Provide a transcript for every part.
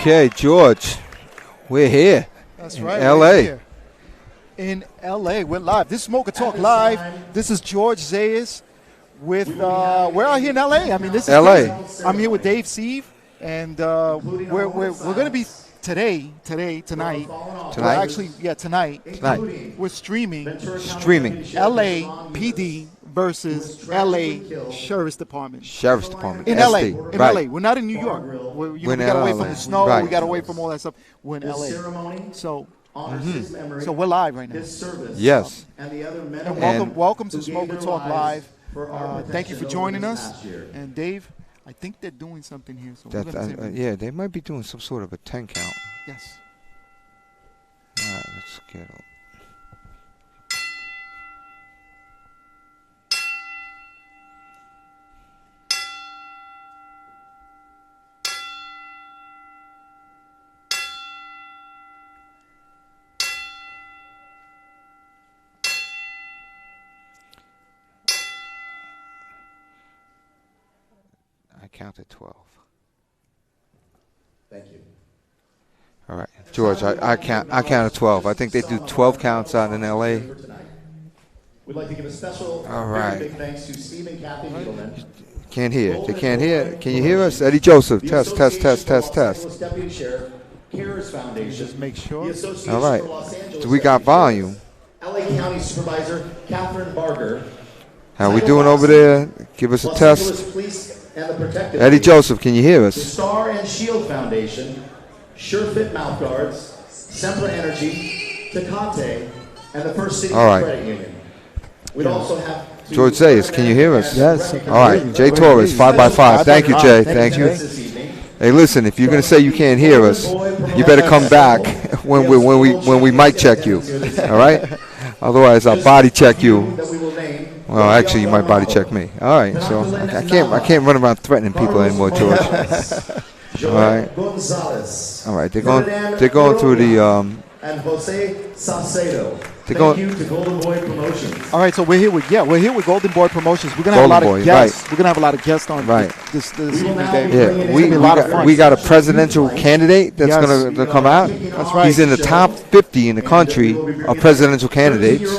Okay, George, we're here. That's right. LA. In LA, we're live. This is Smoker Talk Live. This is George Zayas with, we're out here in LA. I mean, this is LA. crazy. I'm here with Dave Sieve, and we're going to be tonight. Well, actually, yeah, tonight. We're streaming LAPD versus LA Sheriff's Department. In SD. LA. In right. LA. We're not in New York. We got away from the snow. Right. We got away from all that stuff. We're in LA. So we're live right now. Yes. And welcome to Smoker Talk Live. Thank you for joining us. And Dave, I think they're doing something here. So Yeah, they might be doing some sort of a 10 count. Yes. All right, let's get up. I counted 12. Thank you. All right, George, I counted 12. I think they do 12 counts out in LA. We'd like to give a special very big thanks to Steve and Kathy Needleman. Can't hear. They can't hear. Can you hear us? Eddie Joseph, test. Deputy Sheriff, CARES Foundation. Just make sure. All right. So we got volume. LA County Supervisor Catherine Barger. How we doing over there? Give us a test. Eddie Joseph, can you hear us? The Star and Shield Foundation, SureFit Mouthguards, Sempra Energy, Tecate, and the First City Credit Union. We'd also have George Zayas, can you hear us? Yes. All right, Jay Torres, 5x5. Thank you, Jay. Thank you. Hey, listen, if you're gonna say you can't hear us, you better come back when we mic check you. All right? Otherwise, I'll body check you. Well, actually, you might body check me. All right, so I can't run around threatening people anymore, George. All right. All right, they're going through the and Jose Saucedo. Thank you to Golden Boy Promotions. All right, so we're here with Golden Boy Promotions. We're gonna have a lot of guests. We're gonna have a lot of guests on this evening, Dave. Yeah, we got a presidential candidate that's gonna come out. That's right. He's in the top 50 in the country of presidential candidates.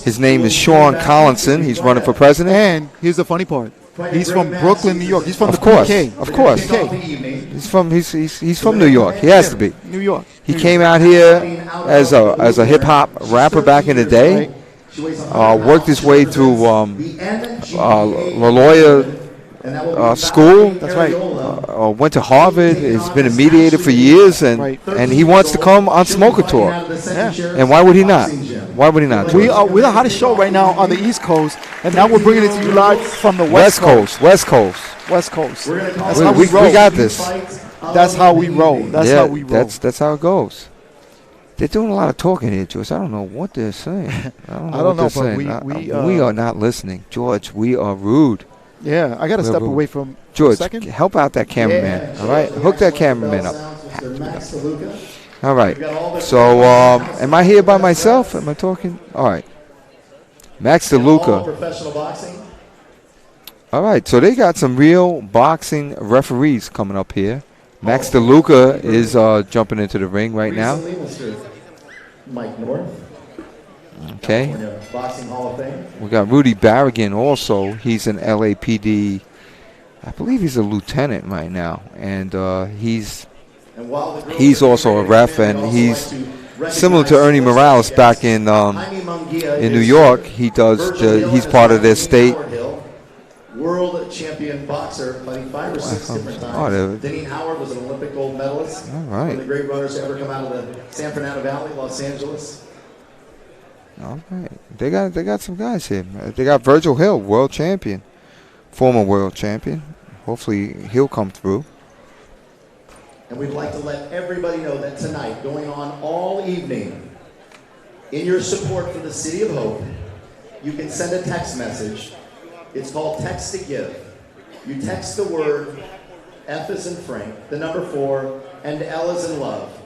His name is Sean Collinson. He's running for president. And here's the funny part. He's from Brooklyn, New York. He's from Of course. He's from New York. He has to be. New York. He came out here as a hip hop rapper back in the day. Worked his way through La Lawyer school. That's right. Went to Harvard. Has been a mediator for years, and he wants to come on Smoker Talk. Yeah. And why would he not? Why would he not? We're the hottest show right now on the East Coast, and now we're bringing it to you live from the West Coast. West Coast. West Coast. That's We, how we roll. we got this. That's how we roll. That's how we roll. That's how it goes. They're doing a lot of talking here, George. I don't know what they're saying. I don't know what they're saying. We are not listening, George. We are rude. Yeah, I got to step away from George, for a second. help out that cameraman. All right, hook that cameraman up. All right. So, am I here by myself? Am I talking? All right. Max DeLuca. Professional boxing. All right. So they got some real boxing referees coming up here. Max DeLuca is jumping into the ring right now. Mike North. Okay. Boxing Hall of Fame. We got Rudy Barrigan also. He's an LAPD. I believe he's a lieutenant right now, and he's also a ref, and he's similar to Ernie Morales back in New York. He's part of their state. World champion boxer, fighting 5 or 6 different times. Denny Howard was an Olympic gold medalist. All right. One of the great runners to ever come out of the San Fernando Valley, Los Angeles. All right. They got some guys here. They got Virgil Hill, world champion, former world champion. Hopefully he'll come through. And we'd like to let everybody know that tonight, going on all evening, in your support for the City of Hope, you can send a text message. It's called Text to Give. You text the word F as in Frank, the number 4, and L as in love.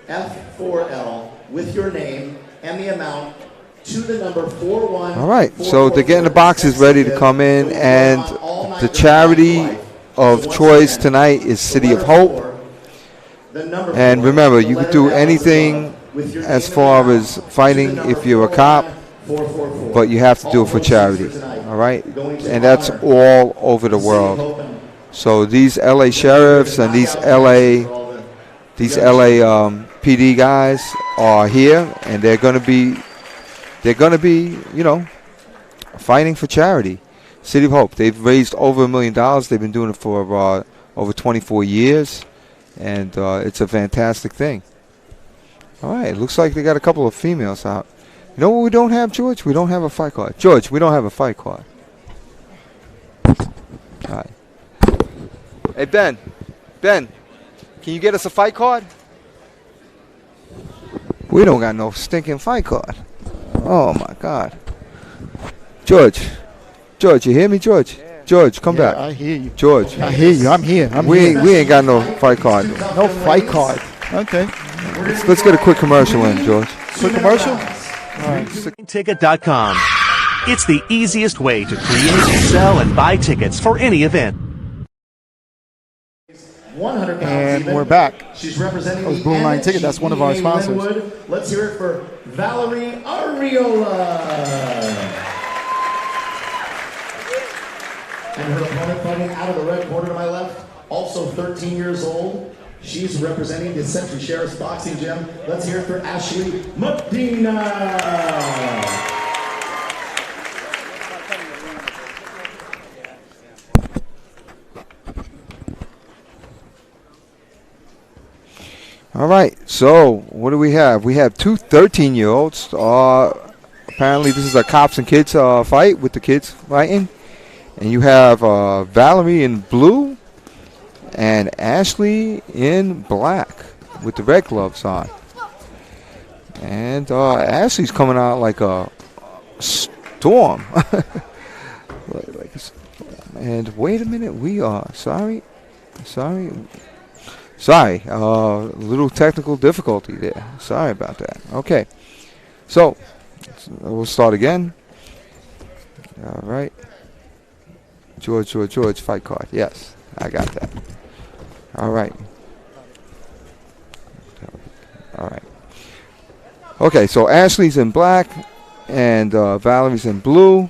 F4L with your name and the amount to the number 41. All right, so they're getting the boxes ready to come in, and the charity of choice tonight is City of Hope. And remember, you can do anything as far as fighting if you're a cop, but you have to do it for charity. All right, and that's all over the world. So these LA sheriffs and these LA PD guys are here, and they're going to be, fighting for charity. City of Hope. They've raised over $1 million. They've been doing it for over 24 years, and it's a fantastic thing. All right, it looks like they got a couple of females out. You know what we don't have, George? We don't have a fight card. George, we don't have a fight card. All right. Hey, Ben, can you get us a fight card? We don't got no stinking fight card. Oh, my God. George, you hear me, George? Yeah. George, come back. I hear you. George. I hear you. I'm here. We ain't got no fight card. No fight card. Okay. Let's get a quick commercial in, George. Quick commercial? Ticket.com. It's the easiest way to create, sell, and buy tickets for any event. 100 pounds and even. we're back. She's representing that was the Blue Line Ticket. That's one of our sponsors. Linwood. Let's hear it for Valerie Arreola. And her opponent fighting out of the red corner to my left, also 13 years old. She's representing the Century Sheriff's Boxing Gym. Let's hear it for Ashley Medina. All right, so what do we have? We have two 13-year-olds. Apparently this is a cops and kids fight with the kids fighting. And you have Valerie in blue and Ashley in black with the red gloves on. And Ashley's coming out like a storm. And wait a minute, we are sorry, a little technical difficulty there. Sorry about that. Okay, so we'll start again. All right. George, fight card. Yes, I got that. All right. Okay, so Ashley's in black and Valerie's in blue.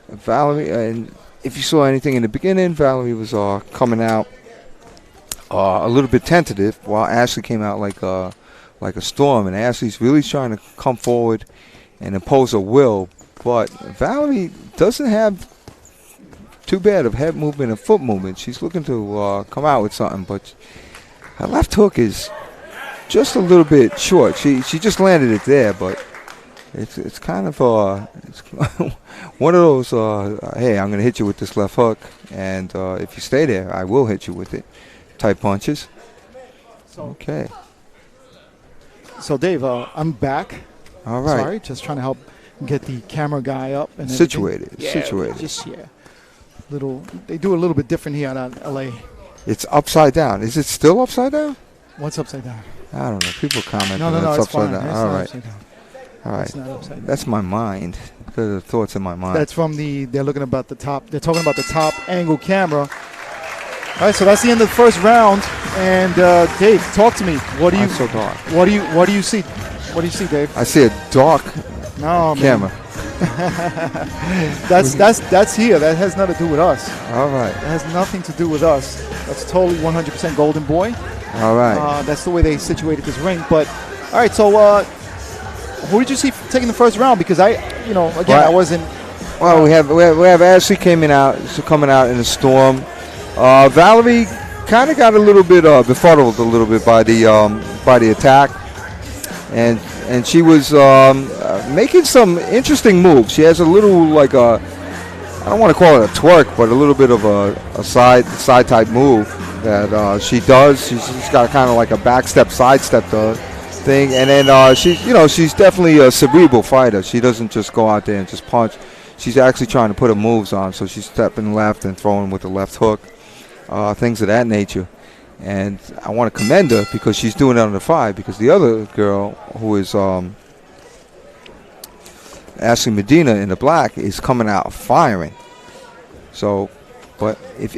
Valerie, and if you saw anything in the beginning, Valerie was coming out a little bit tentative, while Ashley came out like a storm. And Ashley's really trying to come forward and impose a will, but Valerie doesn't have too bad of head movement and foot movement. She's looking to come out with something, but her left hook is just a little bit short. She just landed it there, but it's kind of it's one of those. Hey, I'm gonna hit you with this left hook, and if you stay there, I will hit you with it. Type punches. Okay. So Dave, I'm back. All right. Sorry, just trying to help get the camera guy up and situated. everything. Situated. Just they do a little bit different here out LA. It's upside down. Is it still upside down? What's upside down? I don't know. People comment. No, it's it's upside fine. down. It's All not right. upside down. All right. It's not upside down. That's my mind. The thoughts in my mind. That's from they're looking about the top. They're talking about the top angle camera. All right, so that's the end of the first round. And Dave, talk to me. What do you? Not so dark. What do you see? What do you see, Dave? I see a dark camera. That's here. That has nothing to do with us. All right. It has nothing to do with us. That's totally 100% Golden Boy. All right. That's the way they situated this ring. But all right, so who did you see taking the first round? Because I wasn't. Well, we have Ashley coming out in a storm. Valerie kind of got a little bit befuddled a little bit by the attack, and she was making some interesting moves. She has a little like I don't want to call it a twerk, but a little bit of a side type move that she does. She's got kind of like a backstep, sidestep thing, and then she's definitely a cerebral fighter. She doesn't just go out there and just punch. She's actually trying to put her moves on, so she's stepping left and throwing with the left hook, things of that nature. And I want to commend her because she's doing it under 5, because the other girl, who is Ashley Medina in the black, is coming out firing. So, but if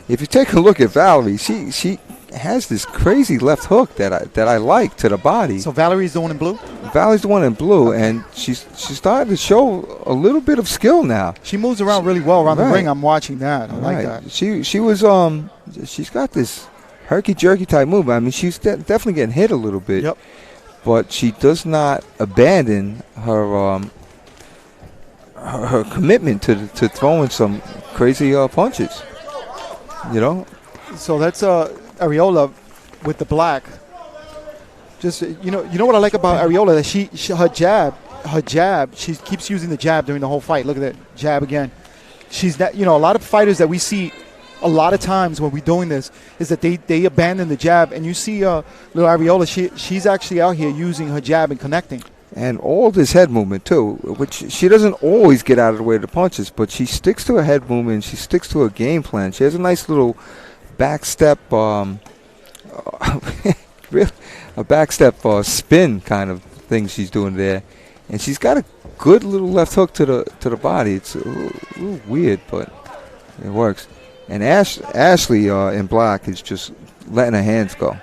you take a look at Valerie, she has this crazy left hook that I like to the body. So Valerie's the one in blue? Valérie's the one in blue, and she's starting to show a little bit of skill now. She moves around really well around the ring. I'm watching that. I like that. She was she's got this herky jerky type move. I mean, she's definitely getting hit a little bit. Yep. But she does not abandon her her commitment to throwing some crazy punches. You know. So that's Areola with the black. Just you know what I like about Areola, that her jab, she keeps using the jab during the whole fight. Look at that jab again. She's that, a lot of fighters that we see a lot of times when we're doing this is that they abandon the jab, and you see little Areola, she's actually out here using her jab and connecting. And all this head movement too, which she doesn't always get out of the way of the punches, but she sticks to her head movement. She sticks to her game plan. She has a nice little back step, a back step spin kind of thing she's doing there, and she's got a good little left hook to the body. It's a little weird, but it works. And Ashley in black is just letting her hands go.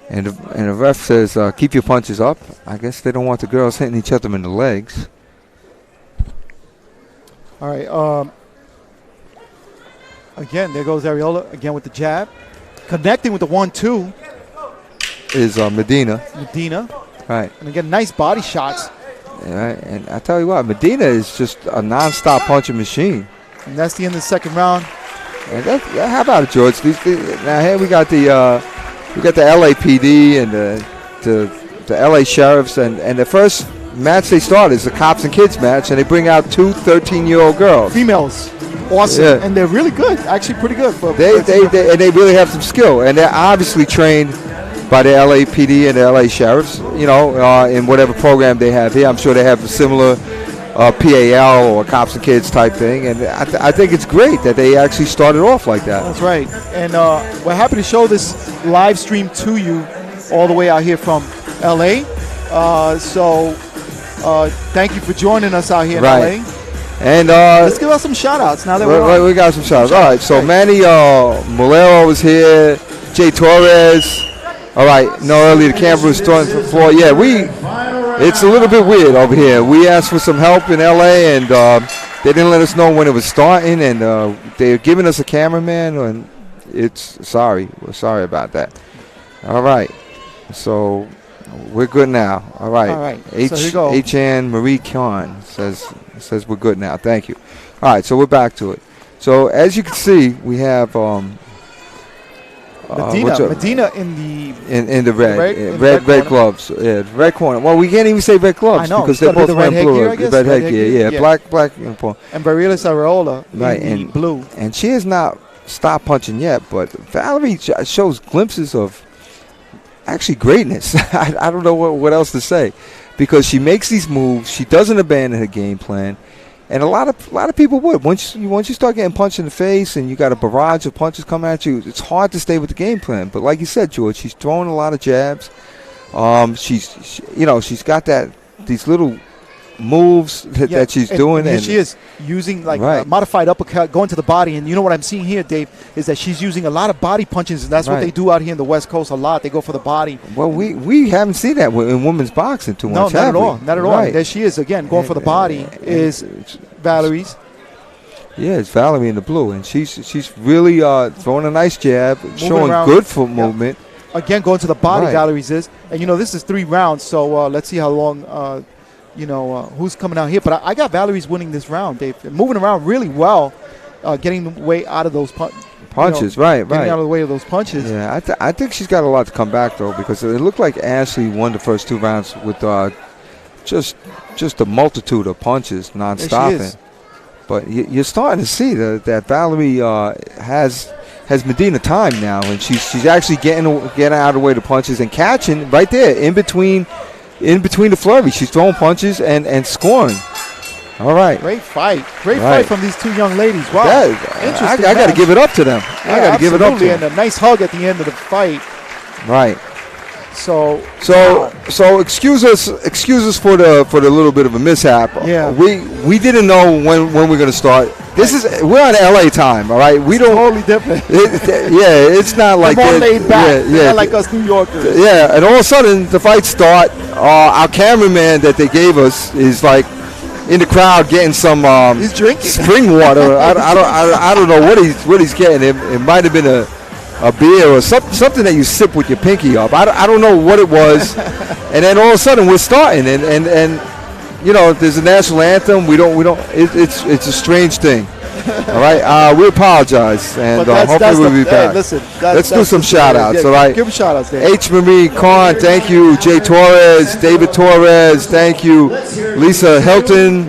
And the ref says, keep your punches up. I guess they don't want the girls hitting each other in the legs. All right. Again, there goes Areola again with the jab. Connecting with the 1-2. Is Medina. Right. And again, nice body shots. Right. And I tell you what, Medina is just a non-stop punching machine. And that's the end of the second round. And how about it, George? Now here we got the LAPD and the LA sheriffs, and the first match they start is the cops and kids match, and they bring out 2 13-year-old girls. Females. Awesome. Yeah. And they're really good. Actually pretty good. They really have some skill, and they're obviously trained by the LAPD and the LA sheriffs, in whatever program they have here. I'm sure they have a similar PAL or cops and kids type thing, and I think it's great that they actually started off like that. That's right. And we're happy to show this live stream to you all the way out here from LA. So thank you for joining us out here in LA. And let's give out some shout outs now that we got some shout outs. All right, so Manny Molero was here, Jay Torres. All right, earlier the camera was starting to the floor. Yeah, it's a little bit weird over here. We asked for some help in LA, and they didn't let us know when it was starting, and they're giving us a cameraman, and we're sorry about that. All right, so we're good now. All right. So here you go. H.N. Marie Khan says we're good now. Thank you. All right, so we're back to it. So as you can see, we have Medina in the red corner. gloves, red corner. Well, we can't even say red gloves I know, because it's they're gotta be both the red wearing blue. headgear, I guess? Red Red headgear, headgear, yeah, yeah. black uniform. And Varela Arreola Right, in the and blue. And she has not stopped punching yet, but Valerie shows glimpses of actually greatness. I don't know what else to say, because she makes these moves. She doesn't abandon her game plan, and a lot of people would. Once you start getting punched in the face and you got a barrage of punches coming at you, it's hard to stay with the game plan. But like you said, George, she's throwing a lot of jabs. She's got these little moves that she's doing, and she is using a modified uppercut going to the body. And you know what I'm seeing here, Dave, is that she's using a lot of body punches, and that's what they do out here in the West Coast a lot. They go for the body. Well, we haven't seen that in women's boxing too much. No, not at all. Right. There she is again going for the body. Is Valerie's? Yeah, it's Valerie in the blue, and she's really throwing a nice jab, showing around. good foot movement. Again, going to the body, Valerie's is, and this is 3 rounds. So let's see how long. Who's coming out here. But I got Valerie's winning this round, Dave. Moving around really well, getting the way out of those punches. Getting out of the way of those punches. Yeah, I think she's got a lot to come back, though, because it looked like Ashley won the first 2 rounds with just a multitude of punches, non-stopping. But you're starting to see that Valerie has Medina time now, and she's actually getting out of the way of the punches and catching right there in between the flurry. She's throwing punches and scoring. All right. Great fight from these 2 young ladies. Wow. I got to give it up to them. Yeah, I got to give it up to them. And a nice hug at the end of the fight. Right. So excuse us for the little bit of a mishap. Yeah. We didn't know when we're going to start. We're on LA time, all right? It's totally different. It's not like more laid back. Not like us New Yorkers. Yeah, and all of a sudden the fights start. Our cameraman that they gave us is like in the crowd getting some he's drinking spring water. I don't know what he's getting. It might have been a beer or something that you sip with your pinky up. I don't know what it was. And then all of a sudden we're starting and there's a national anthem. We don't. It's a strange thing. All right. We apologize, and hopefully we'll be back. Listen, let's do some shout-outs. All right. Give them shout-outs, Dave. H. Marie Khan, thank you. Jay Torres, David Torres, thank you. Lisa Hilton,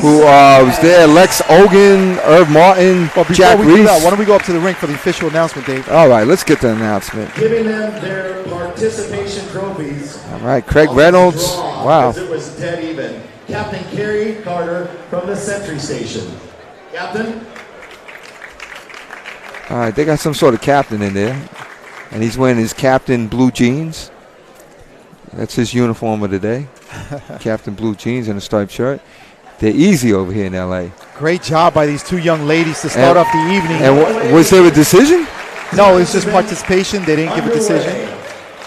who was there. Lex Ogan, Irv Martin, Jack Reese. Why don't we go up to the ring for the official announcement, Dave? All right, let's get the announcement. Giving them their participation trophies. All right, Craig Reynolds. Wow. It was dead even. Captain Kerry Carter from the Sentry Station. Captain? All right, they got some sort of captain in there, and he's wearing his captain blue jeans. That's his uniform of the day. Captain blue jeans and a striped shirt. They're easy over here in L.A. Great job by these 2 young ladies to start off the evening. And was there a decision? No, it's just participation. They didn't give a decision.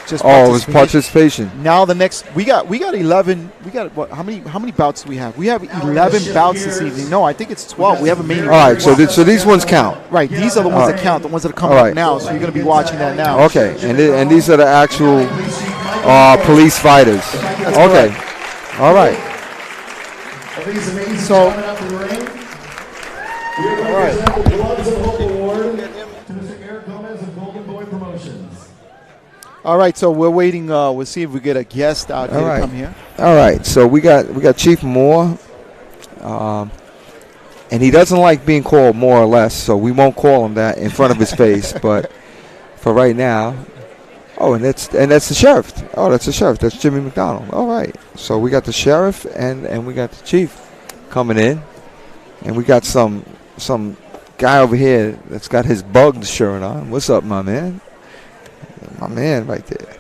Just it was participation. Now the next, we got 11. We got what? How many bouts do we have? We have 11 bouts this evening. No, I think it's 12. We have a main event. All right, so these ones count. Right, these are the ones that count. The ones that are coming up now. So you're going to be watching that now. Okay, and these are the actual police fighters. Okay, all right. So, all right. All right, so we're waiting. We'll see if we get a guest out here to come here. All right, so we got Chief Moore, and he doesn't like being called more or less, so we won't call him that in front of his face. But for right now, and that's the sheriff. Oh, that's the sheriff. That's Jimmy McDonald. All right, so we got the sheriff and we got the chief coming in, and we got some guy over here that's got his bugged shirt on. What's up, my man? My man right there.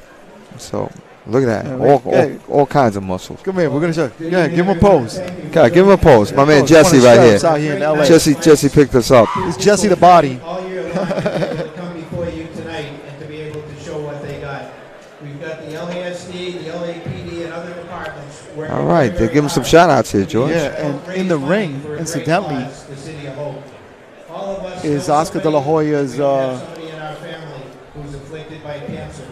So look at that. All kinds of muscles. Come here. We're going to show you. Yeah, give him a pose. Okay, give him a pose. My man Jesse right here. Out here in LA. Jesse picked us up. It's Jesse the body. All year long, to come before you tonight and to be able to show what they got. We've got the LASD, the LAPD, and other departments. All right, they give him some shout-outs here, George. Yeah, and in the ring, incidentally, is Oscar De La Hoya's who's afflicted by cancer.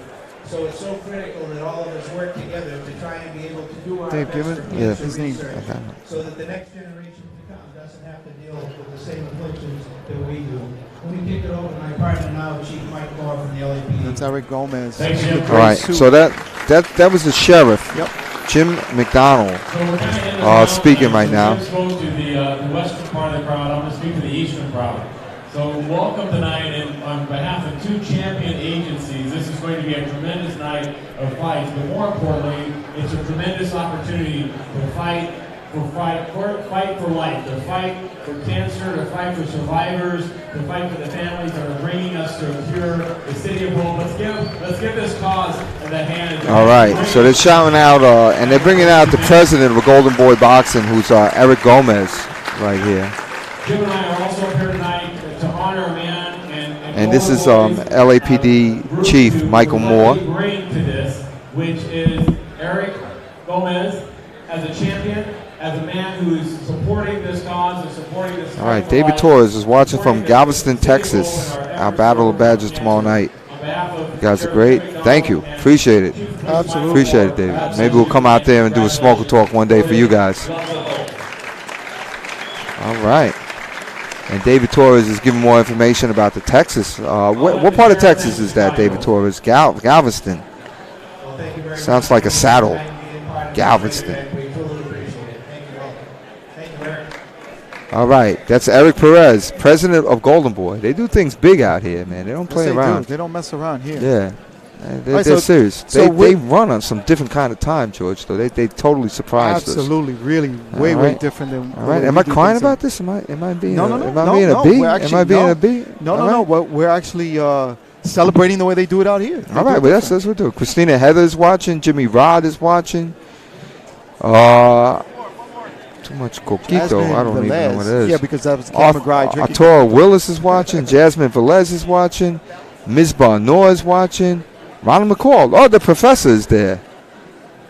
So it's so critical that all of us work together to try and be able to do our best for cancer research, so that the next generation to come doesn't have to deal with the same afflictions that we do. Let me kick it over to my partner now, Chief Mike Moore from the LAPD. That's Eric Gomez. Thanks, Jim. All right, so that was the sheriff, Yep. Jim McDonald, So we're kind of in the speaking right now. Spoke to the western part of the crowd. I'm going to speak to the eastern crowd. So welcome tonight, and on behalf of 2 champion agencies, this is going to be a tremendous night of fights. But more importantly, it's a tremendous opportunity to fight for life, to fight for cancer, to fight for survivors, to fight for the families that are bringing us to a cure, the city of Hope. Let's give this cause the hand. All right, so they're shouting out, and they're bringing out the president of Golden Boy Boxing, who's Eric Gomez, right here. Jim and I are also here tonight to honor a man And this is LAPD Chief Michael Moore. Bring to this, which is Eric Gomez as a champion, as a man who is supporting this cause and supporting this. All right, David Torres is watching from Galveston, Texas. Our Battle of Badges tomorrow night. You guys are great. Thank you. Appreciate it. Absolutely. Appreciate it, David. Maybe we'll come out there and do a smoker talk one day for you guys. All right. And David Torres is giving more information about the Texas. What part of Texas is that, David Torres? Galveston. Sounds like a saddle. Galveston. All right, that's Eric Perez, president of Golden Boy. They do things big out here, man. They don't play around. They don't mess around here. Yeah, they're so- serious. so They run on some different kind of time, George. Though they totally surprised us. Absolutely, really, way All way right. different than. All right, am I crying about this? Am I being No, a, no, no, am I no, being no. a B? We're Am actually- I being no. a B? No, All no, right. no. We're actually celebrating the way they do it out here. They All do right, it well that's what we do. Christina Heather is watching. Jimmy Rod is watching. Too much coquito. Jasmine I don't even know what it Velez. is. Yeah, because that was the camera guy drinking. Arturo Willis is watching. Jasmine Velez is watching. Ms. Barnois is watching. Ronald McCall. Oh, the professor is there.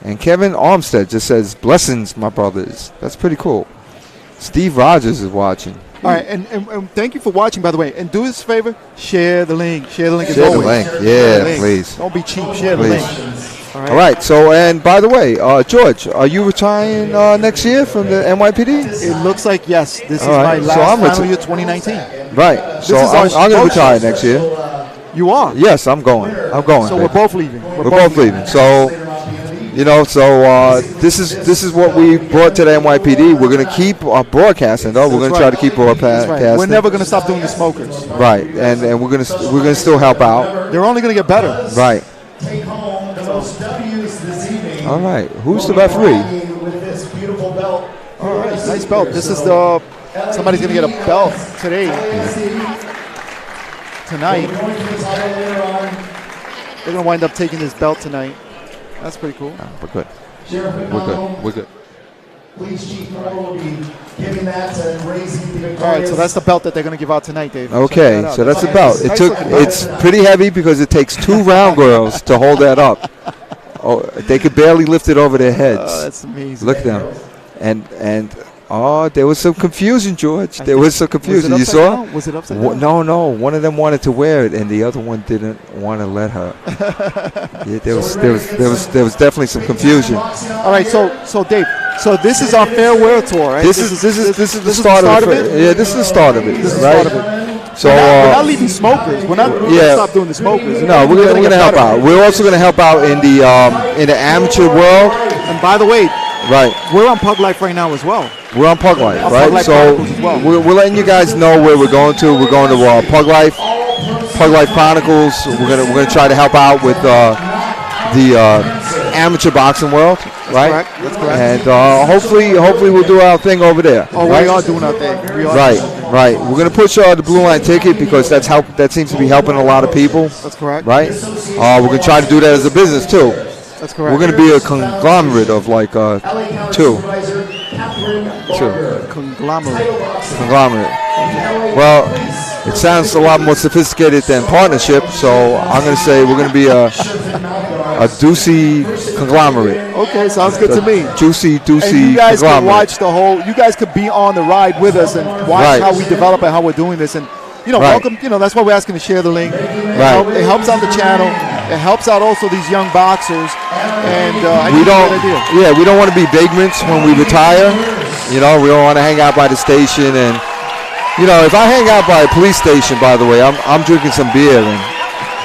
And Kevin Armstead just says, blessings, my brothers. That's pretty cool. Steve Rogers is watching. All right, and thank you for watching, by the way. And do us a favor, share the link. Share the link as Share the always. link. Share Yeah, the link. please. Don't be cheap. Share Please. the link. All right, so, and by the way, George, are you retiring next year from the NYPD? It looks like yes. This is All right, my so last I'm final year, 2019. Right, so is our I'm going to motion. retire next year. You are. Yes, I'm going. I'm going. So baby. we're both leaving. We're both leaving. So, this is what we brought to the NYPD. We're going to keep broadcasting, though. We're going to try to keep That's broadcasting. right. We're never going to stop doing the smokers. Right, and we're going to still help out. They're only going to get better. Right. Take home the most W's this evening. All right. Who's the referee? With this beautiful belt. All right, nice belt. This is the somebody's going to get a belt today. Tonight, they're going to wind up taking this belt tonight. That's pretty cool. We're good. Sheriff We're McDonald, good. We're good. Police Chief Moore will be giving that to Gracie the victorious. All right, so that's the belt that they're going to give out tonight, Dave. Okay, Check that out. so that's the belt. Nice looking belt. It's pretty heavy because it takes 2 round girls to hold that up. Oh, they could barely lift it over their heads. Oh, that's amazing. Look at them. And there was some confusion, George. There was some Was it confusion. You upside saw? down? Was it upside Wha- down? No. One of them wanted to wear it, and the other one didn't want to let her. Yeah, there was definitely some confusion. All right, so Dave, so this is our farewell tour, right? This is the start of it. Yeah, this is the start of it. This is the right? start of it. So We're not leaving smokers. We're not going to yeah. stop doing the smokers. no, we're gonna get help better. out. We're also gonna help out in the amateur world. And by the way, Right. we're on Pug Life right now as well. We're on Pug Life, On right? Pug Life So Chronicles as well. we're letting you guys know where we're going to. We're going to Pug Life Chronicles. We're gonna try to help out with the amateur boxing world, right? correct. That's correct. And hopefully we'll do our thing over there. Oh, right? we are doing our thing. We are Right, doing our thing. right. We're gonna push the Blue Line ticket because that seems to be helping a lot of people, That's correct. right? We're gonna try to do that as a business too. That's correct. We're gonna be a conglomerate of like LA County two. Supervisor Catherine Barker. Conglomerate. Conglomerate. Well, it sounds a lot more sophisticated than partnership, so I'm gonna say we're gonna be a juicy conglomerate. Okay, sounds good to me. Juicy And you guys can conglomerate. watch the whole. You guys could be on the ride with us and watch Right. how we develop and how we're doing this. And Right. welcome. That's why we're asking to share the link. It helps out the channel. It helps out also these young boxers. And I We think it's a don't, good idea. yeah, we don't want to be vagrants when we retire. We don't want to hang out by the station and You know, if I hang out by a police station, by the way, I'm drinking some beer and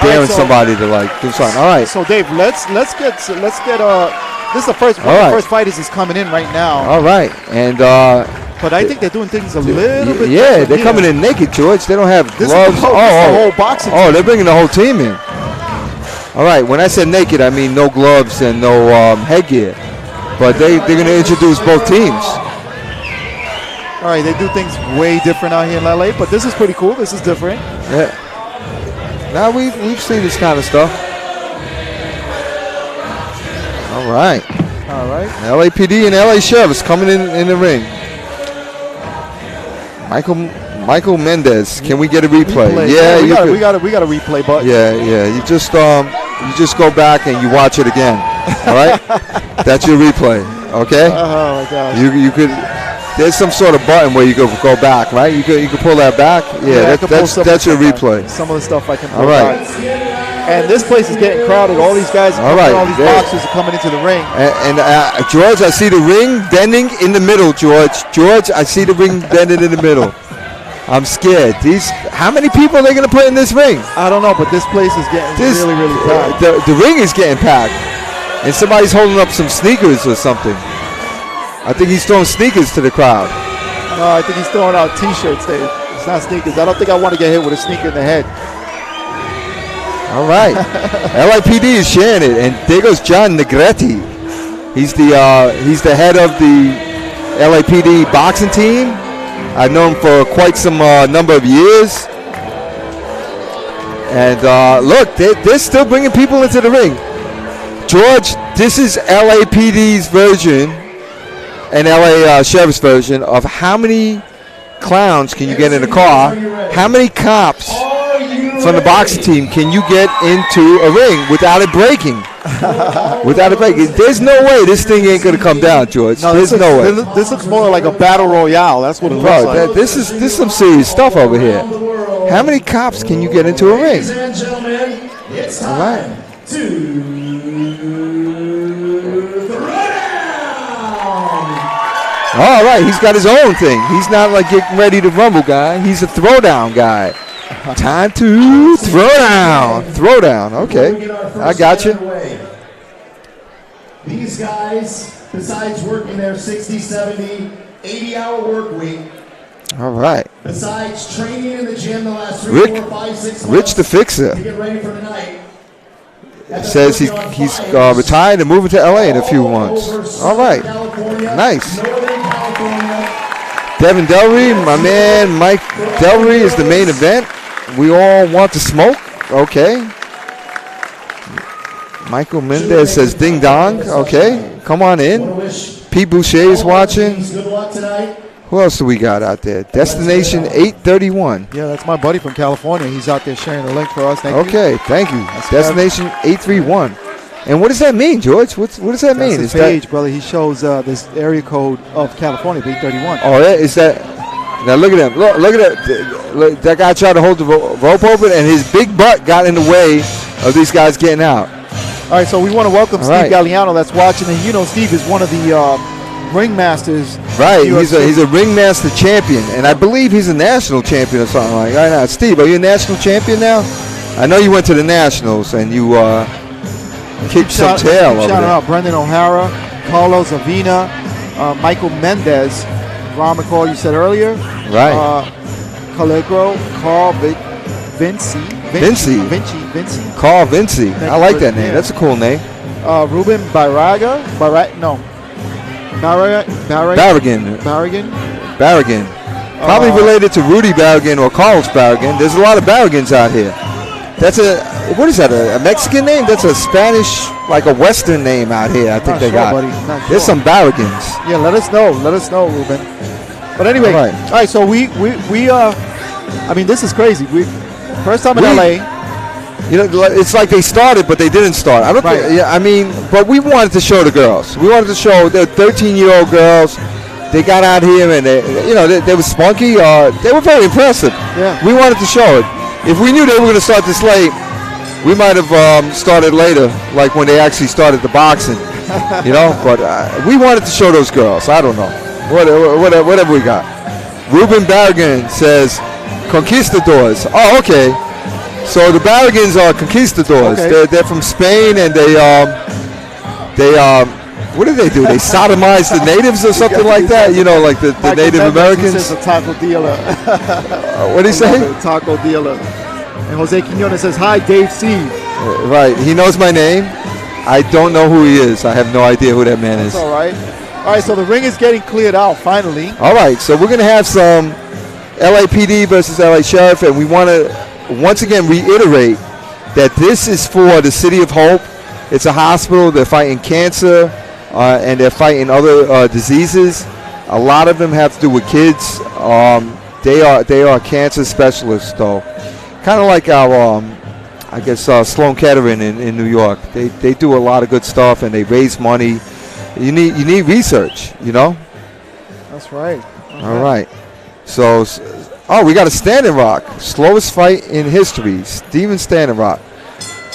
daring somebody to like do something. All right. So Dave, let's get this is the first one of the first fighters is coming in right now. All right. And but I think they're doing things a little bit. Yeah, they're coming in naked, George. They don't have gloves. This is the whole boxing team. They're bringing the whole team in. All right. When I said naked, I mean no gloves and no headgear. But they're going to introduce both teams. All right, they do things way different out here in LA, but this is pretty cool. This is different. Yeah. Now we've seen this kind of stuff. All right. All right. LAPD and LA Sheriffs coming in the ring. Michael Mendez. Can we get a replay? Yeah, we got a replay button. Yeah. You just go back and you watch it again. All right. That's your replay. Okay. Oh my gosh. You could. There's some sort of button where you go back, right? You can pull that back. Yeah, that's your replay. Some of the stuff I can pull. All right. And this place is getting crowded. All these guys, all these boxers are coming into the ring. And George, I see the ring bending in the middle. George, I see the ring bending in the middle. I'm scared. How many people are they going to put in this ring? I don't know, but this place is getting really, really packed. The ring is getting packed, and somebody's holding up some sneakers or something. I think he's throwing sneakers to the crowd. No, I think he's throwing out T-shirts. It's not sneakers. I don't think I want to get hit with a sneaker in the head. All right. LAPD is sharing it, and there goes John Negretti. He's the head of the LAPD boxing team. I've known him for quite some number of years. And look, they're still bringing people into the ring. George, this is LAPD's version and LA Sheriff's version of how many clowns can you get in a car? How many cops from the boxing team can you get into a ring without it breaking? Without it breaking. There's no way this thing ain't going to come down, George. No, There's no way. This looks more like a battle royale. That's what it looks like. This is some serious stuff over here. How many cops can you get into a ring? Ladies and gentlemen, it's time to all right, he's got his own thing. He's not like getting ready to rumble guy. He's a throwdown guy. Time to throw down. Throw down. Okay. I got you. These guys, besides working their 60, 70, 80-hour work week, all right. besides training in the gym the last 3, 4, 5, 6 months Rich the Fixer to get ready for tonight, says he's retired and moving to LA in a few months. All right. Nice. Devin Delry, my man Mike Delry is the main event. We all want to smoke. Okay. Michael Mendez says ding dong. Okay. Come on in. Pete Boucher is watching. Who else do we got out there? Destination 831. Yeah, that's my buddy from California. He's out there sharing the link for us. Thank you. Thank you. Destination 831. And what does that mean, George? What does that mean? His page, brother. He shows this area code of California, 831. Oh, yeah? Is that? Now look at him. Look at that. Look, that guy tried to hold the rope open, and his big butt got in the way of these guys getting out. All right, so we want to welcome Steve Galliano that's watching. And you know Steve is one of the ringmasters. Right, he's a ringmaster champion, and I believe he's a national champion or something like that. Right now, Steve, are you a national champion now? I know you went to the Nationals, and you kicked some tail over there. Shout out Brendan O'Hara, Carlos Avina, Michael Mendez, Ron McCall you said earlier. Right. Caligro, Carl Vinci. Carl Vinci. I like that name. That's a cool name. Ruben Barragan. Probably related to Rudy Barragan or Carlos Barragan. There's a lot of Barragans out here. That's what is that, a Mexican name? That's a Spanish, like a Western name out here, I think they got. There's some Barragans. Yeah, let us know, Ruben. But anyway, all right, so we I mean, this is crazy. First time in LA. You know, it's like they started, but they didn't start. I don't think, yeah, I mean, but we wanted to show the girls. We wanted to show the 13-year-old girls. They got out here and they were spunky. They were very impressive. Yeah. We wanted to show it. If we knew they were going to start this late, we might have started later, like when they actually started the boxing. But we wanted to show those girls. I don't know. Whatever we got. Ruben Barragan says conquistadors. Oh, okay. So the Barragans are conquistadors. Okay. They're from Spain, and they what do? They sodomize the natives or something like that. You know, like the Native Americans. He says a taco dealer. What did he say? Taco dealer. And Jose Quinones says, hi, Dave C. Right. He knows my name. I don't know who he is. I have no idea who that man is. That's all right. All right, so the ring is getting cleared out finally. All right, so we're going to have some LAPD versus LA Sheriff, and we want to once again reiterate that this is for the City of Hope. It's a hospital. They're fighting cancer, and they're fighting other diseases. A lot of them have to do with kids. They are cancer specialists, though. Kind of like our, I guess, Sloan Kettering in New York. They do a lot of good stuff, and they raise money. You need research, you know. That's right. All right. So, we got a Standing Rock. Slowest fight in history. Steven Standing Rock.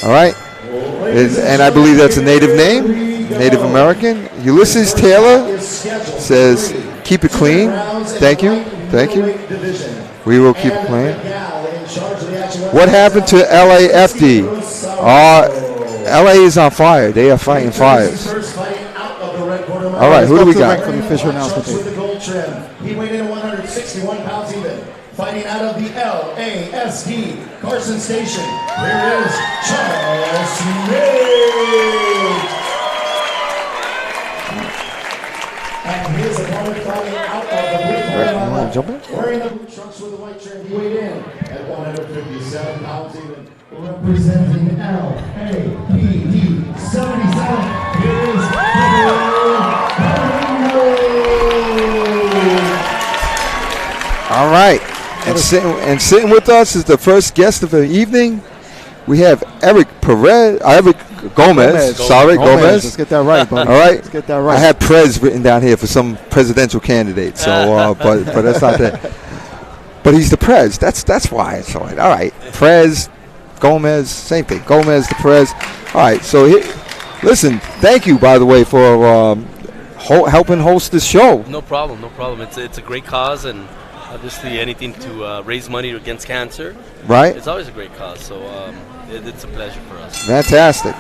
All right. And I believe that's a native name, Native American. Ulysses Taylor says, keep it clean. Thank you. Thank you. We will keep it clean. What happened to LAFD? LA is on fire. They are fighting fires. All right, who do we got? For the official announcement. He weighed in at 161 pounds even. Fighting out of the LASD Carson Station. Here is Charles Smith. And his opponent fighting out of the blue corner. Wearing the blue trunks with the white trim. He weighed in at 157 pounds even. Representing LAPD 77. Here is All right, and sitting with us is the first guest of the evening. We have Eric Gomez. Sorry, Gomez. Let's get that right, buddy. All right, let's get that right. I had Prez written down here for some presidential candidate, so but that's not that. But he's the Prez. That's why it's all right. Prez, Gomez, same thing. Gomez, the Prez. All right, so listen. Thank you, by the way, for helping host this show. No problem. It's a great cause, and obviously anything to raise money against cancer. Right. It's always a great cause, so it's a pleasure for us. Fantastic.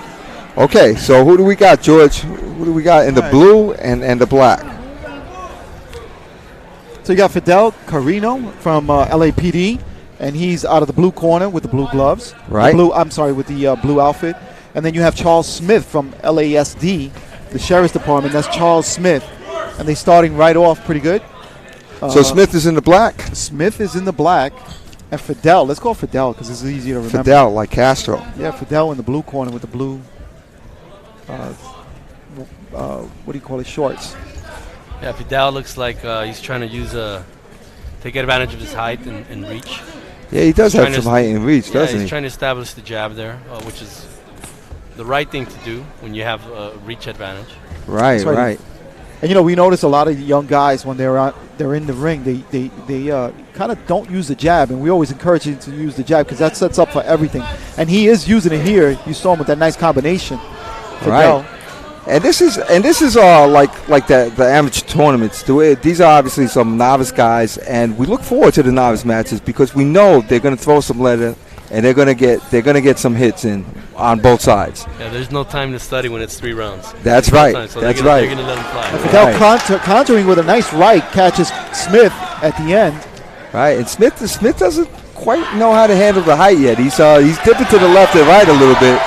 Okay, so who do we got, George? Who do we got in the blue and the black? So you got Fidel Carino from LAPD, and he's out of the blue corner with the blue gloves. Right. With the blue outfit. And then you have Charles Smith from LASD, the Sheriff's Department. That's Charles Smith. And they're starting right off pretty good. So Smith is in the black? Smith is in the black. And Fidel, let's call Fidel because it's easy to remember. Fidel, like Castro. Yeah, Fidel in the blue corner with the blue, what do you call it, shorts. Yeah, Fidel looks like he's trying to take advantage of his height and reach. Yeah, he does have some height and reach, doesn't he? He's trying to establish the jab there, which is the right thing to do when you have a reach advantage. Right. And we notice a lot of young guys when they're in the ring, they kind of don't use the jab, and we always encourage you to use the jab because that sets up for everything. And he is using it here. You saw him with that nice combination. Fidel. Right. And this is like the amateur tournaments. These are obviously some novice guys, and we look forward to the novice matches because we know they're going to throw some leather, and they're going to get some hits in on both sides. Yeah, there's no time to study when it's 3 rounds. That's right. So That's they're right. going to let them fly. And Fidel countering with a nice right catches Smith at the end. Right, and Smith doesn't quite know how to handle the height yet. He's dipping to the left and right a little bit,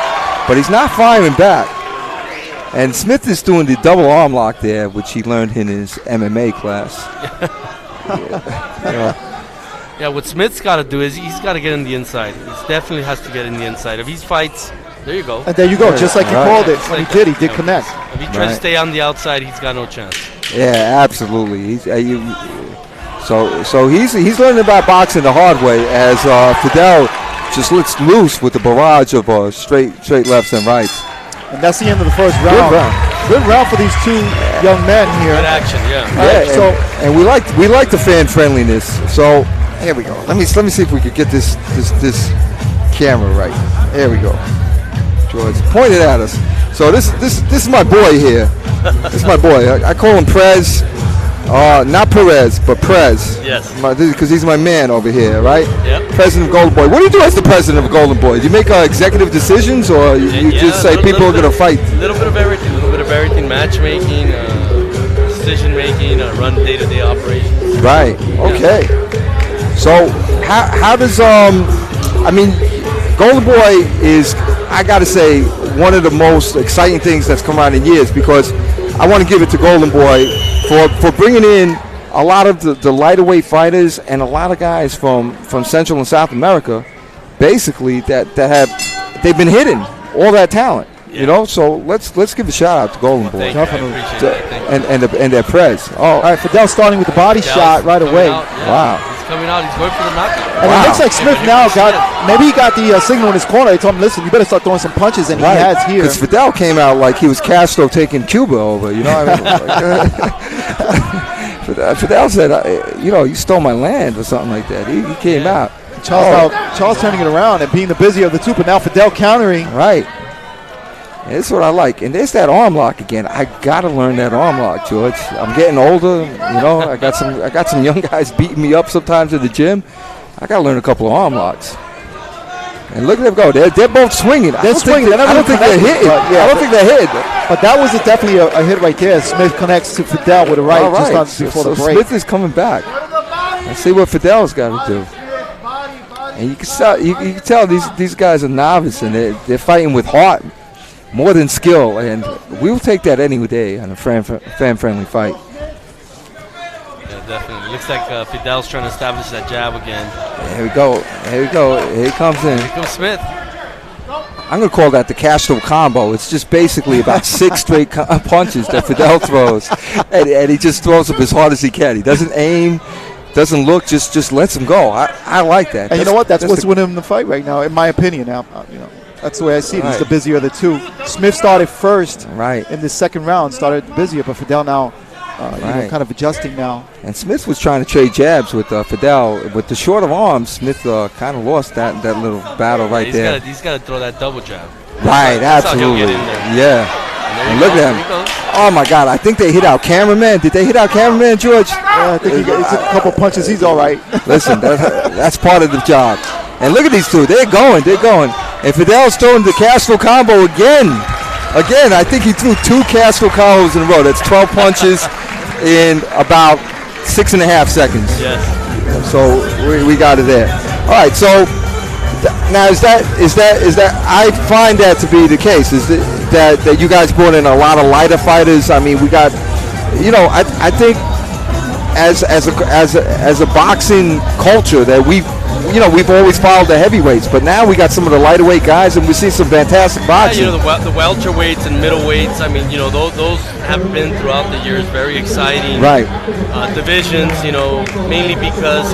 but he's not firing back. And Smith is doing the double arm lock there, which he learned in his MMA class. Yeah, what Smith's got to do is he's got to get in the inside. He definitely has to get in the inside. If he fights, there you go. And there you go, just like you called it. When he did connect. If he tries to stay on the outside, he's got no chance. Yeah, absolutely. So he's learning about boxing the hard way as Fidel just lets loose with the barrage of straight lefts and rights. And that's the end of the first round. Good round for these two young men here. Good action, yeah. And we like the fan friendliness. So here we go. Let me see if we could get this camera right. There we go. George, point it at us. So this is my boy here. This is my boy. I call him Prez. Not Perez, but Prez. Yes. Because he's my man over here, right? Yep. President of Golden Boy. What do you do as the president of Golden Boy? Do you make executive decisions, or you just say people are going to fight? A little bit of everything. A little bit of everything. Matchmaking, decision making, run day-to-day operations. Right. Okay. So how does I mean, Golden Boy is, I got to say, one of the most exciting things that's come out in years, because I want to give it to Golden Boy for bringing in a lot of the lighter weight fighters and a lot of guys from Central and South America, basically they've been hidden all that talent. Yeah. You know, so let's give a shout out to Golden Boy. Definitely. I appreciate that. And their Prez. All right, Fidel starting with the body shot right away. Wow. He's coming out. He's going for the knockout. And it looks like Smith now maybe he got the signal in his corner. They told him, listen, you better start throwing some punches, and he has here. Because Fidel came out like he was Castro taking Cuba over, you know what I mean? Fidel said, you stole my land or something like that. He came out. Charles turning it around and being the busier of the two, but now Fidel countering. Right. That's what I like. And there's that arm lock again. I got to learn that arm lock, George. I'm getting older, I got some young guys beating me up sometimes at the gym. I got to learn a couple of arm locks. And look at them go. They're both swinging. They're swinging. I don't think they're hitting. I don't think they're hit. But that was definitely a hit right there. Smith connects to Fidel with a right just before the break. Smith is coming back. Let's see what Fidel's got to do. And you can tell these guys are novice, and they're fighting with heart more than skill. And we'll take that any day on a fan-friendly fight. Yeah, definitely. Looks like Fidel's trying to establish that jab again. Here we go. Here he comes in. Here comes Smith. I'm going to call that the Castro combo. It's just basically about 6 straight punches that Fidel throws. And he just throws them as hard as he can. He doesn't aim, doesn't look, just lets him go. I like that. And you know what? That's what's winning him the fight right now, in my opinion. Now, that's the way I see it. He's the busier of the two. Smith started first in the second round, started busier, but Fidel now kind of adjusting now. And Smith was trying to trade jabs with Fidel. With the shorter arms, Smith kind of lost that little battle there. He's got to throw that double jab. Right, absolutely. Yeah. And look at him. Oh, my God. I think they hit our cameraman. Did they hit our cameraman, George? Yeah, I think he took a couple punches. He's all right. Listen, that's part of the job. And look at these two. They're going. And Fidel's throwing the Castro combo again. I think he threw 2 Castro combos in a row. That's 12 punches in about 6.5 seconds. Yes. So we got it there. All right. So now is that? I find that to be the case. Is that you guys brought in a lot of lighter fighters? I mean, we got. I think as a boxing culture that we've always followed the heavyweights, but now we got some of the lighter weight guys, and we see some fantastic boxing. Yeah, the welterweights and middleweights. I mean, those have been throughout the years very exciting. Right. Divisions, mainly because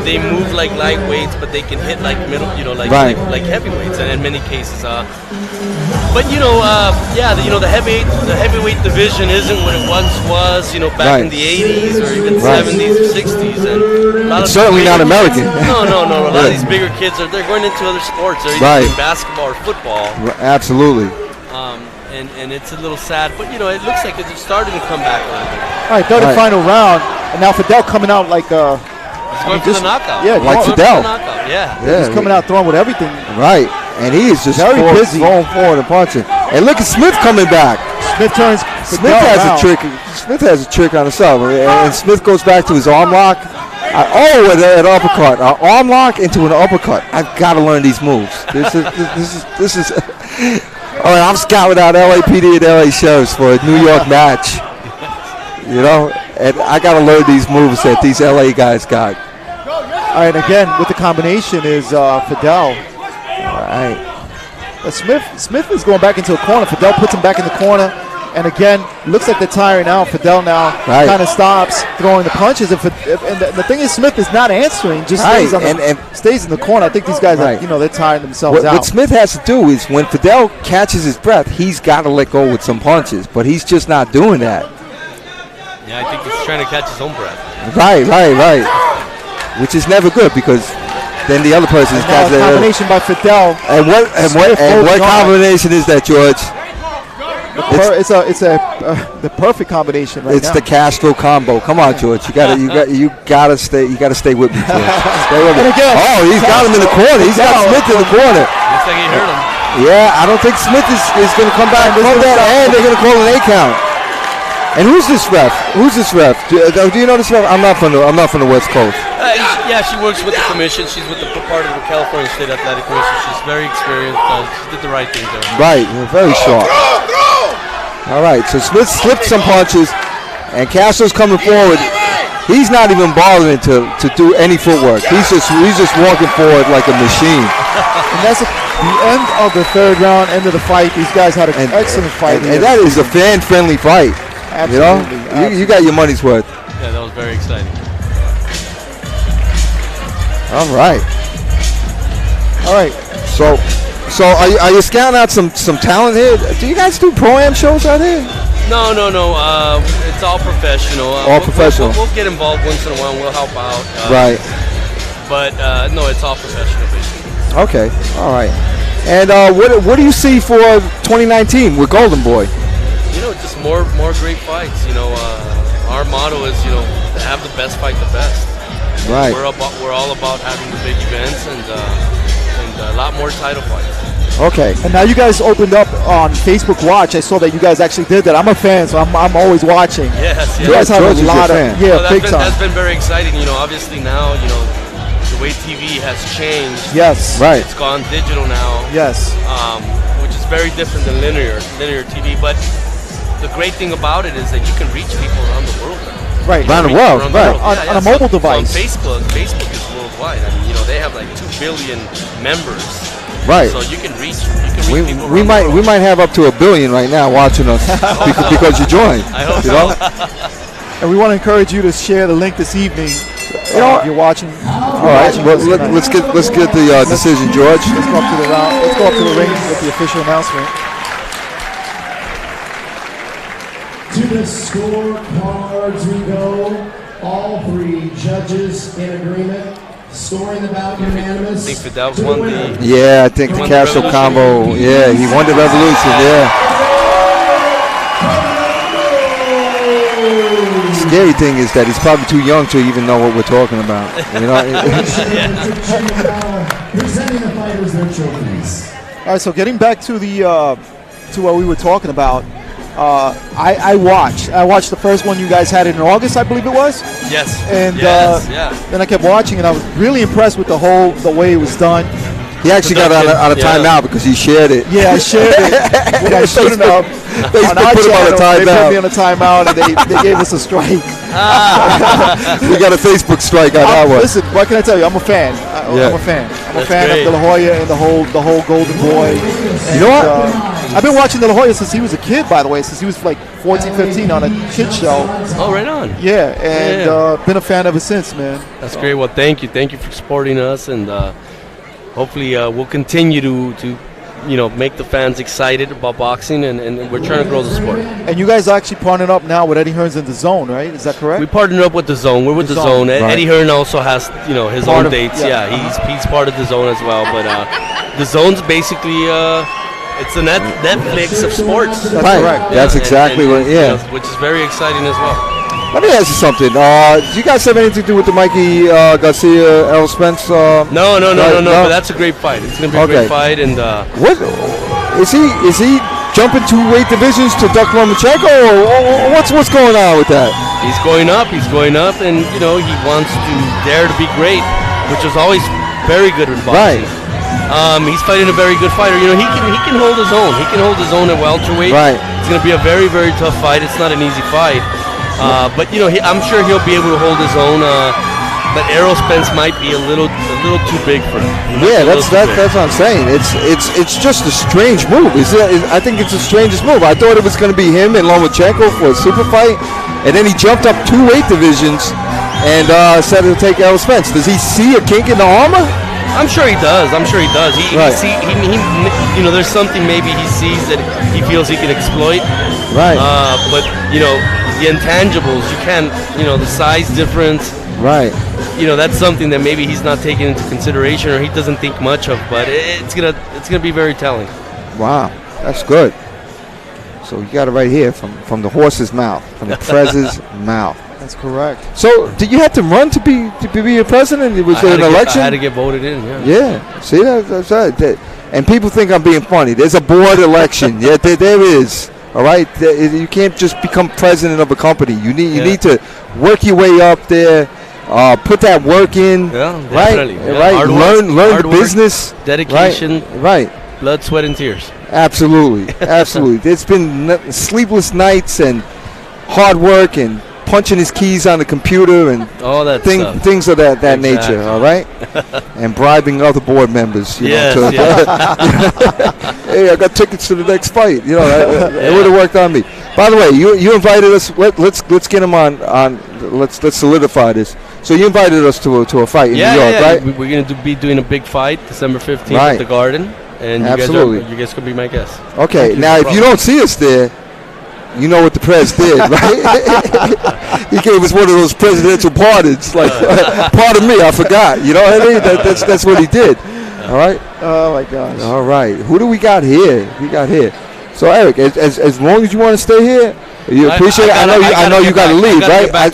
they move like lightweights, but they can hit like like heavyweights, and in many cases. But the heavyweight division isn't what it once was. Back in the 80s or even 70s or 60s, and it's certainly not American. No. A lot of these bigger kids they're going into other sports. They're either doing basketball or football. Absolutely. And it's a little sad, but it looks like it's starting to come back a little bit. All right, third and final round, and now Fidel coming out like he's going for the knockout. Yeah, like Fidel. He's coming out throwing with everything. Right, and he is just very busy, throwing forward and punching. And look at Smith coming back. Smith turns. Smith has a trick. Smith has a trick on himself, and Smith goes back to his arm lock. An uppercut. An arm lock into an uppercut. I've got to learn these moves. This is. All right, I'm scouting out LAPD and LA sheriffs for a New York match. And I got to learn these moves that these LA guys got. All right, again with the combination is Fidel. All right. Smith is going back into a corner. Fidel puts him back in the corner. And again, looks like they're tiring out. Fidel now kind of stops throwing the punches. And the thing is, Smith is not answering, just stays in the corner. I think these guys are, they're tiring themselves out. What Smith has to do is when Fidel catches his breath, he's got to let go with some punches. But he's just not doing that. Yeah, I think he's trying to catch his own breath. Right. Which is never good because then the other person's got a combination by Fidel. And what combination is that, George? It's the perfect combination right now. It's the Castro combo. Come on, George. You gotta stay with me, George. Stay with me. Oh, he's got him in the corner. He's got Smith in the corner. Looks like he hurt him. Yeah, I don't think Smith is going to come back from that, and they're going to call an 8 count. And who's this ref? Do you know this ref? I'm not from the West Coast. Yeah, she works with the commission. She's with the part of the California State Athletic Commission. She's very experienced. She did the right thing there. Right, very sharp. All right, so Smith slipped some punches, and Castro's coming forward. He's not even bothering to do any footwork. He's just walking forward like a machine. And that's the end of the third round, end of the fight. These guys had an excellent fight. And that is a fan-friendly fight. Absolutely. You know? You got your money's worth. Yeah, that was very exciting. All right. So are you scouting out some talent here? Do you guys do pro-am shows out here? No. It's all professional. Professional. We'll get involved once in a while. We'll help out. Right. But no, it's all professional, basically. Okay. All right. And what do you see for 2019 with Golden Boy? Just more great fights. Our motto is, to have the best fight the best. Right. We're all about having the big events and a lot more title fights. Okay. And now you guys opened up on Facebook Watch. I saw that you guys actually did that. I'm a fan, so I'm always watching. Yes. You guys have a lot of big time. That's been very exciting. Obviously now, the way TV has changed. Yes. Right. It's gone digital now. Yes. Which is very different than linear TV. But the great thing about it is that you can reach people around the world now. Right. Around the world. Right. On a mobile device. On Facebook is worldwide. I mean, they have like 2 billion members. Right. So you can reach people. We might have up to 1 billion right now watching us because you joined. I hope so. And we want to encourage you to share the link this evening. If you're watching. All right. Well, let's get the decision, George. Let's go up to the round. Let's go up to the ring with the official announcement. To the scorecards we go. All 3 judges in agreement. Scoring the bout unanimous. I think Fidel won the... Yeah, I think the Castro combo. Yeah, he won the Revolution. Yeah. Scary thing is that he's probably too young to even know what we're talking about. Presenting the fighters their trophies. All right, so getting back to the to what we were talking about. I watched the first one you guys had in August, I believe it was. Yes. And yeah. Then I kept watching, and I was really impressed with the way it was done. He actually got out of timeout because he shared it. Yeah, I shared it. When I showed it up on our channel, they put me on a timeout, and they gave us a strike. We got a Facebook strike on that one. Listen, what can I tell you? I'm a fan. I'm a fan. I'm a fan of De La Hoya and the whole Golden Boy. You know what? I've been watching De La Hoya since he was a kid, by the way, since he was like 14, 15 on a kid show. Oh, right on. Yeah, and been a fan ever since, man. That's great. Well, thank you. Thank you for supporting us, and hopefully we'll continue to make the fans excited about boxing, and we're trying to grow the sport. And you guys are actually partnering up now with Eddie Hearns and The Zone, right? Is that correct? We partnered up with The Zone. We're with The Zone. Right. Eddie Hearn also has his own dates. Yeah, he's part of The Zone as well. But The Zone's basically it's the Netflix of sports. That's correct. That's exactly what. Yeah, which is very exciting as well. Let me ask you something. Do you guys have anything to do with the Mikey Garcia, Errol Spence? No. But that's a great fight. It's gonna be a great fight. And what is he jumping 2 weight divisions to duck Lomachenko, or what's going on with that? He's going up, and he wants to dare to be great, which is always very good in boxing. Right. He's fighting a very good fighter. He can hold his own. He can hold his own at welterweight. Right. It's going to be a very, very tough fight. It's not an easy fight. But I'm sure he'll be able to hold his own. But Errol Spence might be a little too big for him. Yeah, that's what I'm saying. It's just a strange move. I think it's the strangest move. I thought it was going to be him and Lomachenko for a super fight, and then he jumped up 2 weight divisions and said to take Errol Spence. Does he see a kink in the armor? I'm sure he does. He there's something maybe he sees that he feels he can exploit. Right. But the intangibles, you can't. The size difference. Right. That's something that maybe he's not taking into consideration or he doesn't think much of. But it's gonna be very telling. Wow, that's good. So you got it right here from the horse's mouth, from the Prez's mouth. That's correct. So did you have to run to be a president? Was there an election? I had to get voted in. Yeah. Yeah. See that's right. And people think I'm being funny. There's a board election. Yeah, there is. All right. You can't just become president of a company. You need to work your way up there. Put that work in. Yeah, right. definitely. Yeah. Right. Learn hard the work, business. Dedication. Right. Blood, sweat, and tears. Absolutely. Absolutely. There's been sleepless nights and hard work and punching his keys on the computer and all that stuff. Things of that nature, all right? And bribing other board members, yes. Hey, I got tickets to the next fight. It would have worked on me. By the way, you invited us. Let's get him on. Let's solidify this. So you invited us to a fight in New York, right? We're going to be doing a big fight December 15th at the Garden, and you guys could be my guests. Okay, now if you don't see us there, you know what the Prez did, right? He gave us one of those presidential pardons, like, pardon me, I forgot. You know what I mean? That's what he did. All right? Oh, my gosh. All right. Who do we got here? So, Eric, as long as you want to stay here, you appreciate it. I know you got to leave, right? I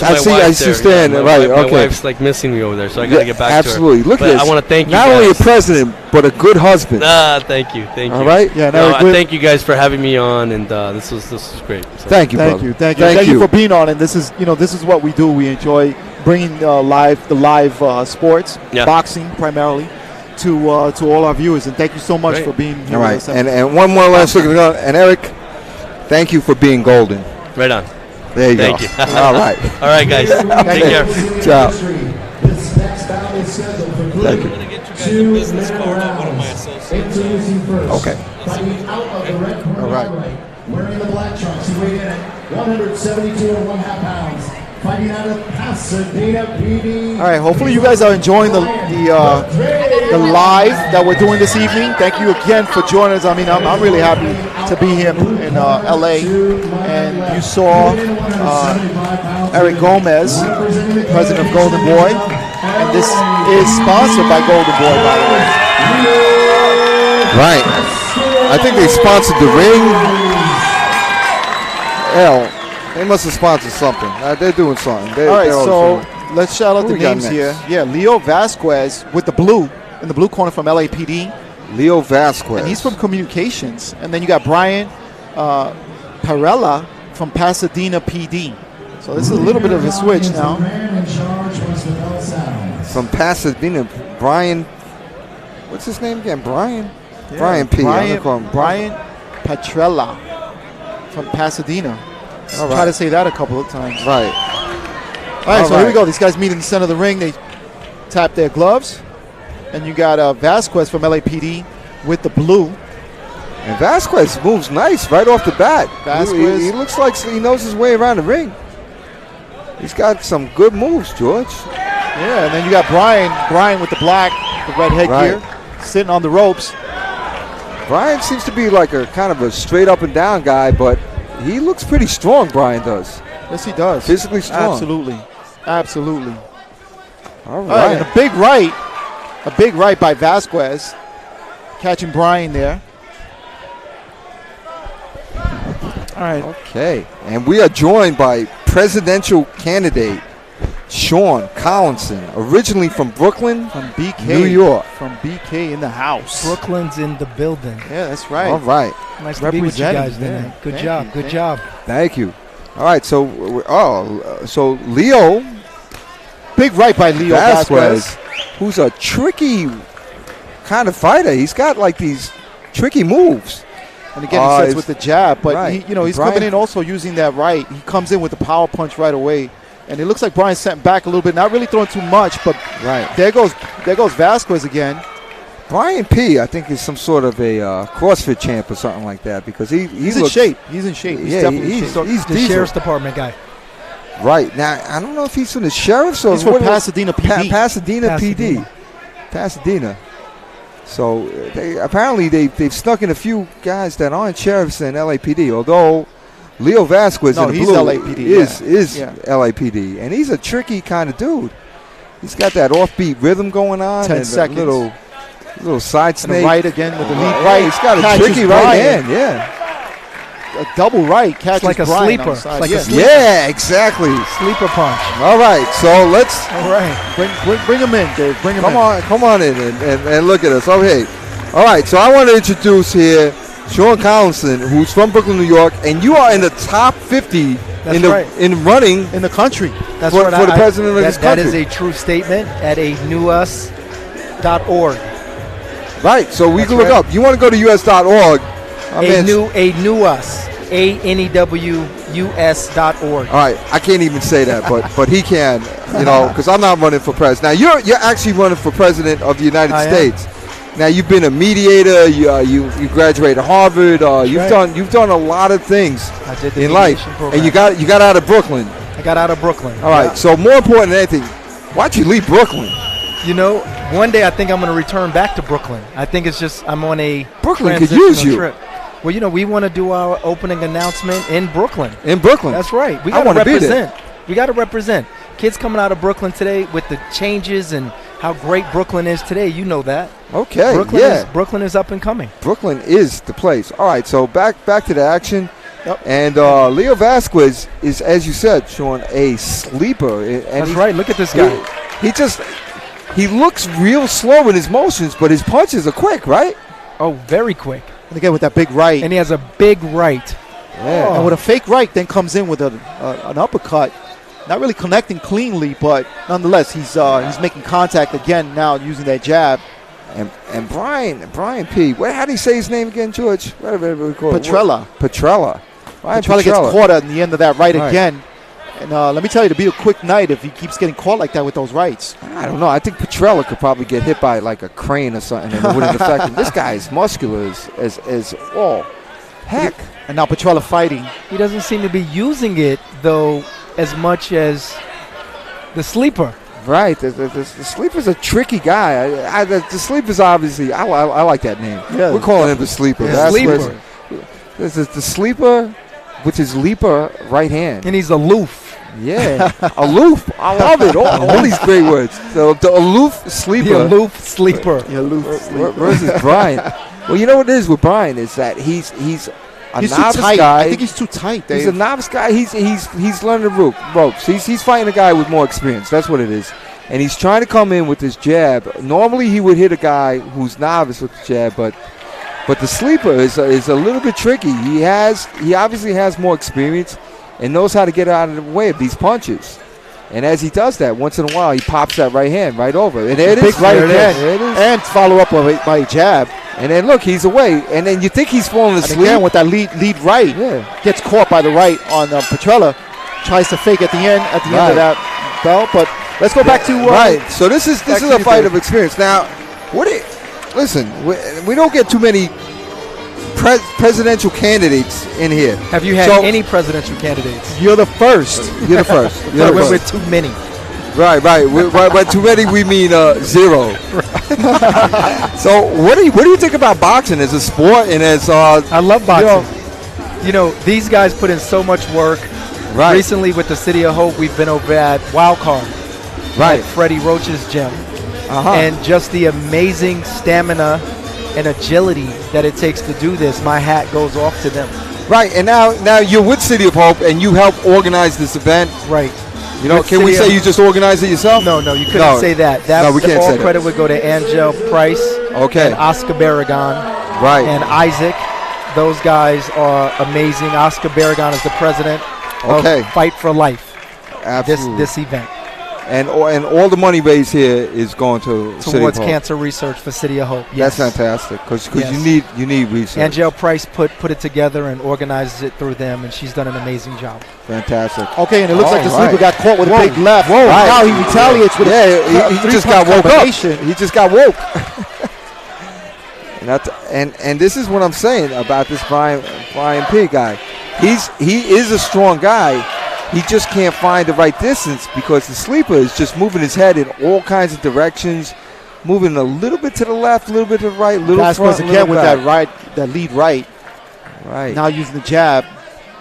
see you stand. Right, my okay. wife's like missing me over there, so I got to get back absolutely. to her. Look at this. I want to thank you not guys. only a president, but a good husband. Thank you. All right? Yeah, I thank you guys for having me on, and this was great. So. Thank you, brother. Thank you for being on. And this is what we do. We enjoy bringing the live sports, boxing primarily, to all our viewers. And thank you so much for being here. All right. And one more last look at the and Eric, thank you for being golden. Right on. There you go. Thank you. All right. All right, guys. Take care. Ciao. This next bout is scheduled for Thank you. I'm going to get you guys a business card of one of my associates. Introducing first. Okay. Fighting out of the red corner. All right. Wearing the black trunks, he weighed in at 172.5 pounds. Fighting out of Pasadena, PD. All right. Hopefully you guys are enjoying the live that we're doing this evening. Thank you again for joining us. I mean, I'm really happy to be here in LA. And you saw Eric Gomez, president of Golden Boy. And this is sponsored by Golden Boy, by the way. Right. I think they sponsored the ring. Hell, they must have sponsored something. They're doing something. All right, so let's shout out the names here. Yeah, Leo Vasquez with the blue, in the blue corner from LAPD. Leo Vasquez. And he's from communications. And then you got Brian Parella from Pasadena PD. So this is a little bit of a switch now. From Pasadena, Brian, what's his name again? Brian? Yeah, Brian P. Brian Petrella from Pasadena. I'll try to say that a couple of times. Right. All right, so here we go. These guys meet in the center of the ring. They tap their gloves. And you got Vasquez from LAPD with the blue. And Vasquez moves nice right off the bat. Vasquez. He looks like he knows his way around the ring. He's got some good moves, George. Yeah, and then you got Brian with the black, the red headgear, sitting on the ropes. Brian seems to be like a kind of a straight up and down guy, but he looks pretty strong, Brian does. Yes, he does. Physically strong. Absolutely. All right. And a big right by Vasquez, catching Brian there. All right. Okay. And we are joined by presidential candidate Sean Collinson, originally from Brooklyn, from BK, New York. From BK in the house. Brooklyn's in the building. Yeah, that's right. All right. Nice to be with you guys tonight. Good job. Thank you. All right. So, so Leo, big right by Leo Vasquez, who's a tricky kind of fighter. He's got like these tricky moves. And again, he sets with the jab, but he's coming in also using that right. He comes in with the power punch right away. And it looks like Brian's sent back a little bit, not really throwing too much, but there goes Vasquez again. Brian P, I think, is some sort of a CrossFit champ or something like that, because he's in shape. He's in shape. He's definitely in shape. He's the sheriff's department guy. Right. Now, I don't know if he's from the sheriff's or he's from Pasadena PD. Pasadena PD. Pasadena. So apparently they've snuck in a few guys that aren't sheriffs in LAPD, although Leo Vasquez in the blue LAPD, is LAPD, and he's a tricky kind of dude. He's got that offbeat rhythm going on. 10 and seconds. A little side snake. And right again with the lead right. He's got a tricky right hand, a double right catches like a Brian on sleeper. the side. It's like a yeah. sleeper. Yeah, exactly. Sleeper punch. All right, so let's All right, bring him in, Dave. Bring him in. come on in and look at us. Okay. All right, so I want to introduce here Sean Collinson, who's from Brooklyn, New York, and you are in the top 50 in running in the country. That's for, right. for the president of this That country. is a true statement at a newus.org. Right, so we That's can look right. up. You want to go to us.org. A new us. ANEWUS.org. All right, I can't even say that, but he can, because I'm not running for president. Now you're actually running for president of the United States. Now you've been a mediator. You graduated Harvard. You've done a lot of things I did the in life, program. and you got out of Brooklyn. I got out of Brooklyn. All right, so more important than anything, why'd you leave Brooklyn? One day I think I'm going to return back to Brooklyn. I think it's just I'm on a Brooklyn could use you. trip. Well, we want to do our opening announcement in Brooklyn. In Brooklyn. That's right. We I got to wanna be represent. We got to represent. Kids coming out of Brooklyn today with the changes and how great Brooklyn is today. You know that. Okay. Brooklyn is up and coming. Brooklyn is the place. All right, so back to the action. Yep. And Leo Vasquez is, as you said, Sean, a sleeper. And That's right. Look at this guy. He looks real slow in his motions, but his punches are quick, right? Oh, very quick. And again with that big right. And he has a big right. Yeah. And with a fake right, then comes in with an uppercut. Not really connecting cleanly, but nonetheless, he's making contact again now using that jab. And Brian P. How do you say his name again, George? Whatever we call Petrella. it. Petrella. Petrella gets caught at the end of that right again. And let me tell you, to be a quick night if he keeps getting caught like that with those rights. I don't know. I think Petrella could probably get hit by like a crane or something, and it wouldn't affect him. This guy is muscular as all heck. And now Petrella fighting. He doesn't seem to be using it, though, as much as the sleeper. Right. The sleeper's a tricky guy. The sleeper's obviously, I like that name. Yeah, we're calling him the sleeper. Yeah, sleeper. This is the sleeper with his leaper right hand. And he's aloof. Yeah. Aloof. I love it. All these great words. So the aloof sleeper. The aloof sleeper. Versus Brian. Well, you know what it is with Brian is that he's a novice too tight. guy. I think he's too tight, Dave. He's a novice guy. He's learning the ropes. He's fighting a guy with more experience. That's what it is. And he's trying to come in with his jab. Normally he would hit a guy who's novice with the jab, but the sleeper is a little bit tricky. He obviously has more experience and knows how to get out of the way of these punches. And as he does that, once in a while he pops that right hand right over. And there it is. Big right again. There it is. And follow up by a jab. And then look, he's away. And then you think he's falling asleep. And again with that lead right. Yeah. Gets caught by the right on Petrella. Tries to fake at the end of that bell. But let's go back to right. So this is a fight of experience. Now, listen, we don't get too many presidential candidates in here. Have you had any presidential candidates? You're the first. You're the first. You're the first. With too many. Right. By too many, we mean zero. So what do you think about boxing as a sport and as I love boxing. These guys put in so much work. Right. Recently with the City of Hope, we've been over at Wild Card. Right. At Freddie Roach's gym. And just the amazing stamina and agility that it takes to do this, my hat goes off to them. Right. And now you're with City of Hope and you help organize this event. Right. Can we say you just organized it yourself? No, you couldn't say that. We can't say that. All credit would go to Angel Price and Oscar Barragan and Isaac. Those guys are amazing. Oscar Barragan is the president of Fight for Life. Absolutely. This event. And all the money raised here is going towards cancer research for City of Hope. Yes. That's fantastic because you need research. Angel Price put it together and organizes it through them, and she's done an amazing job. Fantastic. Okay, and it looks like the sleeper got caught with a big left. Whoa! Now he retaliates with he just got woke up. He just got woke. and this is what I'm saying about this Brian P. guy. He is a strong guy. He just can't find the right distance because the sleeper is just moving his head in all kinds of directions, moving a little bit to the left, a little bit to the right, little front, again with that lead right. Right. Now using the jab.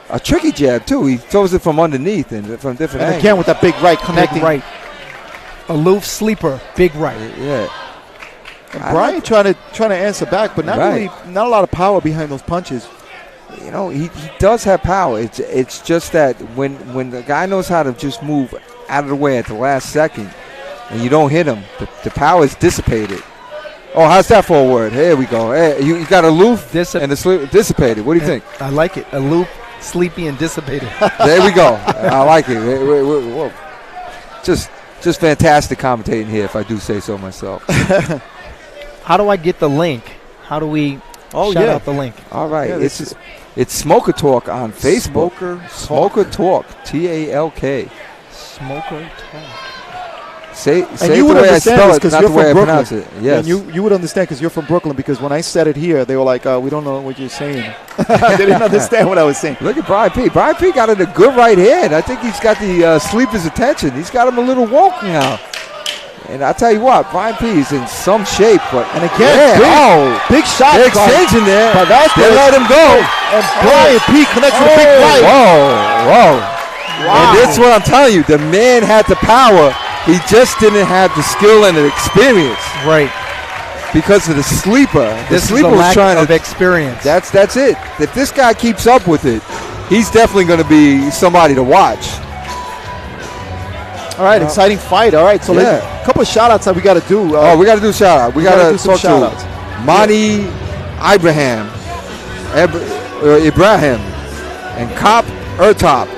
A tricky jab too. He throws it from underneath and from different angles. Again with that big right connecting. Big right. Aloof sleeper, big right. Yeah. And Brian trying to answer back, but not a lot of power behind those punches. you know, he does have power. It's just that when the guy knows how to just move out of the way at the last second, and you don't hit him, the power is dissipated. Oh, how's that for a word? Here we go. Hey, you got aloof and dissipated. What do you think? I like it. Aloof, sleepy, and dissipated. There we go. I like it. Whoa. Just fantastic commentating here, if I do say so myself. How do I get the link? How do we shout out the link? All right. Yeah, it's Smoker Talk on Facebook. Smoker Talk. TALK. Smoker Talk. Say you it would the way I spell it, because not you're the way I from pronounce Brooklyn. it. Yes. And you would understand because you're from Brooklyn, because when I said it here, they were like, we don't know what you're saying. They didn't understand what I was saying. Look at Brian P. Brian P. got it a good right hand. I think he's got the sleeper's attention. He's got him a little woke now. And I tell you what, Brian P. is in some shape. And again, big shot. They're exchanging there. They let him go. And Brian P. connects with a big right. Whoa. And this is what I'm telling you. The man had the power. He just didn't have the skill and the experience. Right. Because of the sleeper. The sleeper was trying of experience. That's it. If this guy keeps up with it, he's definitely going to be somebody to watch. All right, exciting fight. All right, so a couple of shout-outs that we got to do. We got to do a shout-out. We got to talk shout-outs. to Monty Ibrahim, and Cop Ertop.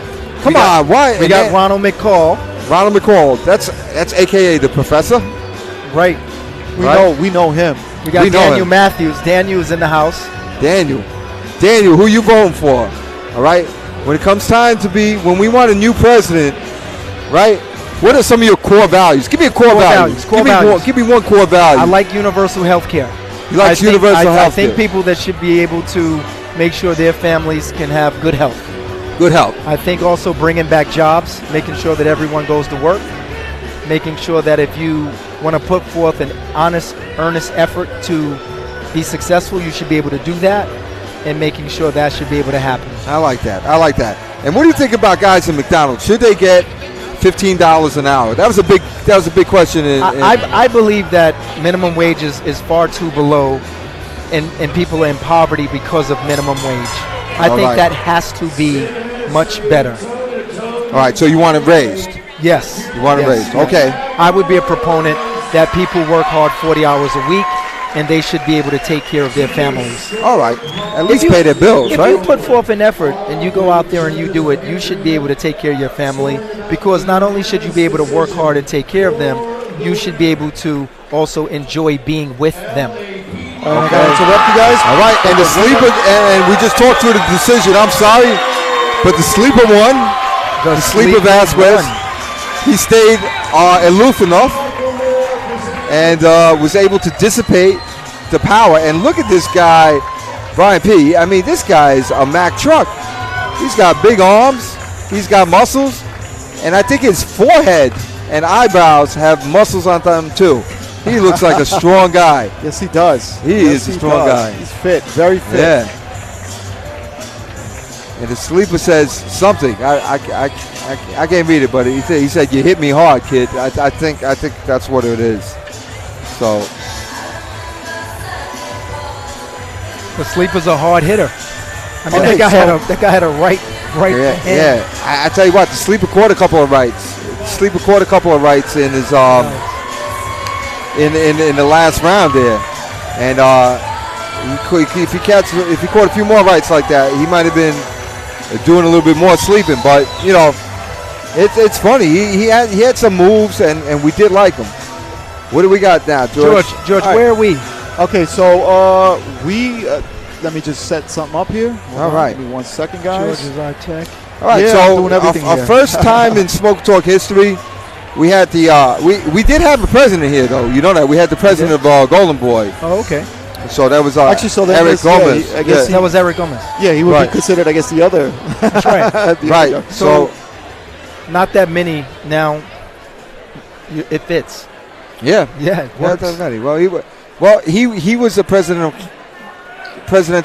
Come on, why? We got Ronald McCall. Ronald McCall. That's AKA the professor. Right. We know him. We got Daniel Matthews. Daniel's in the house. Daniel, who you voting for? All right. When it comes time to when we want a new president, right? What are some of your core values? Give me a core value. Give me one core value. I like universal health care. You like universal health care? I think people that should be able to make sure their families can have good health. Good health. I think also bringing back jobs, making sure that everyone goes to work, making sure that if you want to put forth an honest, earnest effort to be successful, you should be able to do that, and making sure that should be able to happen. I like that. And what do you think about guys in McDonald's? Should they get $15 an hour? That was a big question. I believe that minimum wage is far too below, and people are in poverty because of minimum wage. I think that has to be much better. All right, so you want it raised? Yes. You want it raised? Okay. I would be a proponent that people work hard 40 hours a week, and they should be able to take care of their families. All right. At least pay their bills, right? If you put forth an effort and you go out there and you do it, you should be able to take care of your family, because not only should you be able to work hard and take care of them, you should be able to also enjoy being with them. Okay. Interrupt you guys. All right, and the sleeper, and we just talked through the decision. I'm sorry, but the sleeper won. The sleeper Vasquez. He stayed aloof enough and was able to dissipate the power. And look at this guy, Brian P. I mean, this guy is a Mack truck. He's got big arms. He's got muscles. And I think his forehead and eyebrows have muscles on them, too. He looks like a strong guy. Yes, he does. He is a strong guy. He's fit, very fit. Yeah. And the sleeper says something. I can't read it, but he said, "You hit me hard, kid." I think that's what it is. So the sleeper's a hard hitter. I mean, that guy had a right hand. Yeah. I tell you what, the sleeper caught a couple of rights. In his in the last round there, and if he caught a few more rights like that, he might have been doing a little bit more sleeping. But you know, it's funny. He had some moves, and we did like him. What do we got now, George? George, where are we? Okay, so let me just set something up here. All right, give me 1 second, guys. George is our tech. All right, so our first time in Smoke Talk history. We had we did have a president here, though. You know that we had the president of Golden Boy. Oh, okay. So that was actually Eric Gomez. I guess that was Eric Gomez. Yeah, he would be considered, I guess, the other. That's right. Right. So not that many now. It fits. Yeah. Yeah. It works. Well, he was a presidential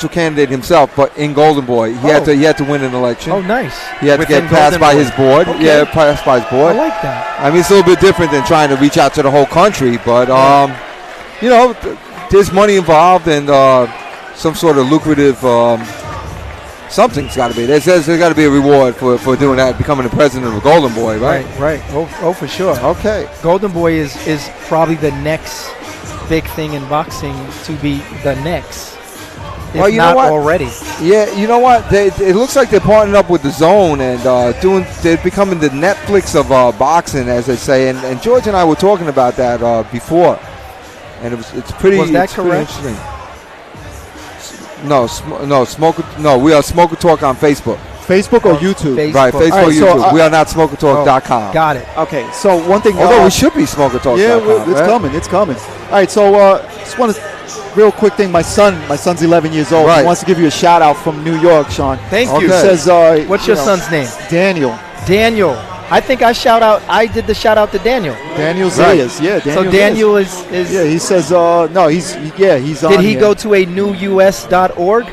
candidate himself, but in Golden Boy, he had to win an election. Oh, nice. He had to get passed by his board. Okay. Yeah, passed by his board. I like that. I mean, it's a little bit different than trying to reach out to the whole country, but you know, there's money involved and some sort of lucrative something's got to be. There's got to be a reward for doing that, becoming the president of a Golden Boy, right? Right. Oh, for sure. Okay. Golden Boy is probably the next big thing in boxing to be the next. Well, if you not know what? already. Yeah, you know what? It looks like they're partnering up with the Zone and they're becoming the Netflix of boxing, as they say. And George and I were talking about that before, and it's pretty. Was that it's pretty correct? interesting. We are Smoker Talk on Facebook. Facebook or YouTube? Facebook. Right, Facebook, All right, so, YouTube. We are not SmokerTalk.com. Got it. Okay, so one thing. Although we should be SmokerTalk.com. Yeah, it's right? coming. It's coming. All right, so just want to real quick thing. My son's 11 years old. Right. He wants to give you a shout out from New York, Sean. Thank Okay. you. He says, What's your son's name? Daniel. Daniel. I think I did the shout out to Daniel. Daniel Right. Zayas. Yeah, Daniel. So Daniel Zayas. is Yeah, he says no. He's on. did he here. go to a newus.org?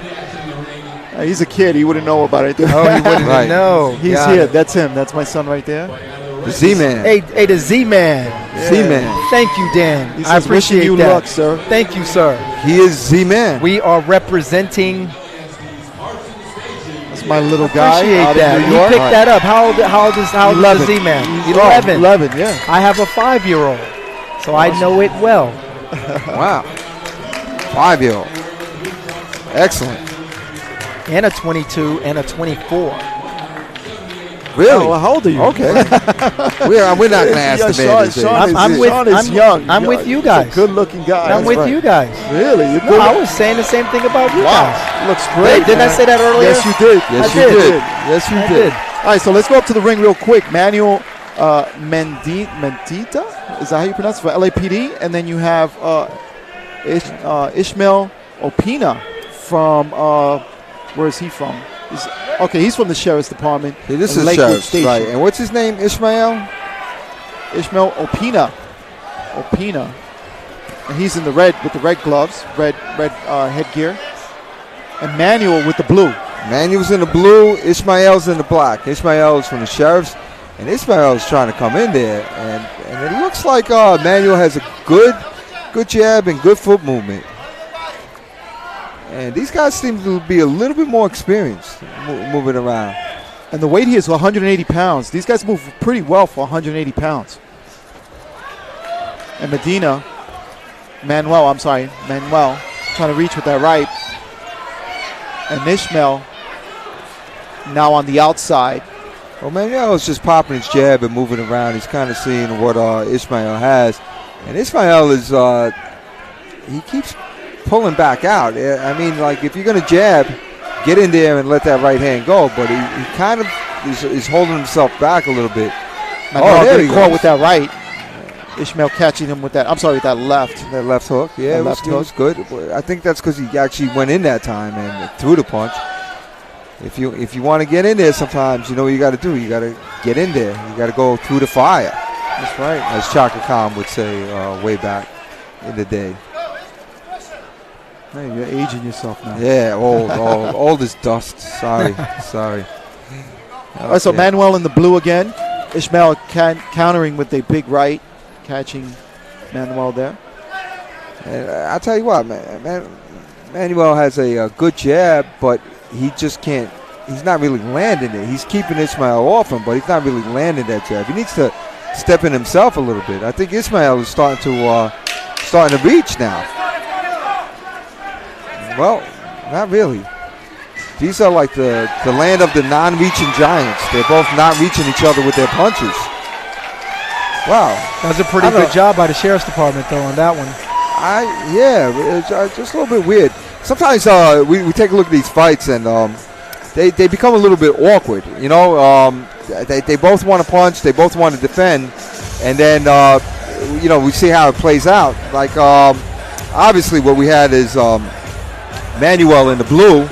He's a kid. He wouldn't know about it. Oh, he wouldn't Right. know. He's Got here. it. That's him. That's my son right there. The Z-Man. Hey, the Z-Man. Z-Man. Thank you, Dan. He I says, appreciate wishing you that. luck, sir. Thank you, sir. He is Z-Man. We are representing. That's my little guy Appreciate out that. in New You York. picked that up. How old is the 11. Z-Man? He's 11. 11, yeah. I have a 5-year-old, so I know it well. Wow. 5-year-old. Excellent. And a 22 and a 24. Really? Oh, well, how old are you? Okay. we're not going to ask the man. his age. Sean is young. I'm with you guys. He's a good-looking guy. I'm with you guys. Really? You're No, good. I was saying the same thing about you guys. Looks great. Didn't I man. say that earlier? Yes, you did. Yes, I you did. did. Yes, you I did. did. All right, so let's go up to the ring real quick. Manuel Mendita, is that how you pronounce it, for LAPD? And then you have Ishmael Opina from, where is he from? He's from the Sheriff's Department. Yeah, this in is Lakewood Sheriff, Station. right? And what's his name? Ishmael. Ishmael Opina. And he's in the red with the red gloves, red headgear. And Manuel with the blue. Manuel's in the blue. Ishmael's in the black. Ishmael's from the Sheriffs, and Ishmael's trying to come in there. And it looks like Manuel has a good jab and good foot movement. And these guys seem to be a little bit more experienced moving around. And the weight here is 180 pounds. These guys move pretty well for 180 pounds. And Manuel, trying to reach with that right. And Ishmael now on the outside. Well, Manuel is just popping his jab and moving around. He's kind of seeing what Ishmael has. And Ishmael is, he keeps pulling back out. I mean, like, if you're going to jab, get in there and let that right hand go. But he kind of is holding himself back a little bit. Manuel there he getting caught goes. with that right. Ishmael catching him with that, with that left. That left hook, yeah, That it was good. I think that's because he actually went in that time and threw the punch. If you want to get in there sometimes, you know what you got to do. You got to get in there. You got to go through the fire. That's right. As Chaka Khan would say way back in the day. Hey, you're aging yourself now. Yeah, old as dust. Sorry. All right, so Manuel in the blue again. Ishmael countering with a big right, catching Manuel there. And I'll tell you what, Manuel has a good jab, but he just can't. He's not really landing it. He's keeping Ishmael off him, but he's not really landing that jab. He needs to step in himself a little bit. I think Ishmael is starting to reach now. Well, not really. These are like the land of the non-reaching giants. They're both not reaching each other with their punches. Wow. That was a pretty good job by the Sheriff's Department, though, on that one. It's just a little bit weird. Sometimes we take a look at these fights and they become a little bit awkward. You know, they both want to punch, they both want to defend, and then we see how it plays out. Like obviously, what we had is Manuel in the blue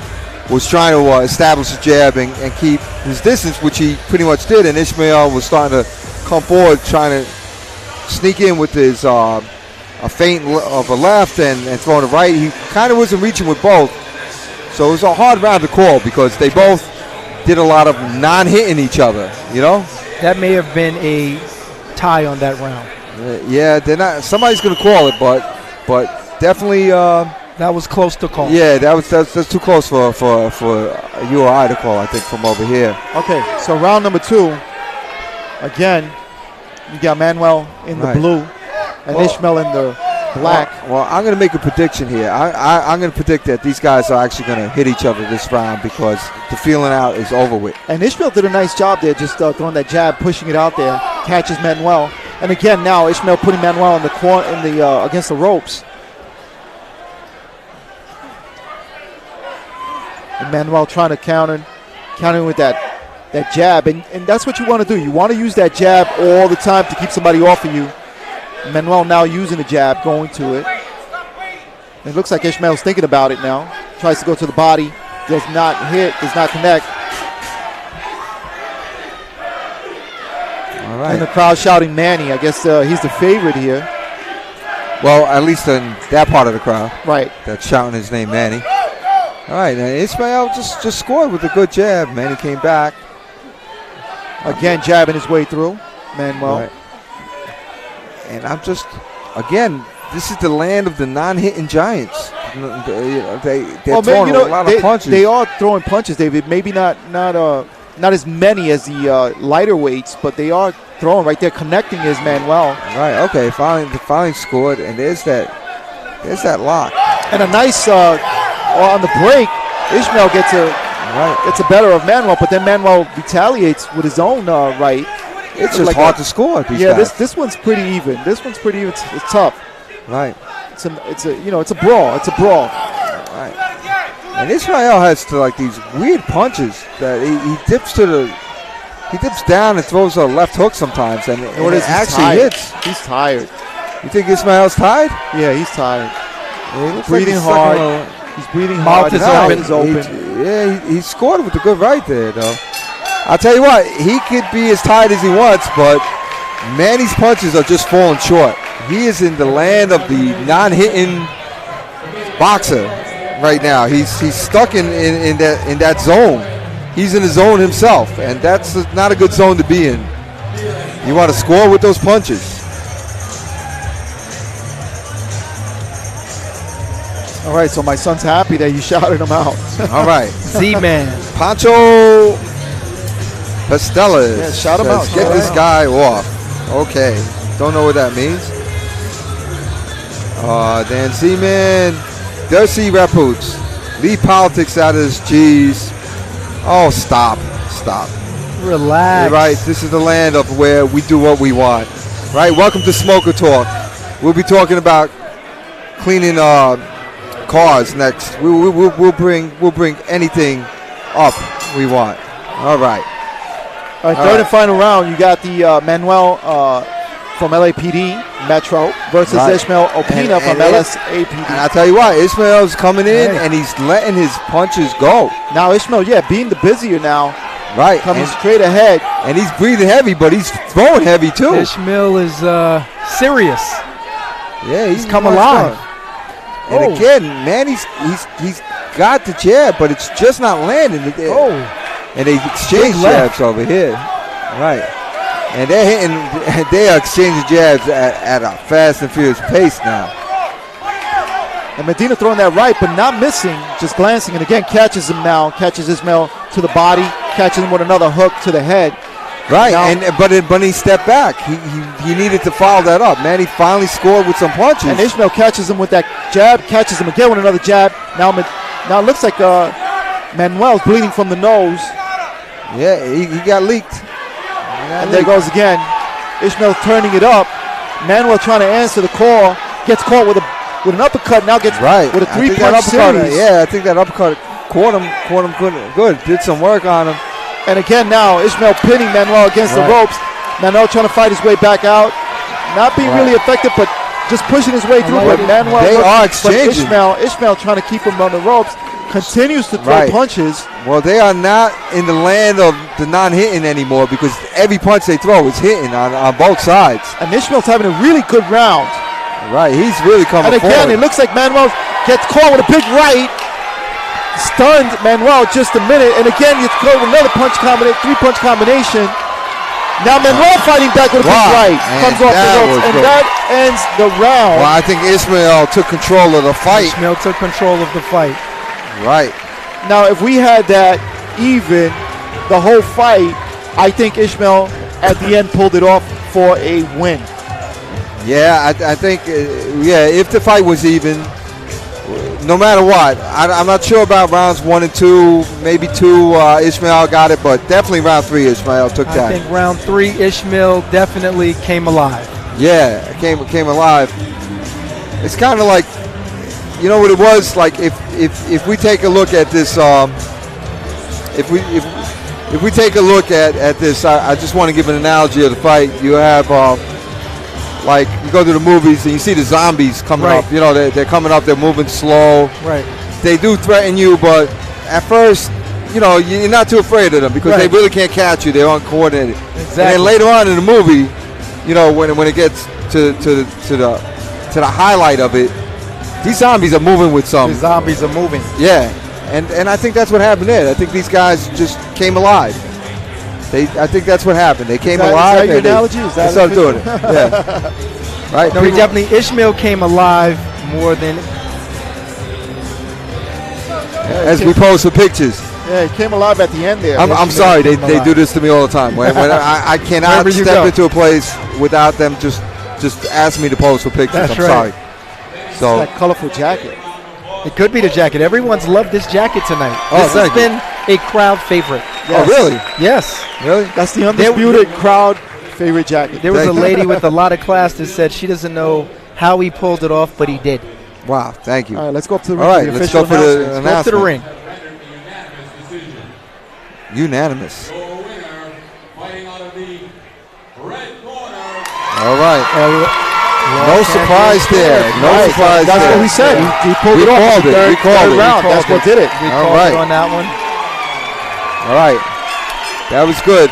was trying to establish a jab and keep his distance, which he pretty much did, and Ishmael was starting to come forward, trying to sneak in with his a feint of a left and throwing a right. He kind of wasn't reaching with both. So it was a hard round to call because they both did a lot of non-hitting each other, you know? That may have been a tie on that round. Yeah, they're not. Somebody's going to call it, but definitely That was close to call. Yeah, that's too close for you or I to call, I think, from over here. Okay, so round number 2. Again, you got Manuel in the blue and Ishmael in the black. Well, I'm going to make a prediction here. I'm going to predict that these guys are actually going to hit each other this round because the feeling out is over with. And Ishmael did a nice job there, just throwing that jab, pushing it out there, catches Manuel. And again, now Ishmael putting Manuel in the corner, against the ropes. And Manuel trying to countering with that jab. And that's what you want to do. You want to use that jab all the time to keep somebody off of you. Manuel now using the jab, going to it. It looks like Ishmael's thinking about it now. Tries to go to the body. Does not hit, does not connect. All right. And the crowd shouting Manny. I guess he's the favorite here. Well, at least in that part of the crowd. Right. That's shouting his name, Manny. All right, now Ishmael just scored with a good jab. Manny came back. Again, jabbing his way through. Manuel. Right. And I'm just, again, this is the land of the non-hitting giants. They're throwing a lot of punches. They are throwing punches, David. Maybe not as many as the lighter weights, but they are throwing right there. Connecting is Manuel. Right. Okay. Finally scored, and there's that lock. And a nice on the break. Ishmael gets a better of Manuel, but then Manuel retaliates with his own right. It's just hard to score. This one's pretty even. This one's pretty even. It's tough. Right. It's a brawl. It's a brawl. Right. And Ishmael has these weird punches that he dips down and throws a left hook sometimes, and it actually hits. He's tired. You think Ishmael's tired? Yeah, he's tired. He's breathing hard. He's breathing hard. Mouth is open. He scored with a good right there, though. I'll tell you what, he could be as tired as he wants, but Manny's punches are just falling short. He is in the land of the non-hitting boxer right now. He's stuck in that zone. He's in the zone himself, and that's not a good zone to be in. You want to score with those punches. All right, so my son's happy that you shouted him out. All right. Z-Man. Pancho Pastelas. Yeah, shout him out. Get this guy off. Okay. Don't know what that means. Dan Z-Man. Dirty Rapoots. Leave politics out of his cheese. Oh, stop. Relax. You're right. This is the land of where we do what we want. Right? Welcome to Smoker Talk. We'll be talking about cleaning cars next. We'll bring anything up we want. All right. All right, third and final round. You got the Manuel from LAPD Metro versus Ishmael Opina from LSAPD. And I tell you what, Ishmael's coming in and he's letting his punches go. Now Ishmael, being the busier now. Right. Coming straight ahead. And he's breathing heavy, but he's throwing heavy too. Ishmael is serious. Yeah, he's come alive. And again, man, he's got the jab, but it's just not landing. And they exchange jabs over here. Right. And they are exchanging jabs at a fast and furious pace now. And Medina throwing that right, but not missing, just glancing. And again, catches him now, catches Ishmael to the body, catches him with another hook to the head. Right, but he stepped back. He needed to follow that up. Man, he finally scored with some punches. And Ishmael catches him with that jab, catches him again with another jab. Now it looks like Manuel's bleeding from the nose. Yeah, he got leaked. And there goes again. Ishmael turning it up. Manuel trying to answer the call. Gets caught with an uppercut. Now gets with a three-punch series. Yeah, I think that uppercut caught him good. Did some work on him. And again now, Ishmael pinning Manuel against the ropes. Manuel trying to fight his way back out. Not being really effective, but just pushing his way through. But Manuel, they are exchanging. Ishmael trying to keep him on the ropes. Continues to throw punches. Well, they are not in the land of the non-hitting anymore because every punch they throw is hitting on both sides. And Ishmael's having a really good round. Right, he's really coming forward. And again, it looks like Manuel gets caught with a big right. Stunned Manuel just a minute. And again, gets caught with another three-punch combination. Now Manuel fighting back with a big right. Comes off the ropes, and that ends the round. Well, I think Ishmael took control of the fight. Ishmael took control of the fight. Right. Now, if we had that even the whole fight, I think Ishmael at the end pulled it off for a win. Yeah, I think, if the fight was even, no matter what, I'm not sure about rounds 1 and 2, maybe 2, Ishmael got it, but definitely round 3, Ishmael took that. I think round 3, Ishmael definitely came alive. Yeah, came alive. It's kind of like, you know what it was like if we take a look at this, if we take a look at this, I just want to give an analogy of the fight. You have like you go to the movies and you see the zombies coming up. You know, they're coming up. They're moving slow. Right. They do threaten you, but at first, you know, you're not too afraid of them because they really can't catch you. They're uncoordinated. Exactly. And then later on in the movie, you know, when it gets to the highlight of it, these zombies are moving with some. The zombies are moving. Yeah, and I think that's what happened there. I think these guys just came alive. I think that's what happened. They came alive. Is that your analogy? Is that they started doing it. Yeah. Right. No, he definitely Ishmael came alive more than. As we pose for pictures. Yeah, he came alive at the end there. I'm sorry. They do this to me all the time. When I cannot step into a place without them just ask me to pose for pictures. That's I'm sorry. So that colorful jacket. It could be the jacket. Everyone's loved this jacket tonight. Oh, this has been a crowd favorite. Yes. Oh, really? Yes. Really? That's the undisputed crowd favorite jacket. There was a lady with a lot of class that said she doesn't know how he pulled it off, but he did. Wow, thank you. All right, let's go up to the ring. All right, let's go for the announcement. Let's go up to the ring. Unanimous. All right. No surprise there. No surprise That's there. what we said. He pulled it off. We called it. Round. That's what did it. We All called right. it on that one. All right. That was good.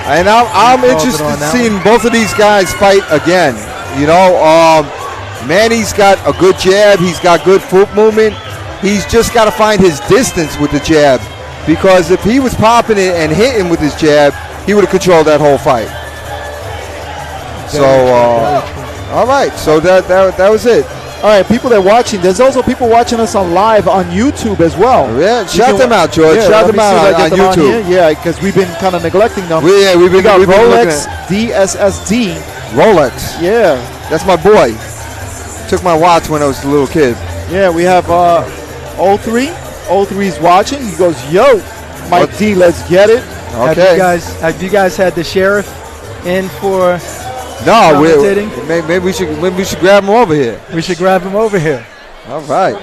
And I'm interested in seeing both of these guys fight again. You know, Manny's got a good jab. He's got good foot movement. He's just got to find his distance with the jab. Because if he was popping it and hitting with his jab, he would have controlled that whole fight. So, all right. So that was it. All right, people that are watching, there's also people watching us on live on YouTube as well. Yeah, shout them out, George. Yeah, shout them out on YouTube. Yeah, because we've been kind of neglecting them. We've been Rolex DSSD. Rolex. Yeah. That's my boy. Took my watch when I was a little kid. Yeah, we have 03. 03's watching. He goes, yo, Mike D, let's get it. Okay. Have you guys had the sheriff in for No, commentating? maybe we should grab him over here. We should grab him over here. All right.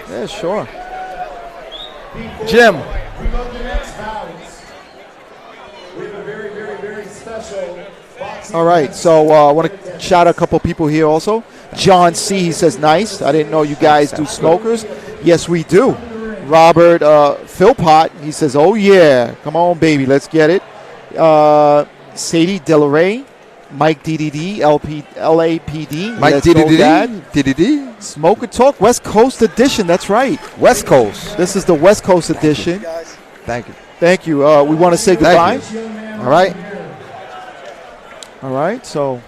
Yeah, sure. Jim. All right, so I want to shout out a couple people here also. John C., he says, nice. I didn't know you guys do smokers. Yes, we do. Robert Philpott, he says, oh, yeah. Come on, baby, let's get it. Sadie Delaray, Mike DDD, LAPD. Mike DDD. Smoker Talk, West Coast edition. That's right. West Coast. This is the West Coast edition. Thank you. Thank you. We want to say goodbye. All right. All right. So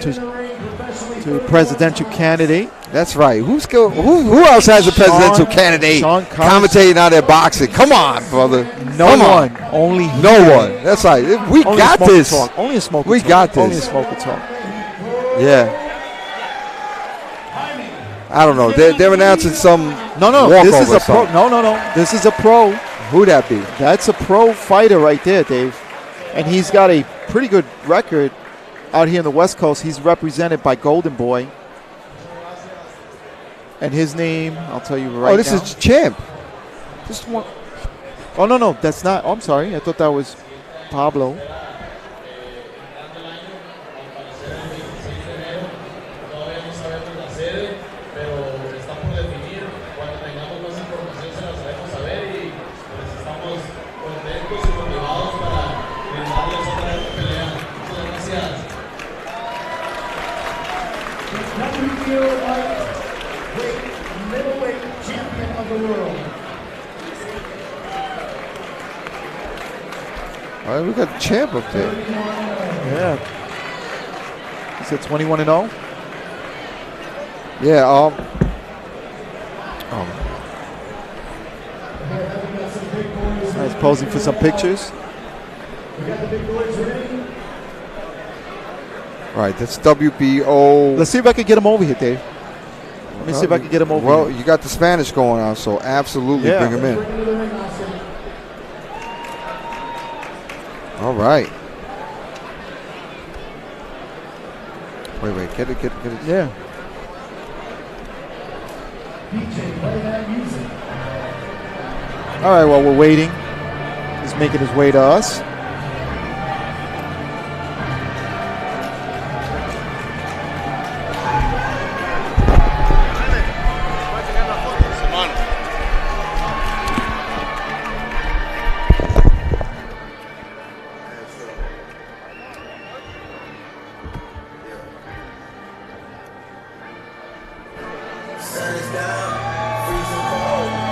to presidential candidate. That's right. Who else has a presidential candidate commentating out there boxing? Come on, brother. No one. Only no one. That's right. We got this. Talk. Only a smoker we talk. got this. Only a smoker talk. Yeah. I don't know. They're announcing some. No. This is a pro. No. This is a pro. Who'd that be? That's a pro fighter right there, Dave. And he's got a pretty good record out here in the West Coast. He's represented by Golden Boy. And his name, I'll tell you right now. Oh, this is Champ. Just one. Oh, no. That's not. Oh, I'm sorry. I thought that was Pablo. All right, we got the champ up there. Yeah. He said 21-0. Yeah. He's posing for some pictures. All right, that's WBO. Let's see if I can get him over here, Dave. Let me see if I can get him over Well, here. you got the Spanish going on, so absolutely bring him in. All right. Wait, get it. Yeah. All right, well, we're waiting. He's making his way to us.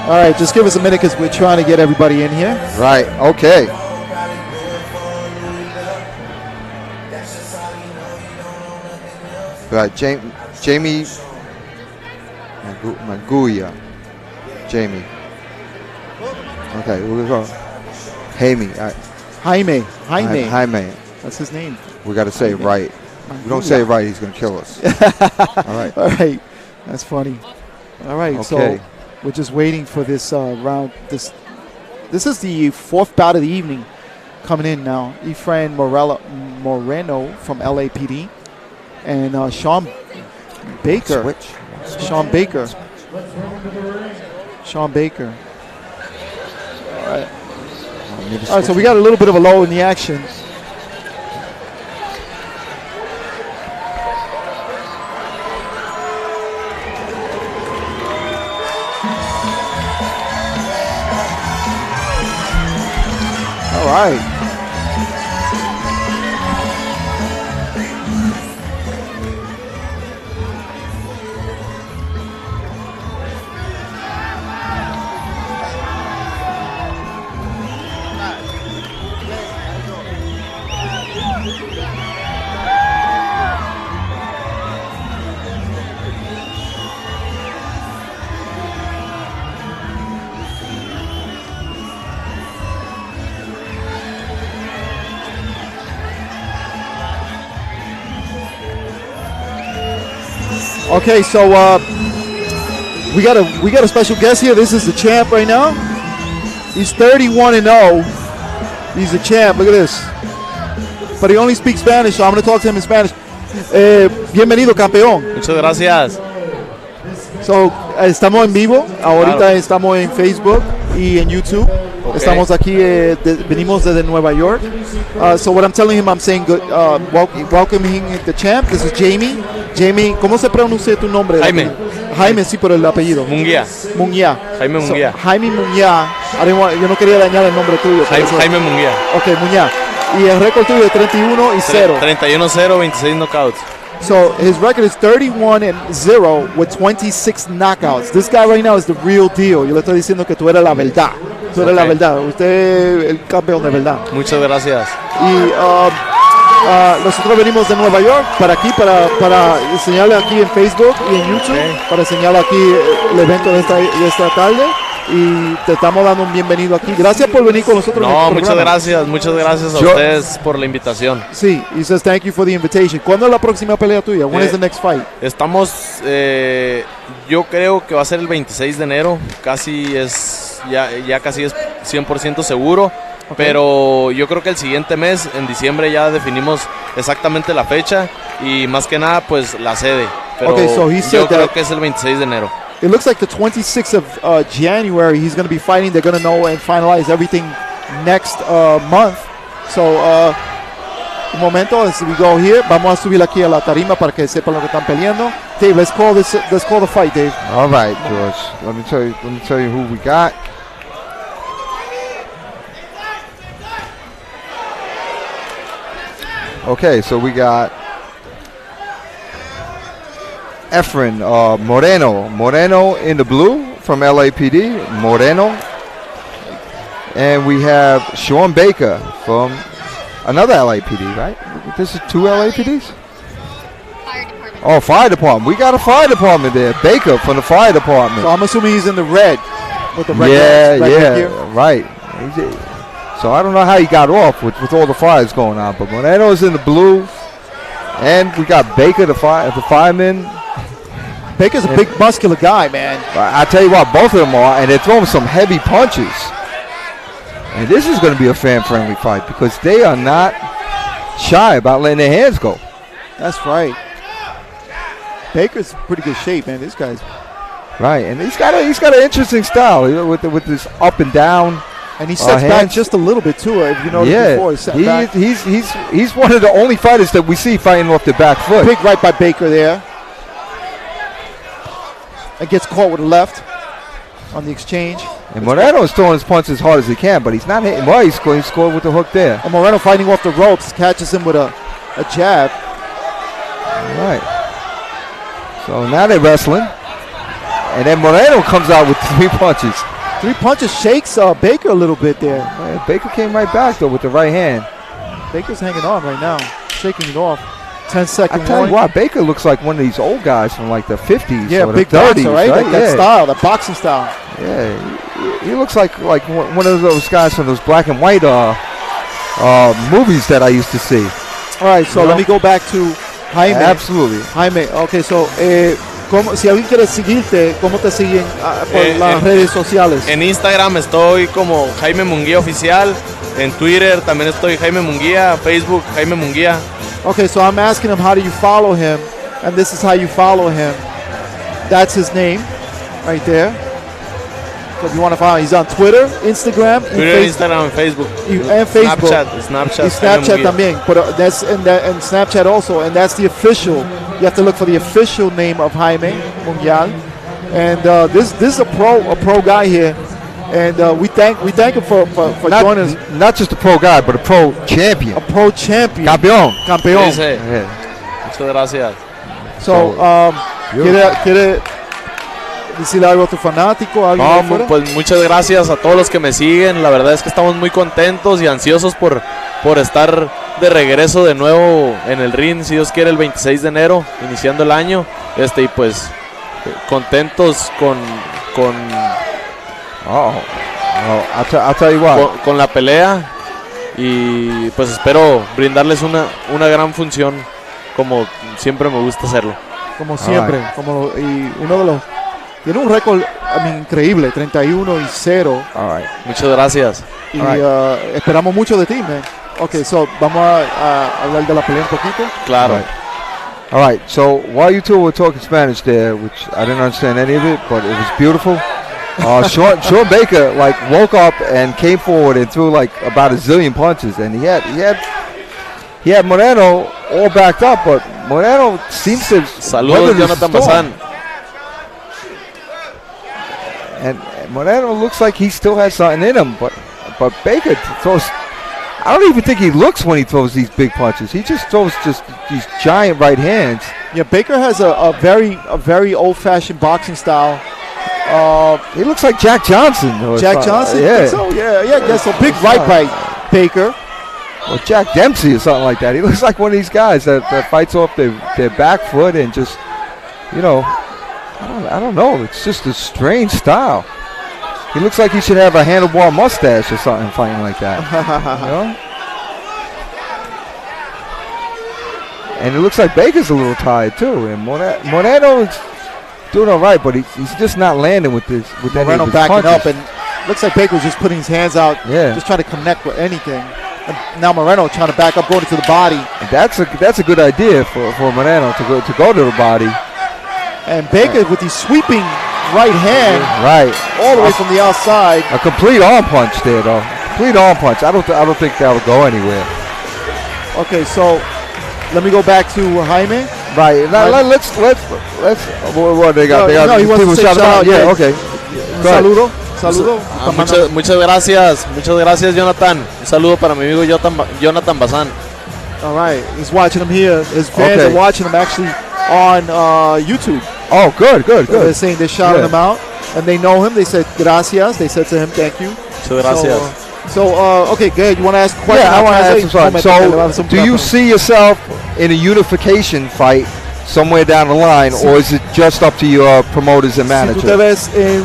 All right, just give us a minute because we're trying to get everybody in here. Right, okay. Right, Jamie Maguia. Jamie. Okay, we're going to go. Jaime. Jaime. That's his name. We got to say it right. If we don't say it right, he's going to kill us. All right. All right. That's funny. All right, Okay. so we're just waiting for this round. This is the fourth bout of the evening coming in now. Efrain Moreno from LAPD and Sean Baker. Sean Baker. All right. All right, so we got a little bit of a lull in the action. All right. Okay, so we got a special guest here. This is the champ right now. He's 31-0. He's the champ. Look at this. But he only speaks Spanish, so I'm going to talk to him in Spanish. Bienvenido, campeón. Muchas gracias. So, estamos en vivo. Ahorita Claro. estamos en Facebook y en YouTube. Okay. Estamos aquí, venimos desde Nueva York. So what I'm telling him, I'm saying good, welcoming the champ. This is Jamie. Jamie, ¿cómo se pronuncia tu nombre? Jaime. Jaime, sí, pero el apellido. Munguía. Munguía. Jaime Munguía. So, Jaime Munguía. Yo no quería dañar el nombre tuyo. Jaime Munguía. Ok, Munguía. Y el récord tuyo es 31-0. 31-0, 26 knockouts. So his record is 31-0 with 26 knockouts. This guy right now is the real deal. Yo le estoy diciendo que tú eres la verdad. Tú eres la verdad. Usted es el campeón de verdad. Muchas gracias. Y nosotros venimos de Nueva York para aquí, para enseñarle aquí en Facebook y en YouTube, para enseñarle aquí el evento de esta tarde. Y te estamos dando un bienvenido aquí. Gracias por venir con nosotros. No, muchas gracias a ustedes por la invitación. Sí, he says thank you for the invitation. ¿Cuándo es la próxima pelea tuya? When is the next fight? Estamos, yo creo que va a ser el 26 de enero. Casi es, ya casi es 100% seguro. Okay. Pero yo creo que el siguiente mes, en diciembre, ya definimos exactamente la fecha y más que nada, pues la sede. Pero yo creo que es el 26 de enero. It looks like the 26th of January he's going to be fighting. They're going to know and finalize everything next month. So, un momento, as we go here, vamos a subir aquí a la tarima para que sepan lo que están peleando. Dave, let's call the fight, Dave. All right, George. Let me tell you who we got. Okay, so we got Efrain Moreno in the blue from LAPD, Moreno. And we have Sean Baker from another LAPD, right? This is 2 LAPDs? Fire department. Oh, fire department. We got a fire department there. Baker from the fire department. So I'm assuming he's in the red with the red. Right. So I don't know how he got off with all the fires going on, but Moreno's in the blue, and we got Baker, the fireman. Baker's a big, muscular guy, man. I tell you what, both of them are, and they're throwing some heavy punches. And this is going to be a fan-friendly fight because they are not shy about letting their hands go. That's right. Baker's in pretty good shape, man. This guy's right, and he's got an interesting style with this up and down. And he sets back just a little bit too. If you noticed before, he's one of the only fighters that we see fighting off the back foot. Big right by Baker there. And gets caught with a left on the exchange. And Moreno is throwing his punch as hard as he can, but he's not hitting. Well, he scored with the hook there. And Moreno fighting off the ropes, catches him with a jab. All right. So now they're wrestling. And then Moreno comes out with 3 punches. 3 punches, shakes Baker a little bit there. Yeah, Baker came right back, though, with the right hand. Baker's hanging on right now, shaking it off. 10-second I tell you what, Baker looks like one of these old guys from like the 50s or big the 30s, boxer, right? That style, that boxing style. Yeah, he looks like one of those guys from those black and white movies that I used to see. All right, so let me go back to Jaime. Absolutely. Jaime, okay, so si alguien quiere seguirte, ¿cómo te siguen por las redes sociales? En Instagram estoy como Jaime Munguía Oficial. En Twitter también estoy Jaime Munguía. Facebook Jaime Munguía. Okay, so I'm asking him how do you follow him, and this is how you follow him. That's his name, right there. So if you want to follow him, he's on Twitter, Instagram, Instagram, and Facebook. And Facebook. Snapchat también. But that's and Snapchat also, and that's the official. You have to look for the official name of Jaime Munguial. And this is a pro guy here. And we thank him for joining us. Not just a pro guy, but a pro champion. A pro champion. Campeón. Sí. Muchas gracias. So, ¿quiere decirle algo a tu fanático? Pues muchas gracias a todos los que me siguen. La verdad es que estamos muy contentos y ansiosos por estar de regreso de nuevo en el ring, si Dios quiere, el 26 de enero, iniciando el año. Y pues contentos I'll tell you what. Con la pelea, y pues espero brindarles una gran función como siempre me gusta hacerlo. Como siempre, y uno de los tiene un récord increíble, 31-0. Muchas gracias. Y esperamos mucho de ti, man. Okay, so vamos a hablar de la pelea un poquito. Claro. All right, so while you two were talking Spanish there, which I didn't understand any of it, but it was beautiful. Sean Baker woke up and came forward and threw about a zillion punches, and he had Moreno all backed up, but Moreno seems to. Saludos, Jonathan Bazán. And Moreno looks like he still has something in him, but Baker throws. I don't even think he looks when he throws these big punches. He just throws these giant right hands. Yeah, Baker has a very old-fashioned boxing style. He looks like Jack Johnson. Jack Johnson? Yeah. So, yeah. That's a big right by Baker. Or Jack Dempsey or something like that. He looks like one of these guys that fights off their back foot and just, I don't know. It's just a strange style. He looks like he should have a handlebar mustache or something fighting like that. And it looks like Baker's a little tired too. And Moreno's doing all right, but he's just not landing with this. With Moreno backing up, and looks like Baker's just putting his hands out, just trying to connect with anything. And now Moreno trying to back up, going to the body. And that's a good idea for Moreno to go to the body. And Baker with the sweeping right hand, all the way from the outside. A complete arm punch there, though. Complete arm punch. I don't think that'll go anywhere. Okay, so let me go back to Jaime. Right. Let's. What they got? No, he wants to say shout out. Yeah. Okay. Saludo. Muchas gracias, Jonathan. Un saludo para mi amigo Jonathan Bazán. All right, he's watching him here. His fans are watching him actually on YouTube. Oh, good. They're saying they're shouting him out, and they know him. They said gracias. They said to him, thank you. Muchas gracias. So, okay, good. You want to ask a question? Yeah, I want to ask you something. So, do you see see yourself in a unification fight somewhere down the line, or is it just up to your promoters and Si tú te manager? ves en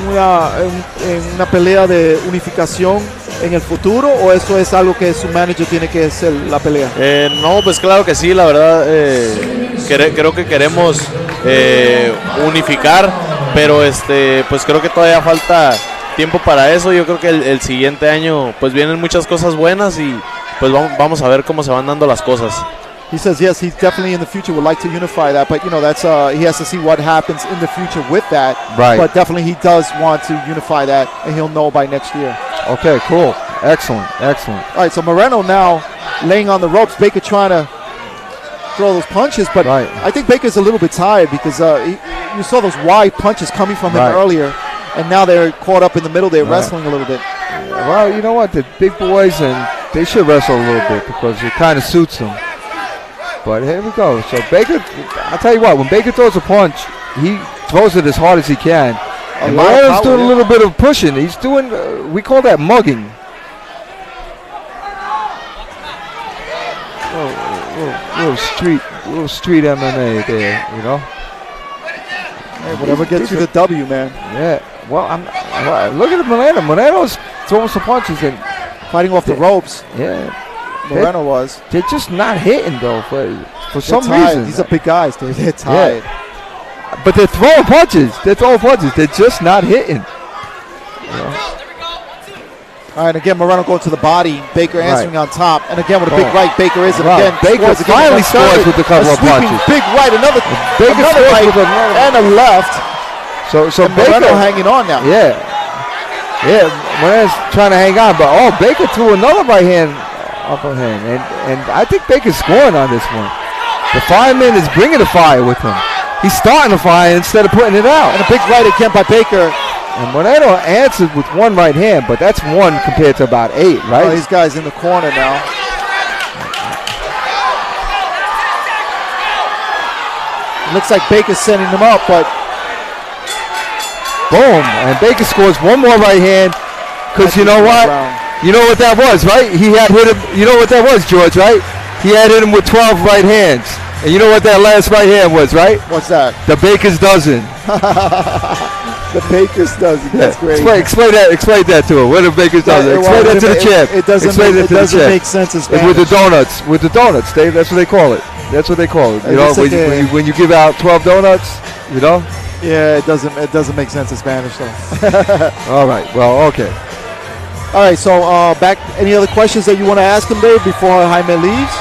una pelea de unificación en el futuro, o eso es algo que su manager tiene que hacer la pelea? No, pues claro que sí, la verdad creo que queremos unificar, pero pues creo que todavía falta tiempo para eso. Yo creo que el siguiente año pues vienen muchas cosas buenas y pues vamos a ver cómo se van dando las cosas. He says yes, he definitely in the future would like to unify that, but that's he has to see what happens in the future with that. Right. But definitely he does want to unify that, and he'll know by next year. Okay, cool. Excellent, excellent. All right, so Moreno now laying on the ropes. Baker trying to throw those punches, but Right. I think Baker's a little bit tired because you saw those wide punches coming from him Right. earlier, and now they're caught up in the middle. They're Right. wrestling a little bit. Well, you know what? The big boys, and they should wrestle a little bit because it kind of suits them. But here we go. So Baker, I'll tell you what, when Baker throws a punch, he throws it as hard as he can. And lot of Moreno's power, doing yeah. a little bit of pushing. He's doing, we call that mugging. Little street MMA there, you know. Hey, whatever gets you the W, man. Yeah. Well, look at Moreno. Moreno's throwing some punches and Fighting off the ropes. yeah. Moreno was. They're just not hitting though for They're some tired. reason. These are big guys. They're tired. But they're throwing punches. They're just not hitting. All right, again, Moreno going to the body. Baker answering on top. And again, with a big Boom. right, Baker is. And Right. again, Baker scores again. finally Got scores started. with a couple of sweeping punches. Big right, another Baker right, scores with another. and a left. So And Moreno Baker hanging on now. Yeah. Moreno's trying to hang on, but Baker threw another right hand off of him, and I think Baker's scoring on this one. The fireman is bringing the fire with him. He's starting the fire instead of putting it out. And a big right again by Baker. And Moreno answered with one right hand, but that's one compared to about 8, Oh, right? these guys in the corner now. It looks like Baker's setting them up, but Boom, and Baker scores one more right hand, because you know what? You know what that was, right? He had hit him. You know what that was, George, right? He had hit him with 12 right hands. And you know what that last right hand was, right? What's that? The Baker's dozen. The Baker's dozen. That's great. Explain that to him. What the Baker's dozen? Explain that to the champ. It doesn't, Explain make, that it to the doesn't champ. make sense in Spanish. With the donuts. With the donuts. That's what they call it. That's what they call it. You know, when you give out 12 donuts, you know? Yeah, it doesn't make sense in Spanish though. All right. Well, okay. All right, so back. Any other questions that you want to ask him, Dave, before Jaime leaves?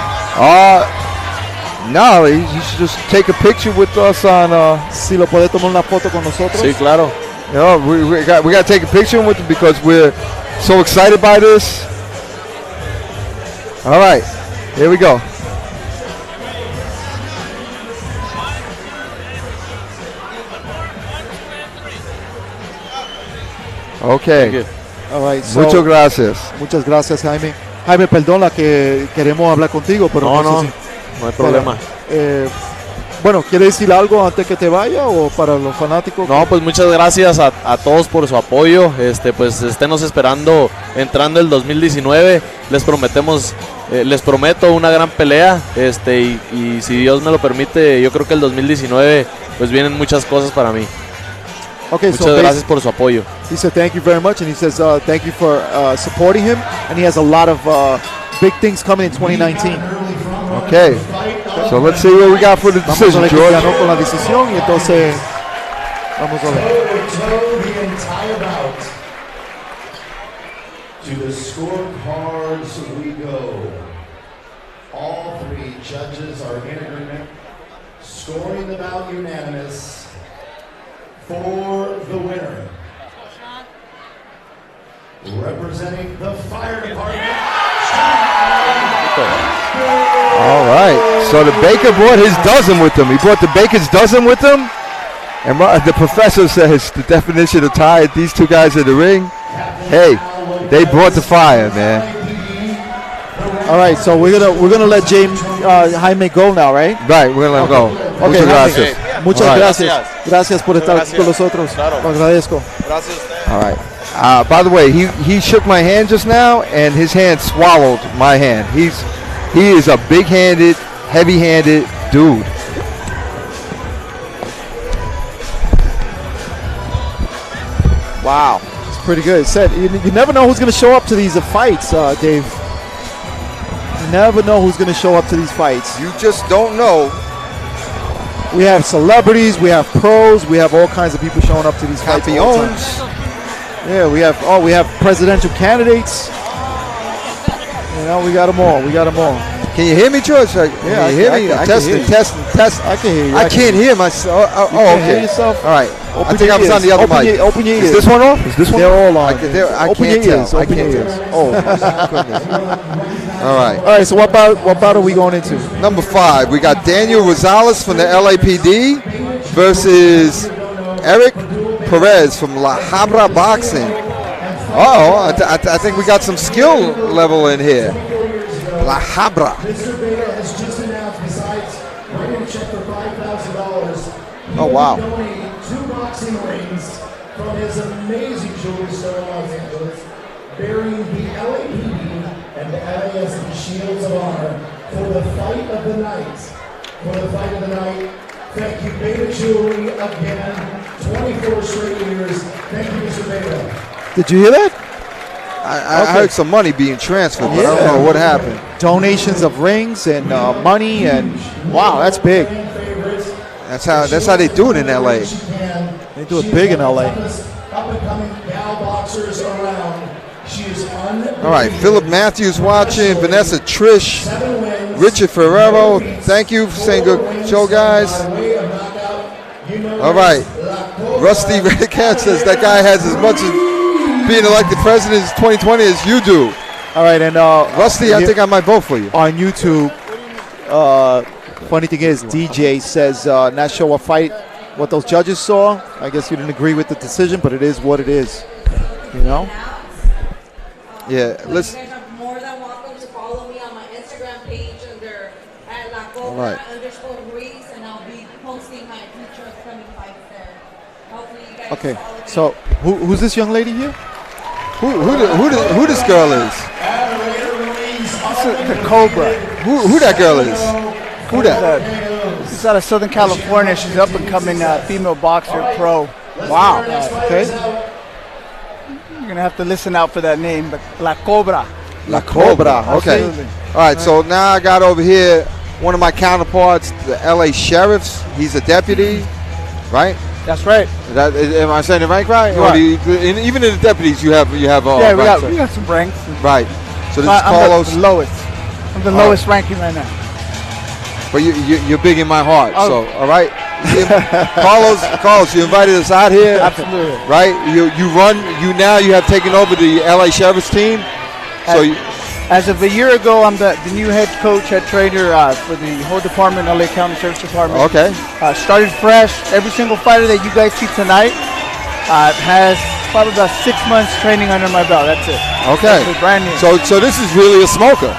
No, you should just take a picture with us on. Si lo puede tomar una foto con nosotros. Sí, claro. You know, we got to take a picture with him because we're so excited by this. All right, here we go. Okay. All right, so, Muchas gracias. Muchas gracias, Jaime. Jaime, perdona que queremos hablar contigo, pero No hay problema. Bueno, ¿quiere decir algo antes que te vaya o para los fanáticos? No, pues muchas gracias a todos por su apoyo. Pues esténos esperando entrando el 2019. Les prometo una gran pelea. Y si Dios me lo permite, yo creo que el 2019 pues vienen muchas cosas para mí. Okay, muchas gracias por su apoyo. He said thank you very much, and he says thank you for supporting him, and he has a lot of big things coming in 2019. Okay, so let's see what we got for the decision, Vamos a ver George. quién ganó con la decisión, y entonces vamos a ver. The entire bout. To the scorecards we go. All 3 judges are in agreement, scoring the bout unanimous. For the winner, representing the fire department. All right, so the Baker brought his dozen with him. He brought the Baker's dozen with him. And the professor says the definition of tired, these 2 guys in the ring, hey, they brought the fire, man. All right, so we're gonna let Jaime go now, right? Right, we're gonna let him go. Okay, Muchas gracias. Muchas All right. gracias. Gracias por estar con nosotros. Claro. Lo agradezco. Gracias a usted. All right. By the way, he shook my hand just now, and his hand swallowed my hand. He is a big-handed, heavy-handed dude. Wow. It's pretty good. It said you never know who's going to show up to these fights, Dave. You never know who's going to show up to these fights. You just don't know. We have celebrities, we have pros, we have all kinds of people showing up to these fights. all the time. Campeones. Yeah, we have presidential candidates. You know, we got them all. We got them all. Can you hear me, George? Yeah, Can you hear me? I can Testing, hear you. testing. I can hear you. I can't hear myself. Oh, You can't okay. hear yourself? All right. Open I think your I was on ears. the other Open mic. open your Is ears. this one off? Is this one? They're all on. I Open can't your tell. ears. I Open can't your tell. ears. Oh, goodness. All right. All right. So what battle are we going into? Number 5, we got Daniel Rosales from the LAPD versus Eric Perez from La Habra Boxing. I think we got some skill level in here. La Habra. Mr. Vega has just announced, besides writing a check for $5,000, Oh, wow. donating 2 boxing rings from his amazing jewelry store in Los Angeles, bearing the LAPD and the LASD Shields of Honor for the fight of the night. For the fight of the night, thank you, Beta Jewelry, again, 24 straight years. Thank you, Mr. Vega. Did you hear that? I heard some money being transferred, but I don't know what happened. Donations of rings and money, and wow, that's big. That's how they do it in LA. They do it big in LA. Up-and-coming gal boxers around. She is All right, Philip Matthews watching, Vanessa Trish, Richard Ferrero. Thank you for saying good show, guys. All right, Rusty Redcat says that guy has as much as being elected president in 2020 as you do. All right, and Rusty, I think I might vote for you. On YouTube, funny thing is, DJ says not sure what those judges saw. I guess you didn't agree with the decision, but it is what it is. You know? Yeah, let's. You guys are more than welcome to follow me on my Instagram page under at La Right. Ruiz, and I'll be posting my future upcoming fights there. Hopefully you guys Okay, follow me. so who's this young lady here? Who this girl is? The Cobra. Who that girl is? Who that? She's out of Southern California. She's up and coming female boxer pro. Wow. Okay. You're gonna have to listen out for that name, but La Cobra. La Cobra. Okay. Absolutely. All right. So now I got over here one of my counterparts, the LA sheriffs. He's a deputy, right? That's right. Am I saying it right? You are. Even in the deputies, you have. Yeah, ranks, we got some ranks. Right. So this is I'm Carlos. the lowest. I'm the lowest ranking right now. But you're big in my heart. Oh. So all right. Carlos, you invited us out here. Absolutely. Right. You run. You have taken over the LA Sheriff's team. So As of a year ago, I'm the new head trainer for the whole department, LA County Sheriff's Department. Okay. Started fresh. Every single fighter that you guys see tonight has probably about 6 months training under my belt. That's it. Okay. That's brand new. So this is really a smoker.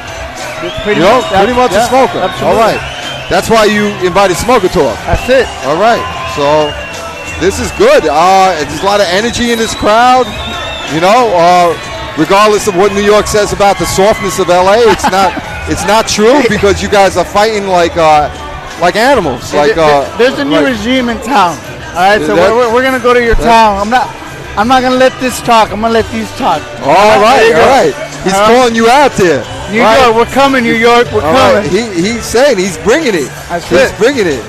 Pretty Pretty much a smoker. Absolutely. All right. That's why you invited Smoker Talk. That's it. All right. So this is good. There's a lot of energy in this crowd. Regardless of what New York says about the softness of LA, it's not true because you guys are fighting like animals. There's a new regime in town. All right, so we're gonna go to your town. I'm not gonna let this talk. I'm gonna let these talk. All right. He's calling you out there. New York, we're coming. New York, we're coming. Right. He's saying he's bringing it. He's bringing it.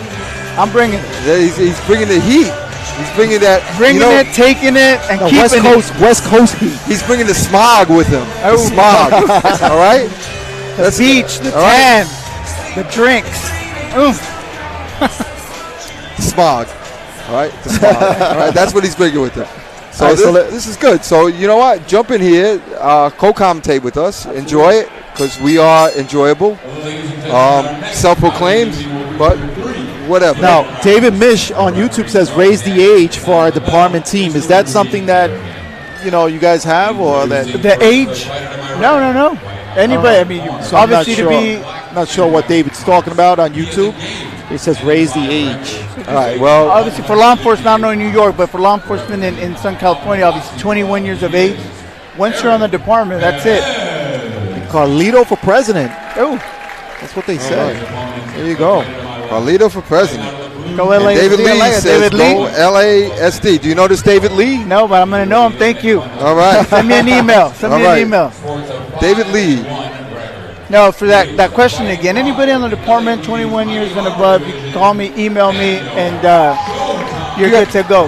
I'm bringing it. He's bringing the heat. He's bringing that. It, taking it, and keeping it. West Coast heat. He's bringing the smog with him. The smog. All right. The beach, the tan, the drinks. Smog. All right. The smog. All right. That's what he's bringing with him. So, right, this is good. So you know what? Jump in here, co-commentate with us. Enjoy it because we are enjoyable. Self-proclaimed, but whatever. Now, David Mish on YouTube says raise the age for our department team. Is that something that you guys have, or that the age? No. Anybody. I mean, so obviously not sure what David's talking about on YouTube. It says raise the age. All right. Well, obviously for law enforcement, I don't know in New York, but for law enforcement in Southern California, obviously 21 years of age. Once you're on the department, that's it. Carlito for president. Oh, that's what they said. There you go. Carlito for president. Go LA. David Lee LA, says David Lee. go LASD. Do you know this David Lee? No, but I'm going to know him. Thank you. All right. Send me an email. Send me an email. David Lee. No, for that question again, anybody on the department 21 years and above, you can call me, email me, and you're good to go.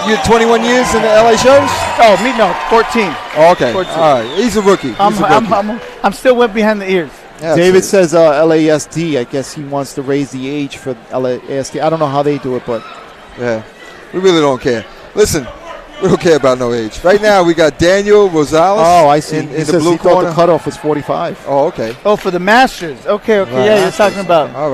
You're 21 years in the LA shows? Oh, me no, 14. Oh, okay. 14. All right. He's a rookie. I'm still wet behind the ears. Yeah, David says LASD. I guess he wants to raise the age for LASD. I don't know how they do it, but yeah, we really don't care. Listen, we don't care about no age. Right now, we got Daniel Rosales. Oh, I see. In He the says blue he thought corner. the cutoff was 45. Oh, okay. Oh, for the Masters. Okay, Right. yeah, you're talking about. All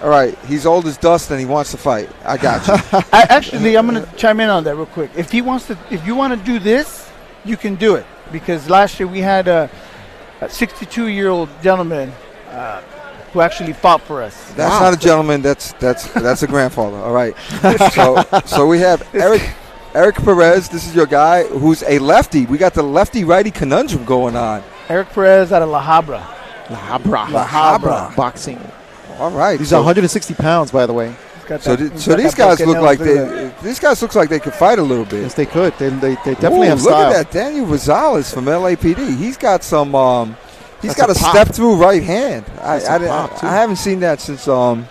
right. He's old as dust and he wants to fight. I got you. Actually, I'm going to chime in on that real quick. If you want to do this, you can do it. Because last year we had a 62-year-old gentleman who actually fought for us. That's not a gentleman. That's a grandfather. All right. So we have Eric Perez. This is your guy who's a lefty. We got the lefty-righty conundrum going on. Eric Perez out of La Habra. La Habra. Boxing. All right. He's 160 pounds, by the way. So these guys look like they could fight a little bit. Yes, they could. They definitely have look style. at that, Daniel Rosales from LAPD. He's got some. He's That's got a pop. step through right hand. I pop, too. haven't seen that since. Oh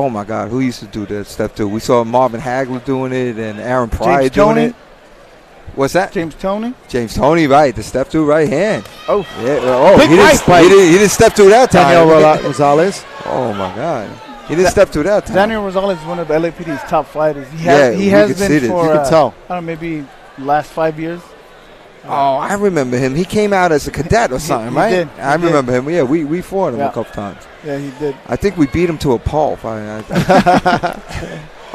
my God, who used to do that step through? We saw Marvin Hagler doing it and Aaron Pryor James doing Toney? it. What's that? James Toney? James Toney, right? The step through right hand. Oh, yeah. Oh, Big right bite. he didn't step through that time. Daniel Rosales. Oh my God. He didn't step through that time. Daniel Rosales is one of LAPD's top fighters. He we has could see been that. for, You could tell. I don't know, maybe last 5 years. Oh, I remember him. He came out as a cadet or something, he right? did. I remember him. Yeah, we fought him Yeah. a couple times. Yeah, he did. I think we beat him to a pulp. All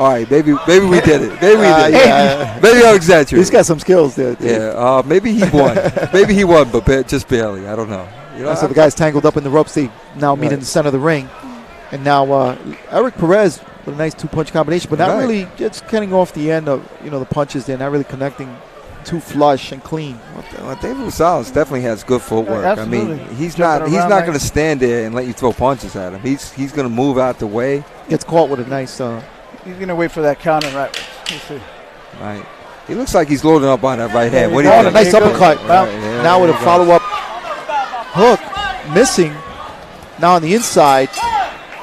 right, maybe we did it. Maybe we did it. Yeah. Maybe I'm exaggerating. He's got some skills there. Dude. Yeah, maybe he won. Maybe he won, but just barely. I don't know. You know, So the guys tangled up in the ropes. They now meet in the center of the ring. And now Eric Perez with a nice two-punch combination, but not really just getting off the end of the punches. They're not really connecting too flush and clean. Well, David Rosales definitely has good footwork. I mean, he's not going to stand there and let you throw punches at him. He's going to move out the way. Gets caught with a nice. He's going to wait for that counter, right? We'll see. Right. He looks like he's loading up on that right hand. What do Oh, you and a think? nice uppercut. Right, now with a follow-up hook, missing. Now on the inside,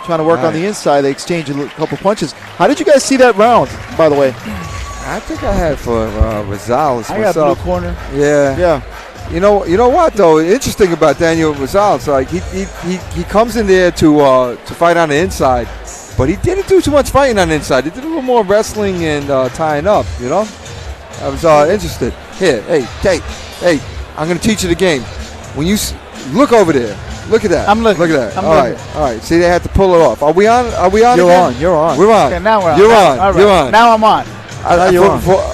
trying to work on the inside. They exchange a couple punches. How did you guys see that round, by the way? I think I had for Rosales I myself. got blue corner. Yeah. You know what though? Interesting about Daniel Rosales, like he comes in there to fight on the inside, but he didn't do too much fighting on the inside. He did a little more wrestling and tying up. You know, I was interested. Here, hey, I'm gonna teach you the game. When you look over there, look at that. I'm looking. Look at that. I'm All right. See, they had to pull it off. Are we on? You're on. You're on. We're on. Okay, now we're on. You're on. All right. You're on. Now I'm on.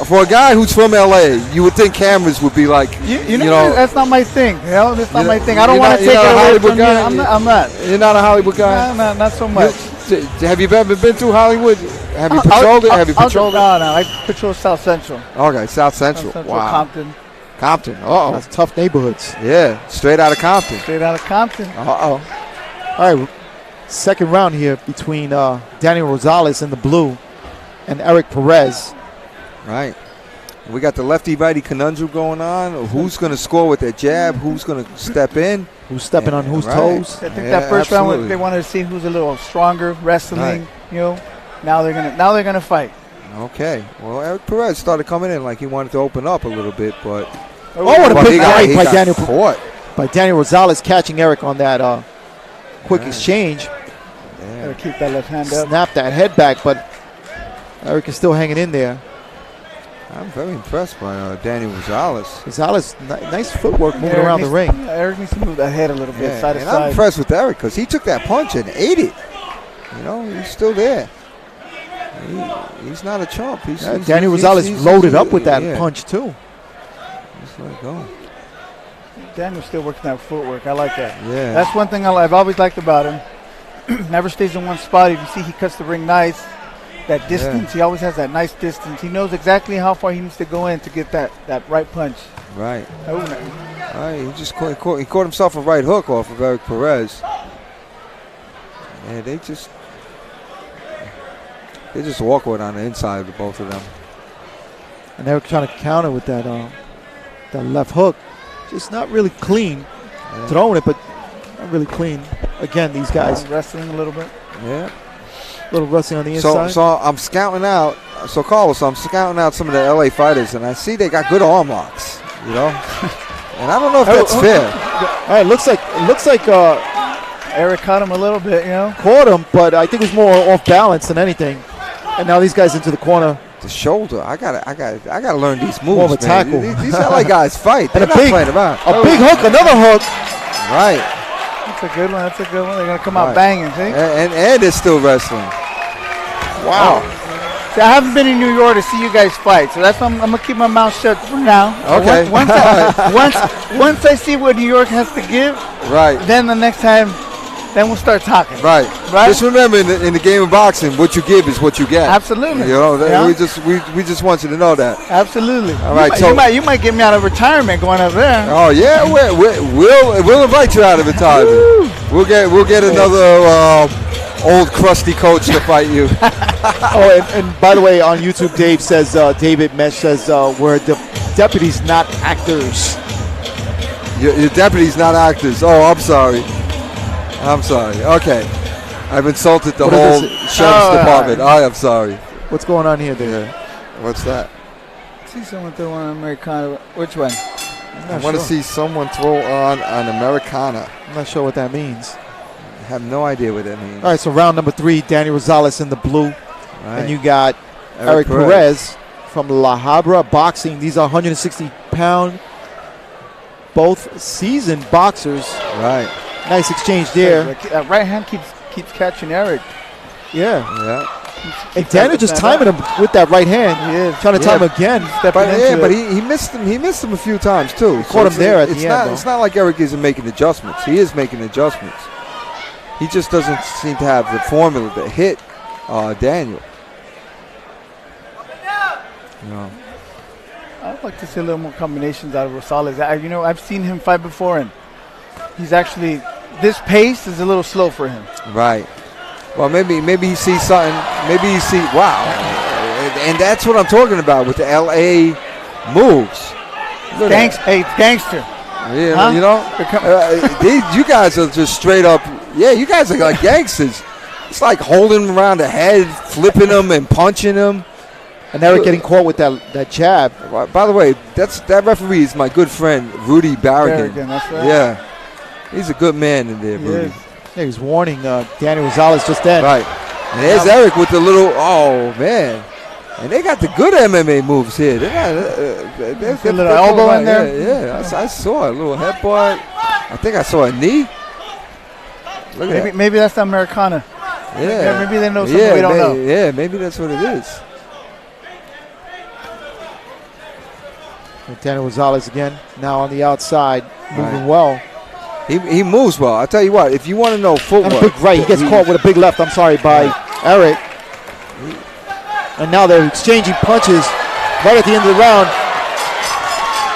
For a guy who's from LA, you would think cameras would be like, You know, that's not my thing. That's not my thing. I don't want to you're take not it a away Hollywood from you. guy? I'm not. You're not a Hollywood guy? No, not so much. Have you ever been through Hollywood? Have you patrolled it? Have you patrolled it? No, I patrol South Central. Okay, South Central. Wow. Compton. Uh-oh. That's tough neighborhoods. Yeah, straight out of Compton. Straight out of Compton. Uh-oh. All right, second round here between Daniel Rosales in the blue and Eric Perez. Right. We got the lefty-righty conundrum going on. Who's going to score with their jab? Who's going to step in? Who's stepping on whose toes? I think that first round they wanted to see who's a little stronger wrestling. You know, now they're gonna fight. Okay. Well, Eric Perez started coming in like he wanted to open up a little bit, but what a big right by Daniel caught. By Daniel Rosales catching Eric on that quick exchange. Yeah. Gotta keep that left hand up. Snap that head back, but Eric is still hanging in there. I'm very impressed by Daniel Rosales. Rosales, nice footwork moving around the ring. Eric needs to move that head a little bit, side to and side. I'm impressed with Eric because he took that punch and ate it. You know, he's still there. He's not a chump. Daniel Rosales loaded up with that punch too. Just let it go. Daniel's still working that footwork. I like that. Yeah. That's one thing I've always liked about him. never stays in one spot. If you see, he cuts the ring nice. That distance, he always has that nice distance. He knows exactly how far he needs to go in to get that right punch. Right. Oh, Right, he just caught himself a right hook off of Eric Perez. And they just awkward on the inside of both of them. And they were trying to counter with that left hook. Just not really clean. Throwing it, but not really clean. Again, these guys. Wrestling a little bit. Yeah. A little wrestling on the inside. So I'm scouting out. So Carlos, I'm scouting out some of the LA fighters, and I see they got good arm locks. You know, and I don't know if that's fair. All right, looks like Eric caught him a little bit. You know, caught him, but I think it was more off balance than anything. And now these guys into the corner. The shoulder. I gotta learn these moves. More of a man. tackle. These LA guys fight. They're And not playing around. A big hook, another hook. Right. that's a good one. That's a good one. They're gonna come out banging. See? And they're still wrestling. Wow. See, I haven't been in New York to see you guys fight, so that's why I'm gonna keep my mouth shut for now. Okay. Once I see what New York has to give, right. Then the next time, then we'll start talking. Right. Right. Just remember, in the game of boxing, what you give is what you get. Absolutely. You know, Yeah. we just want you to know that. Absolutely. All right. You might get me out of retirement going up there. Oh yeah, we'll invite you out of retirement. We'll get another old crusty coach to fight you. And by the way, on YouTube, David Mesh says we're deputies, not actors. Your deputies, not actors. Oh, I'm sorry. Okay, I've insulted the whole sheriff's department. I am sorry. What's going on here, David? What's that? See someone throw on Americana. Which one? I want to see someone throw on an Americana. I'm not sure what that means. I have no idea what that means. All right, so round number 3, Danny Rosales in the blue. Right. And you got Eric Perez from La Habra Boxing. These are 160-pound, both seasoned boxers. Right. Nice exchange there. That right hand keeps catching Eric. Yeah. And Keep Daniel just timing him with that right hand. He is. Trying to time him again. But he missed him. He missed him a few times too. Caught him there at the end. It's not like Eric isn't making adjustments. He is making adjustments. He just doesn't seem to have the formula to hit Daniel. No. I'd like to see a little more combinations out of Rosales. I've seen him fight before, and he's actually, this pace is a little slow for him. Right. Well, maybe he sees something. Maybe he sees, wow. And that's what I'm talking about with the LA moves. Hey, it's gangster. Yeah, Huh? you know, you guys are just straight up. Yeah, you guys are like gangsters. It's like holding him around the head, flipping him, and punching him. And Eric getting caught with that jab. By the way, that referee is my good friend Rudy Barragan. That's right. Yeah, he's a good man in there, Rudy. Yeah, he's warning Danny Rosales just then. Right. And there's Eric with the little. Oh man. And they got the good MMA moves here. They got a little elbow in there. Yeah, I saw a little headbutt. I think I saw a knee. Look at that. Maybe that's the Americana. Yeah. Maybe they know something we don't know. Yeah, maybe that's what it is. And Danny Rosales again, now on the outside, moving well. He moves well. I tell you what, if you want to know footwork. And a big right. He gets caught with a big left, by Eric. And now they're exchanging punches right at the end of the round.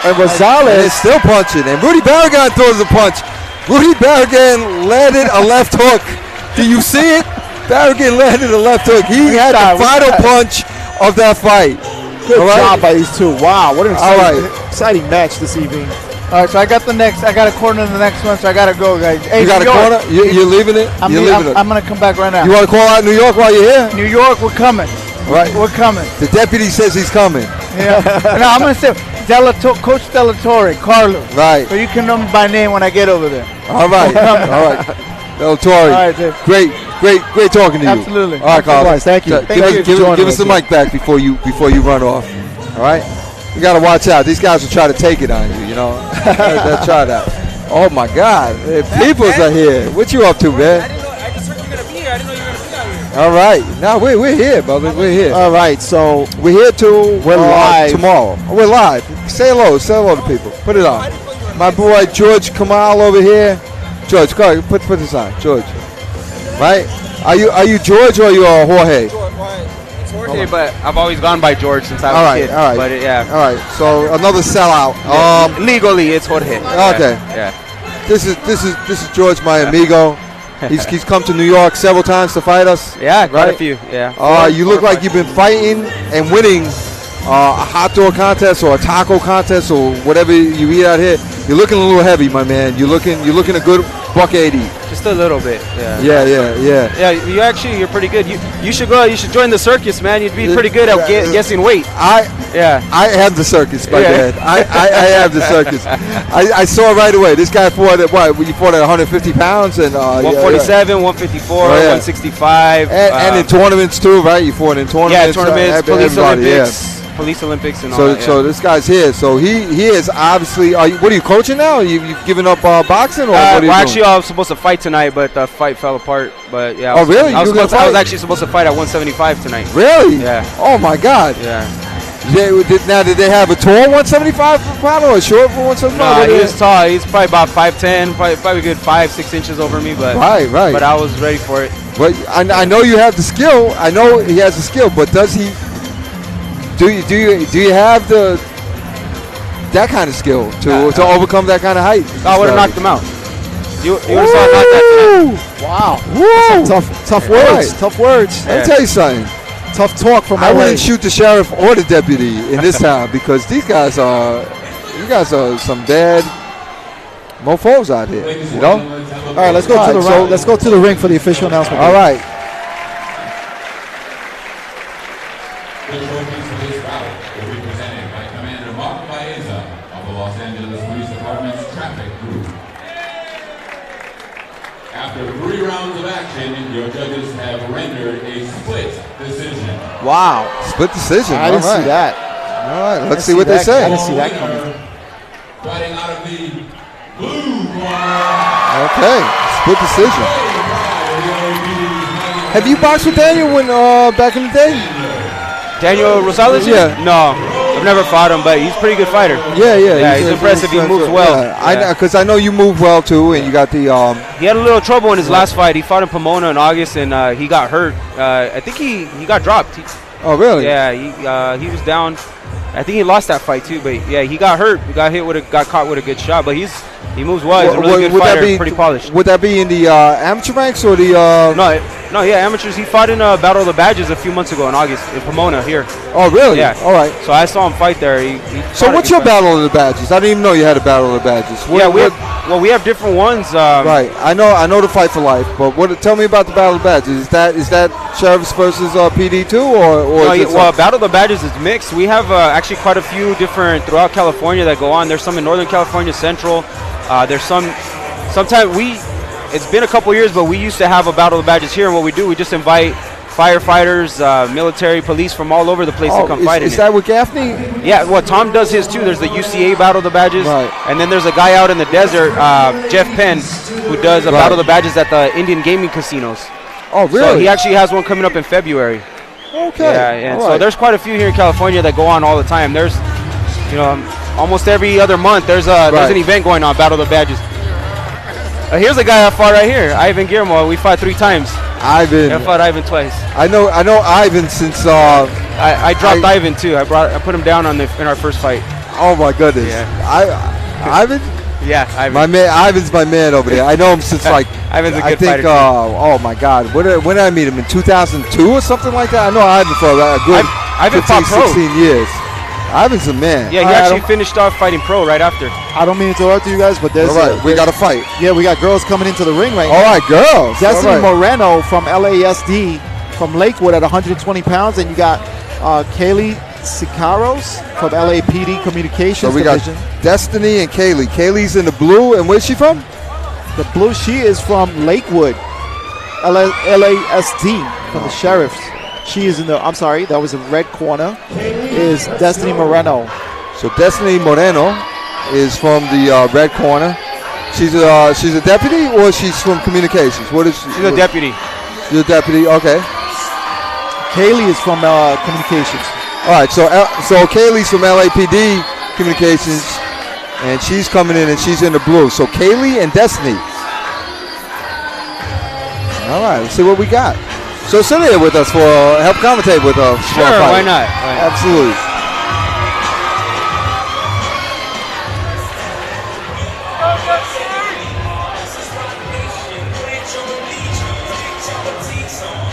And Rosales is still punching. And Rudy Barragan throws a punch. Rudy Barragan landed a left hook. Do you see it? Barragan landed a left hook. He had the final punch of that fight. Good job by these two. Wow, what an exciting match this evening. All right, so I got a corner in the next one, so I got to go, guys. Hey, you got a corner? You're leaving it? I'm going to come back right now. You want to call out New York while you're here? New York, we're coming. Right. We're coming. The deputy says he's coming. Yeah. No, I'm going to say Coach Delatorre, Carlos. Right. So you can know me by name when I get over there. All right. All right. Delatorre. All right, Dave. Great talking to you. Absolutely. All right, Carlos. Thank you. Give us the mic back before you run off. All right. You got to watch out. These guys will try to take it on you, you know. They'll try that. Oh, my God. Peoples are here. What you up to, man? I just heard you're going to be here. I didn't know you were going to be out here. All right. Now, we're here, brother. We're here. All right. So we're here too. We're live. Tomorrow. We're live. Say hello. Say hello to people. Put it on. My boy, George Kamal over here. George, go ahead. Put this on. George. Right? Are you George or are you Jorge? It's Jorge, but I've always gone by George since I was a kid. All right. But yeah. All right. So another sellout. Legally, it's Jorge. Okay. Yeah. This is George, my amigo. He's come to New York several times to fight us. Yeah, quite right? a few. Yeah. You look like you've been fighting and winning a hot dog contest or a taco contest or whatever you eat out here. You're looking a little heavy, my man. You're looking a good $180. Just a little bit. Yeah. Yeah. You're pretty good. You should go. You should join the circus, man. You'd be pretty good at guessing weight. I have the circus, my man. I have the circus. I saw right away. This guy fought at what? You fought at 150 pounds and 147, 154, 165, and in tournaments too, right? You fought in tournaments. Yeah, tournaments, police Olympics. Police Olympics and all that. So this guy's here. So he is obviously. What are you coaching now? You giving up boxing or what are you doing? Actually, I was supposed to fight tonight, but the fight fell apart. But yeah. Oh really? I was actually supposed to fight at 175 tonight. Really? Yeah. Oh my God. Yeah. Did they have a tall 175 paddle or a short 175? No, he was tall. He's probably about 5'10", probably a good 5-6 inches over me. But right. But I was ready for it. But I know you have the skill. I know he has the skill. But does he? Do you have that kind of skill to overcome that kind of height? I would have knocked him out. You would have saw knocked that tonight. Wow. Woo. Tough words. Right. Tough words. Let me tell you something. Tough talk from I LA. wouldn't shoot the sheriff or the deputy in this town because you guys are some bad mofos out here. You know. All right, let's go to the let's go to the ring for the official announcement. All right. The trophies for this bout will be presented by Commander Mark Baeza of the Los Angeles Police Department's traffic group. After 3 rounds of action, your judges have rendered a split decision. Wow, split decision. I didn't see that. All right, let's see what they say. I didn't see that coming. Fighting out of the blue corner. Okay, split decision. Have you boxed with Daniel back in the day? Daniel Rosales? Yeah. No, I've never fought him, but he's a pretty good fighter. Yeah. He's impressive. He moves well. Yeah. Because I know you move well too, and you got the. He had a little trouble in his last fight. He fought in Pomona in August, and he got hurt. I think he got dropped. Oh really? Yeah. He was down. I think he lost that fight too, but yeah, he got hurt. He got caught with a good shot, but he moves well. He's a really good fighter, pretty polished. Would that be in the amateur ranks or the? No, amateurs. He fought in Battle of the Badges a few months ago in August in Pomona here. Oh, really? Yeah. All right. So I saw him fight there. So what's your Battle of the Badges? I didn't even know you had a Battle of the Badges. We have different ones. Right. I know the Fight for Life, but tell me about the Battle of the Badges. Is that sheriffs versus PD too, or? No, Battle of the Badges is mixed. We have actually quite a few different throughout California that go on. There's some in Northern California, Central. There's some. Sometimes it's been a couple years, but we used to have a Battle of the Badges here, and what we do, we just invite firefighters, military, police from all over the place to come fight in it. Is that with Gaffney? Yeah, well, Tom does his too. There's the UCA Battle of the Badges, and then there's a guy out in the desert, Jeff Penn, who does a Battle of the Badges at the Indian gaming casinos. Oh, really? So he actually has one coming up in February. Okay. Yeah, and so there's quite a few here in California that go on all the time. There's, almost every other month there's an event going on, Battle of the Badges. Here's a guy I fought right here, Ivan Guillermo. We fought 3 times. Ivan. I fought Ivan twice. I know Ivan since. I dropped Ivan too. I put him down in our first fight. Oh my goodness. Yeah. Ivan. Yeah, Ivan. My man, Ivan's my man over there. I know him since Ivan's a good fighter. Oh my God, when did I meet him in 2002 or something like that? I know Ivan for a good Ivan 15, fought pro. 16 years. Ivan's a man. Yeah, he actually finished off fighting pro right after. I don't mean to interrupt you guys, but there's we got to fight. Yeah, we got girls coming into the ring right now. All right, girls. Destiny Moreno from LASD from Lakewood at 120 pounds, and you got Kaylee Sicaros from LAPD Communications Division. Got Destiny and Kaylee. Kaylee's in the blue, and where's she from? The blue. She is from Lakewood, LASD from the sheriffs. She is in the. I'm sorry, that was the red corner. Is Destiny Moreno. So Destiny Moreno is from the red corner. She's a deputy, or she's from communications. What is she? She's a deputy. She's a deputy. Okay. Kaylee is from communications. All right. So Kaylee's from LAPD Communications, and she's coming in, and she's in the blue. So Kaylee and Destiny. All All right, let's see what we got. So sit here with us for help commentate with us. Sure, why not? Absolutely.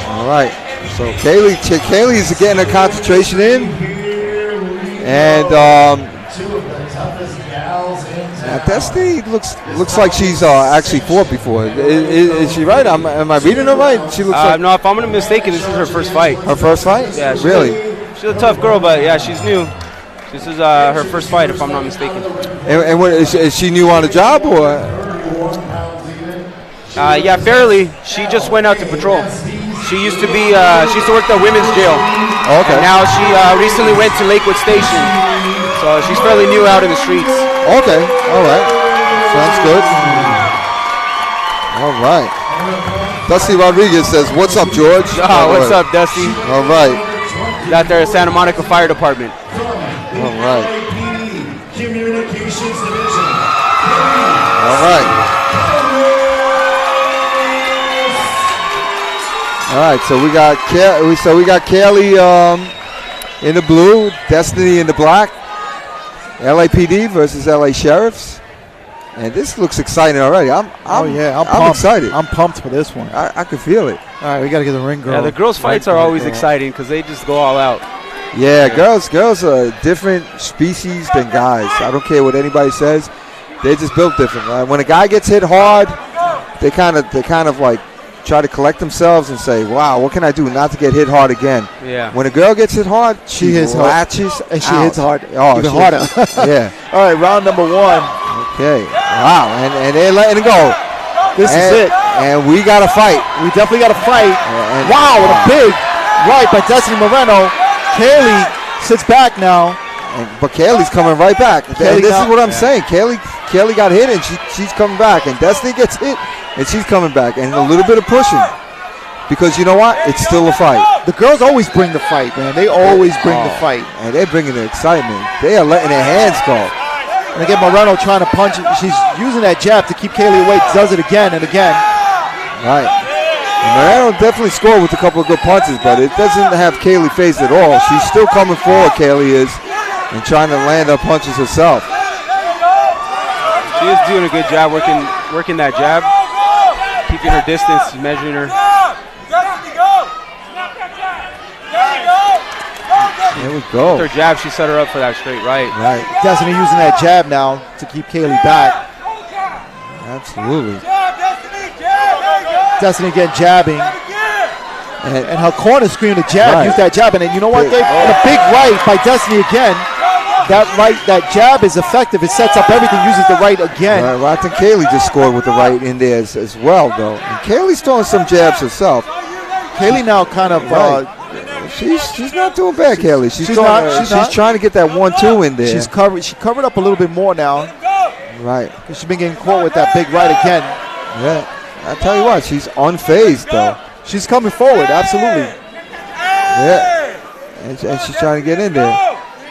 All right. So Kaylee's getting her concentration in, and Destiny looks like she's actually fought before. Is she right? Am I reading her right? She looks like. No, if I'm not mistaken, this is her first fight. Her first fight? Yeah. Really? She's a tough girl, but yeah, she's new. This is her first fight, if I'm not mistaken. And what, is she new on the job or? Yeah, fairly. She just went out to patrol. She used to work at women's jail. Okay. And now she recently went to Lakewood Station. So she's fairly new out in the streets. Okay. All right. Sounds good. All right. Dusty Rodriguez says, "What's up, George?" What's up, Dusty? All right. Out there at Santa Monica Fire Department. All right. Communications Division. All right. All right. So we got Kaylee in the blue, Destiny in the black. LAPD versus LA Sheriffs. And this looks exciting already. I'm pumped. excited. I'm pumped for this one. I can feel it. All right, we got to get the ring girl. Yeah, the girls' fights are always exciting because they just go all out. Yeah, girls are a different species than guys. I don't care what anybody says. They're just built different. When a guy gets hit hard, they kind of like try to collect themselves and say, "Wow, what can I do not to get hit hard again?" Yeah. When a girl gets hit hard, she latches and she out. hits hard, even harder. Yeah. All right, round number 1. Okay. Wow, and they're letting it go. This is it. And we got to fight. We definitely got to fight. Wow, what a big right by Destiny Moreno. Kaylee sits back now. But Kaylee's coming right back. And this is what I'm saying. Kaylee got hit and she's coming back. And Destiny gets hit and she's coming back. And a little bit of pushing. Because you know what? It's still a fight. The girls always bring the fight, man. They always bring the fight. And they're bringing the excitement. They are letting their hands go. And again, Moreno trying to punch it. She's using that jab to keep Kaylee away. Does it again and again. Right. And Moreno definitely scored with a couple of good punches, but it doesn't have Kaylee phased at all. She's still coming forward, Kaylee is, and trying to land her punches herself. She is doing a good job working that jab, keeping her distance, measuring her. There we go. With her jab, she set her up for that straight right. Right. Destiny using that jab now to keep Kaylee back. Absolutely. Destiny again jabbing. And her corner screaming to jab. Right. Use that jab. And then you know what, Dave? And a big right by Destiny again. That jab is effective. It sets up everything, uses the right again. Right, well, I think Kaylee just scored with the right in there as well, though. And Kaylee's throwing some jabs herself. Kaylee now kind of... She's not doing bad, Kaylee. She's not. trying to get that 1-2 in there. She covered up a little bit more now. Right. Because she's been getting caught with that big right again. Yeah. I tell you what, she's unfazed, though. She's coming forward, absolutely. Yeah. And she's trying to get in there.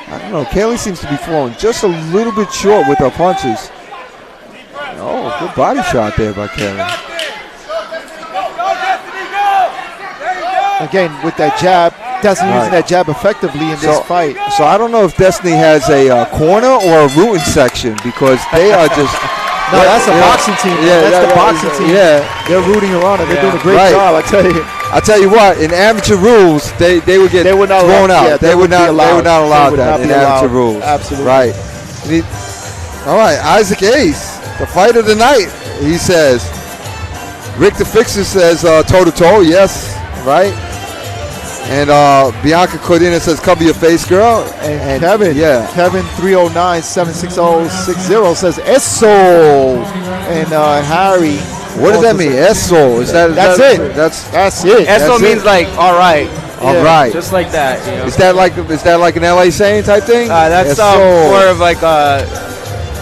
I don't know. Kaylee seems to be falling just a little bit short with her punches. Oh, good body shot there by Kaylee. Again, with that jab, Destiny using that jab effectively in this fight. So I don't know if Destiny has a corner or a rooting section because they are just... No, that's a boxing team. Yeah, that's the boxing team. Yeah. They're rooting her on. They're doing a great job, I tell you. I tell you what, in amateur rules, they would get thrown out. Yeah, they would not allow that in amateur rules. Absolutely. Right. All right, Isaac Ace, the fight of the night, he says. Rick the Fixer says toe-to-toe, yes, right. And Bianca Cordina says, cover your face, girl. And Kevin, Kevin 309-760-60 says, Eso. And Harry. What does that mean? Eso. That's it. That's it. Eso means like, all right. All right. Just like that. You know? Is that like an LA saying type thing? That's more of like a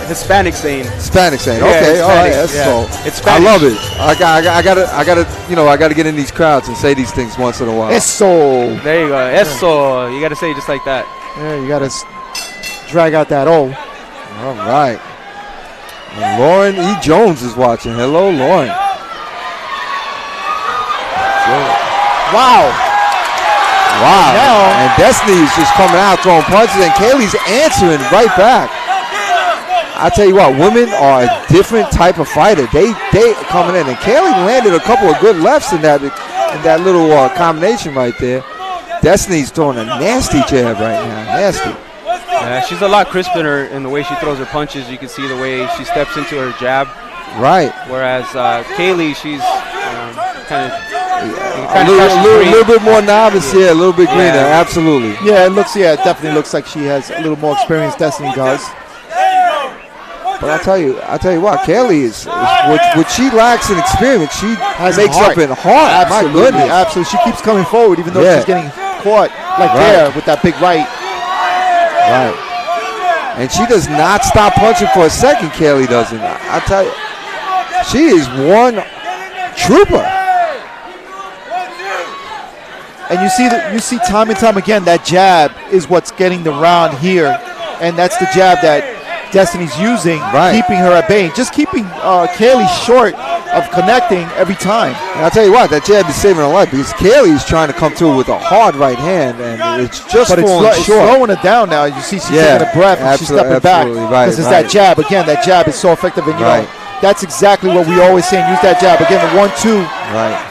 Hispanic saying. Hispanic saying. Yeah, okay, Hispanic, all right. That's yeah. so. It's Spanish. I love it. I gotta get in these crowds and say these things once in a while. Eso. There you go. Eso. You gotta say it just like that. Yeah, you gotta drag out that O. All right. And Lauren E. Jones is watching. Hello, Lauren. Wow. Wow. Now- and Destiny's just coming out throwing punches, and Kaylee's answering right back. I tell you what, women are a different type of fighter. They coming in, and Kaylee landed a couple of good lefts in that little combination right there. Destiny's throwing a nasty jab right now, nasty. Yeah, she's a lot crisper in the way she throws her punches. You can see the way she steps into her jab. Right. Whereas Kaylee, she's kind of A little bit more novice, a little bit greener, absolutely. Yeah, it definitely looks like she has a little more experience. Destiny does. But I tell you what, Kaylee is what she lacks in experience, she makes up in heart. Absolutely, My goodness. absolutely. She keeps coming forward, even though she's getting caught there with that big right. Right. And she does not stop punching for a second. Kaylee doesn't. I tell you, she is one trooper. And you see time and time again that jab is what's getting the round here, and that's the jab that Destiny's using, keeping her at bay, just keeping Kaylee short of connecting every time. And I'll tell you what, that jab is saving her life because Kaylee's trying to come through with a hard right hand, and it's just falling it's short. slowing it down now. You see she's taking a breath and she's stepping back because it's that jab. Again, that jab is so effective, and you know that's exactly what we always say. Use that jab. Again, the 1-2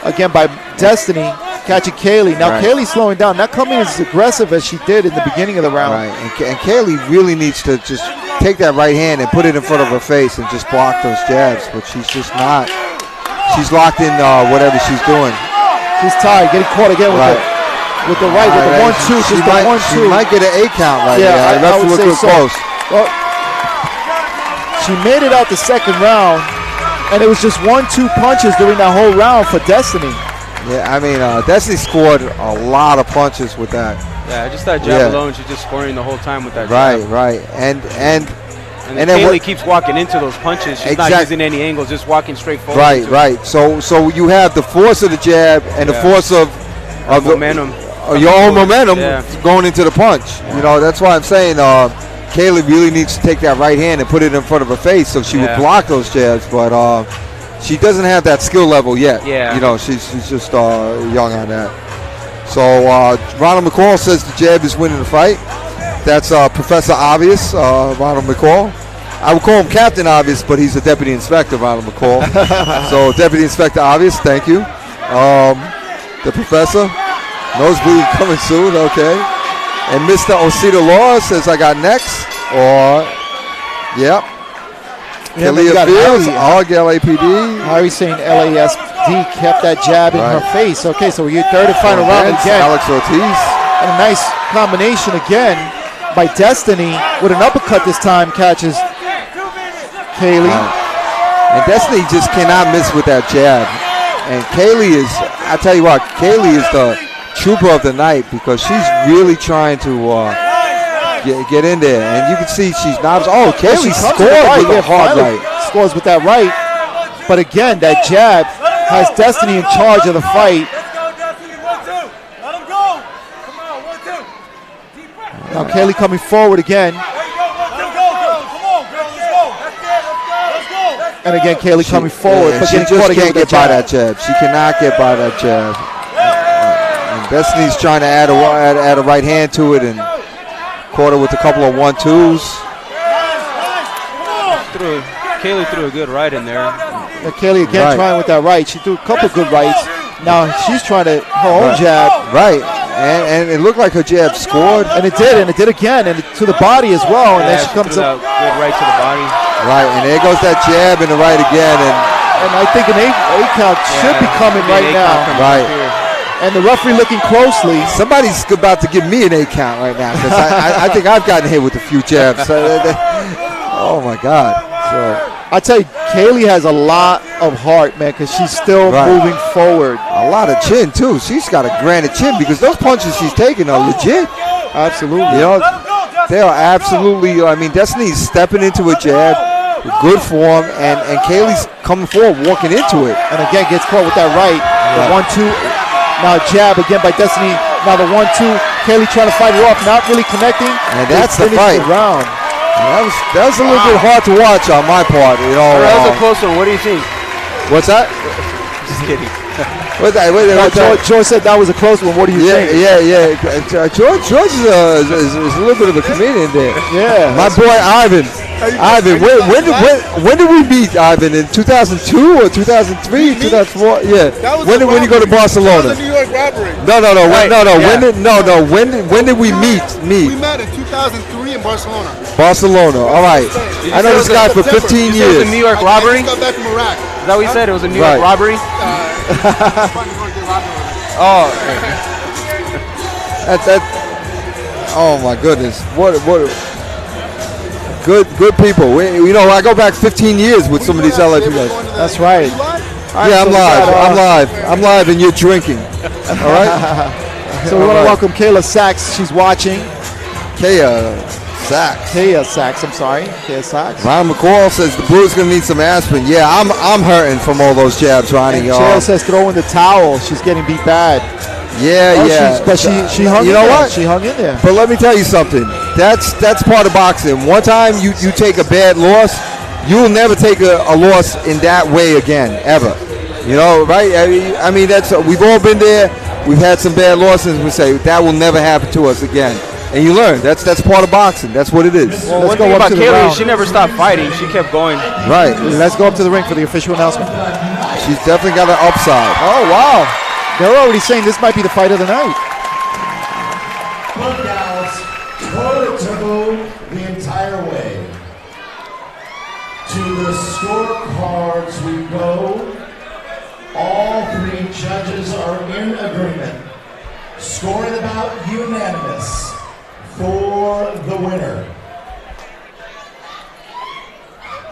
again by Destiny catching Kaylee. Now Kaylee's slowing down, not coming as aggressive as she did in the beginning of the round. Right, and Kaylee really needs to just take that right hand and put it in front of her face and just block those jabs, but she's just not. She's locked in whatever she's doing. She's tired, getting caught again with the right, with the 1-2, just the 1-2. She might get an 8 count right there. I would say so. Close. Well, she made it out the second round, and it was just 1-2 punches during that whole round for Destiny. Yeah, I mean, Destiny scored a lot of punches with that. Yeah, just that jab alone, she's just scoring the whole time with that jab. Right. And then Kaylee keeps walking into those punches. She's not using any angles, just walking straight forward. Right. So you have the force of the jab and the force of the momentum. Your own momentum going into the punch. You know, that's why I'm saying Kaylee really needs to take that right hand and put it in front of her face so she would block those jabs. But she doesn't have that skill level yet. Yeah. You know, she's just young on that. So Ronald McCall says the jab is winning the fight. That's Professor Obvious, Ronald McCall. I would call him Captain Obvious, but he's a Deputy Inspector, Ronald McCall. So Deputy Inspector Obvious, thank you. The Professor, nosebleed coming soon, okay. And Mr. Osita Law says I got next. Kalia Fields, ARG LAPD. Harry saying LASD kept that jab in her face. Okay, so we get third and final round again. Alex Ortiz. And a nice combination again by Destiny with an uppercut this time catches Kaylee. And Destiny just cannot miss with that jab. And Kaylee is, I tell you what, Kaylee is the trooper of the night because she's really trying to get in there. And you can see she's not. Oh, Kaylee scored with a hard right. Scores with that right. But again, that jab has Destiny in charge of the fight. Now Kaylee coming forward again. And again, Kaylee coming forward, but she getting just caught again can't get by that jab. She cannot get by that jab. And Destiny's trying to add a right hand to it and caught her with a couple of 1-2s. Kaylee threw a good right in there. Now Kaylee again trying with that right. She threw a couple good rights. Now she's trying her own jab. Right. And it looked like her jab scored. And it did again, and to the body as well. And then she comes up. Good right to the body. Right, and there goes that jab and the right again. And I think an 8 count should be coming right now. Right. And the referee looking closely. Somebody's about to give me an 8 count right now because I think I've gotten hit with a few jabs. Oh, my God. So I tell you, Kaylee has a lot of heart, man, because she's still moving forward. A lot of chin, too. She's got a granite chin because those punches she's taking are legit. Absolutely. You know, they are absolutely, I mean, Destiny's stepping into a jab, good form, and Kaylee's coming forward, walking into it. And again, gets caught with that right. The 1-2. Now jab again by Destiny. Now the 1-2. Kaylee trying to fight it off, not really connecting. And that's the fight. The round. That was a little bit hard to watch on my part. You know, that was a close one. What do you think? What's that? Just kidding. George said that was a close one. What do you think? Yeah. George is a little bit of a comedian there. Yeah. My boy Ivan. Ivan, when did we meet, Ivan? In 2002 or 2003, 2004? Yeah. When did you go to Barcelona? That was the New York robbery. No. Right. When did we meet? We met in 2003 in Barcelona. Barcelona. All right. I know this guy for 15 It years. was a New York robbery? I just got back from Iraq. Is that what you said? It was a New York robbery? Oh. That. Oh my goodness. What good people. I go back 15 years with some of these LA people. That's right. Yeah, I'm live and you're drinking. All right? So we want to welcome Kayla Sachs. She's watching. Kaya Sachs, I'm sorry. Kaya Sachs. Ron McCall says the Blues going to need some aspirin. Yeah, I'm hurting from all those jabs, Ronnie. Cheryl says throw in the towel. She's getting beat bad. Yeah. But she hung in there. You know what? She hung in there. But let me tell you something. That's part of boxing. One time you take a bad loss, you will never take a loss in that way again, ever. You know, right? I mean, we've all been there. We've had some bad losses. We say that will never happen to us again. And you learn. That's part of boxing. That's what it is. Well, one thing about Kayla is she never stopped fighting. She kept going. Right. Let's go up to the ring for the official announcement. She's definitely got an upside. Oh, wow. They're already saying this might be the fight of the night. Look, gals, toe-to-toe the entire way. To the scorecards we go. All three judges are in agreement. Scoring the bout unanimous for the winner.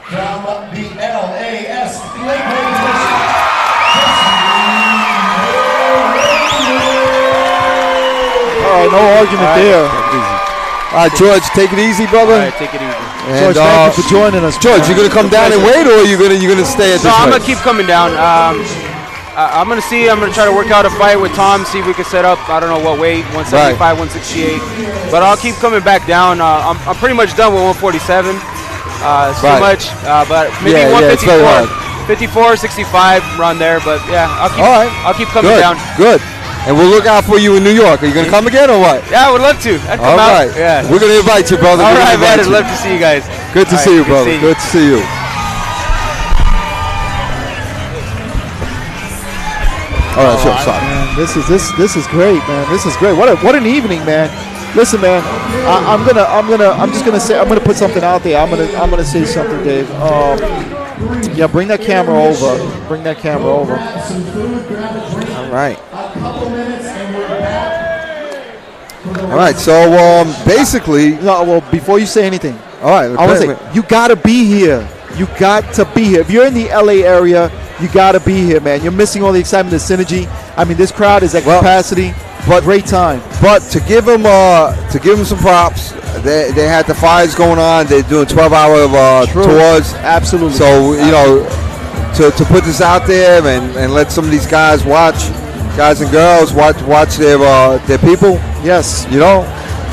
From the LASD lightweight division. All right, no argument there. All right, George, take it easy, brother. All right, take it easy. And, George, thank you for joining us. George, you gonna come down and wait, or you gonna stay at this? No, I'm place? gonna keep coming down. I'm gonna try to work out a fight with Tom. See if we can set up. I don't know what weight, 175, 168. But I'll keep coming back down. I'm pretty much done with 147. It's too much. But maybe 154, 54, 65, around there. But yeah, I'll keep coming down. Good. And we'll look out for you in New York. Are you going to come again or what? Yeah, I would love to. I'd come All right. out. Yeah. We're going to invite you, brother. All right, man. I'd love to see you guys. Good to see you, brother. Good to see you. All right, sure. Sorry. Man, this is great, man. This is great. What an evening, man. Listen, man. I'm gonna put something out there. I'm gonna say something, Dave. Yeah, bring that camera over. Bring that camera over. All right. All right. So basically, no. Well, before you say anything, all right. I want to say you gotta be here. You got to be here. If you're in the LA area, you got to be here, man. You're missing all the excitement, the synergy. I mean, this crowd is at capacity. But great time. But to give them some props, they had the fires going on. They're doing 12-hour tours. Absolutely. So to put this out there and let some of these guys and girls watch their people. Yes.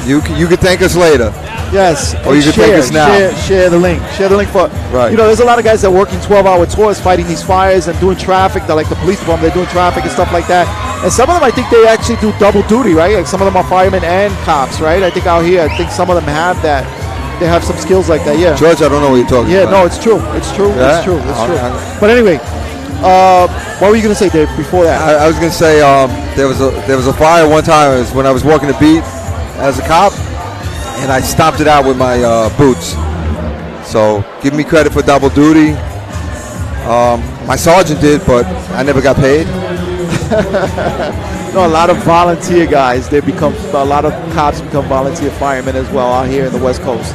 You can thank us later. Yes. Or you can thank us now. Share the link. Share the link for. Right. There's a lot of guys that are working 12-hour tours, fighting these fires and doing traffic. They're like the police department. They're doing traffic and stuff like that. And some of them, I think they actually do double duty, right? Like some of them are firemen and cops, right? I think out here, I think some of them have that. They have some skills like that. Yeah. George, I don't know what you're talking about. Yeah. No, it's true. It's true. Yeah? It's true. It's true. But anyway, what were you gonna say, Dave? Before that, I was gonna say there was a fire one time. It was when I was working the beat as a cop. And I stopped it out with my boots. So give me credit for double duty. My sergeant did, but I never got paid. No, a lot of volunteer guys. A lot of cops become volunteer firemen as well out here in the West Coast.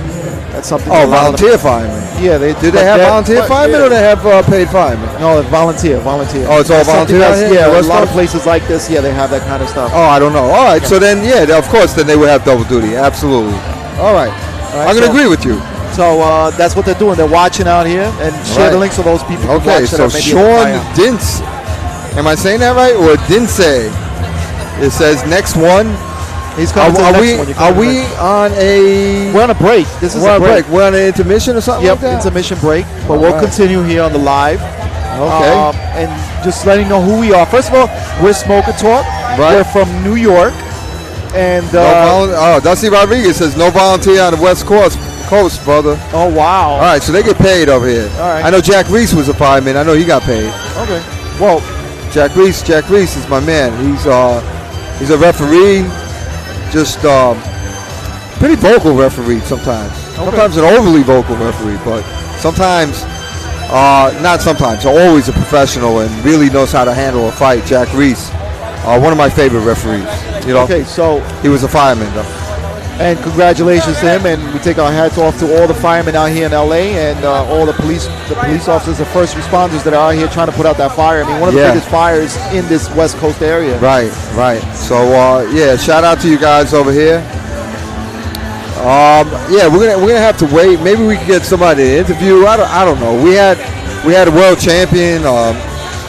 That's something. Oh, volunteer firemen. Yeah, do they have volunteer firemen or they have paid firemen? No, volunteer. Oh, it's all volunteer. Yeah, a lot of places like this. Yeah, they have that kind of stuff. Oh, I don't know. All right, so then of course, then they would have double duty. Absolutely. All right. I'm going to agree with you. So that's what they're doing. They're watching out here and share the links so those people can watch. Okay, so Sean Dintz. Am I saying that right? Or Dinse? It says next one. He's coming to the next one. Are we on a... We're on a break. This is a break. We're on an intermission or something like that? Intermission break. But we'll continue here on the live. Okay. And just letting you know who we are. First of all, we're Smoker Talk. Right. We're from New York. And Dusty Rodriguez says no volunteer on the West Coast, brother. Oh, wow. All right, so they get paid over here. All right. I know Jack Reese was a fireman. I know he got paid. Okay. Well, Jack Reese is my man. He's a referee, just pretty vocal referee sometimes. Okay. Sometimes an overly vocal referee, but sometimes, not sometimes, always a professional and really knows how to handle a fight. Jack Reese, one of my favorite referees. You know. Okay, so he was a fireman though. And congratulations to him, and we take our hats off to all the firemen out here in LA and all the police officers, the first responders that are out here trying to put out that fire. I mean, one of the biggest fires in this West Coast area. Right. So shout out to you guys over here. We're gonna have to wait. Maybe we can get somebody to interview. I don't know. We had a world champion.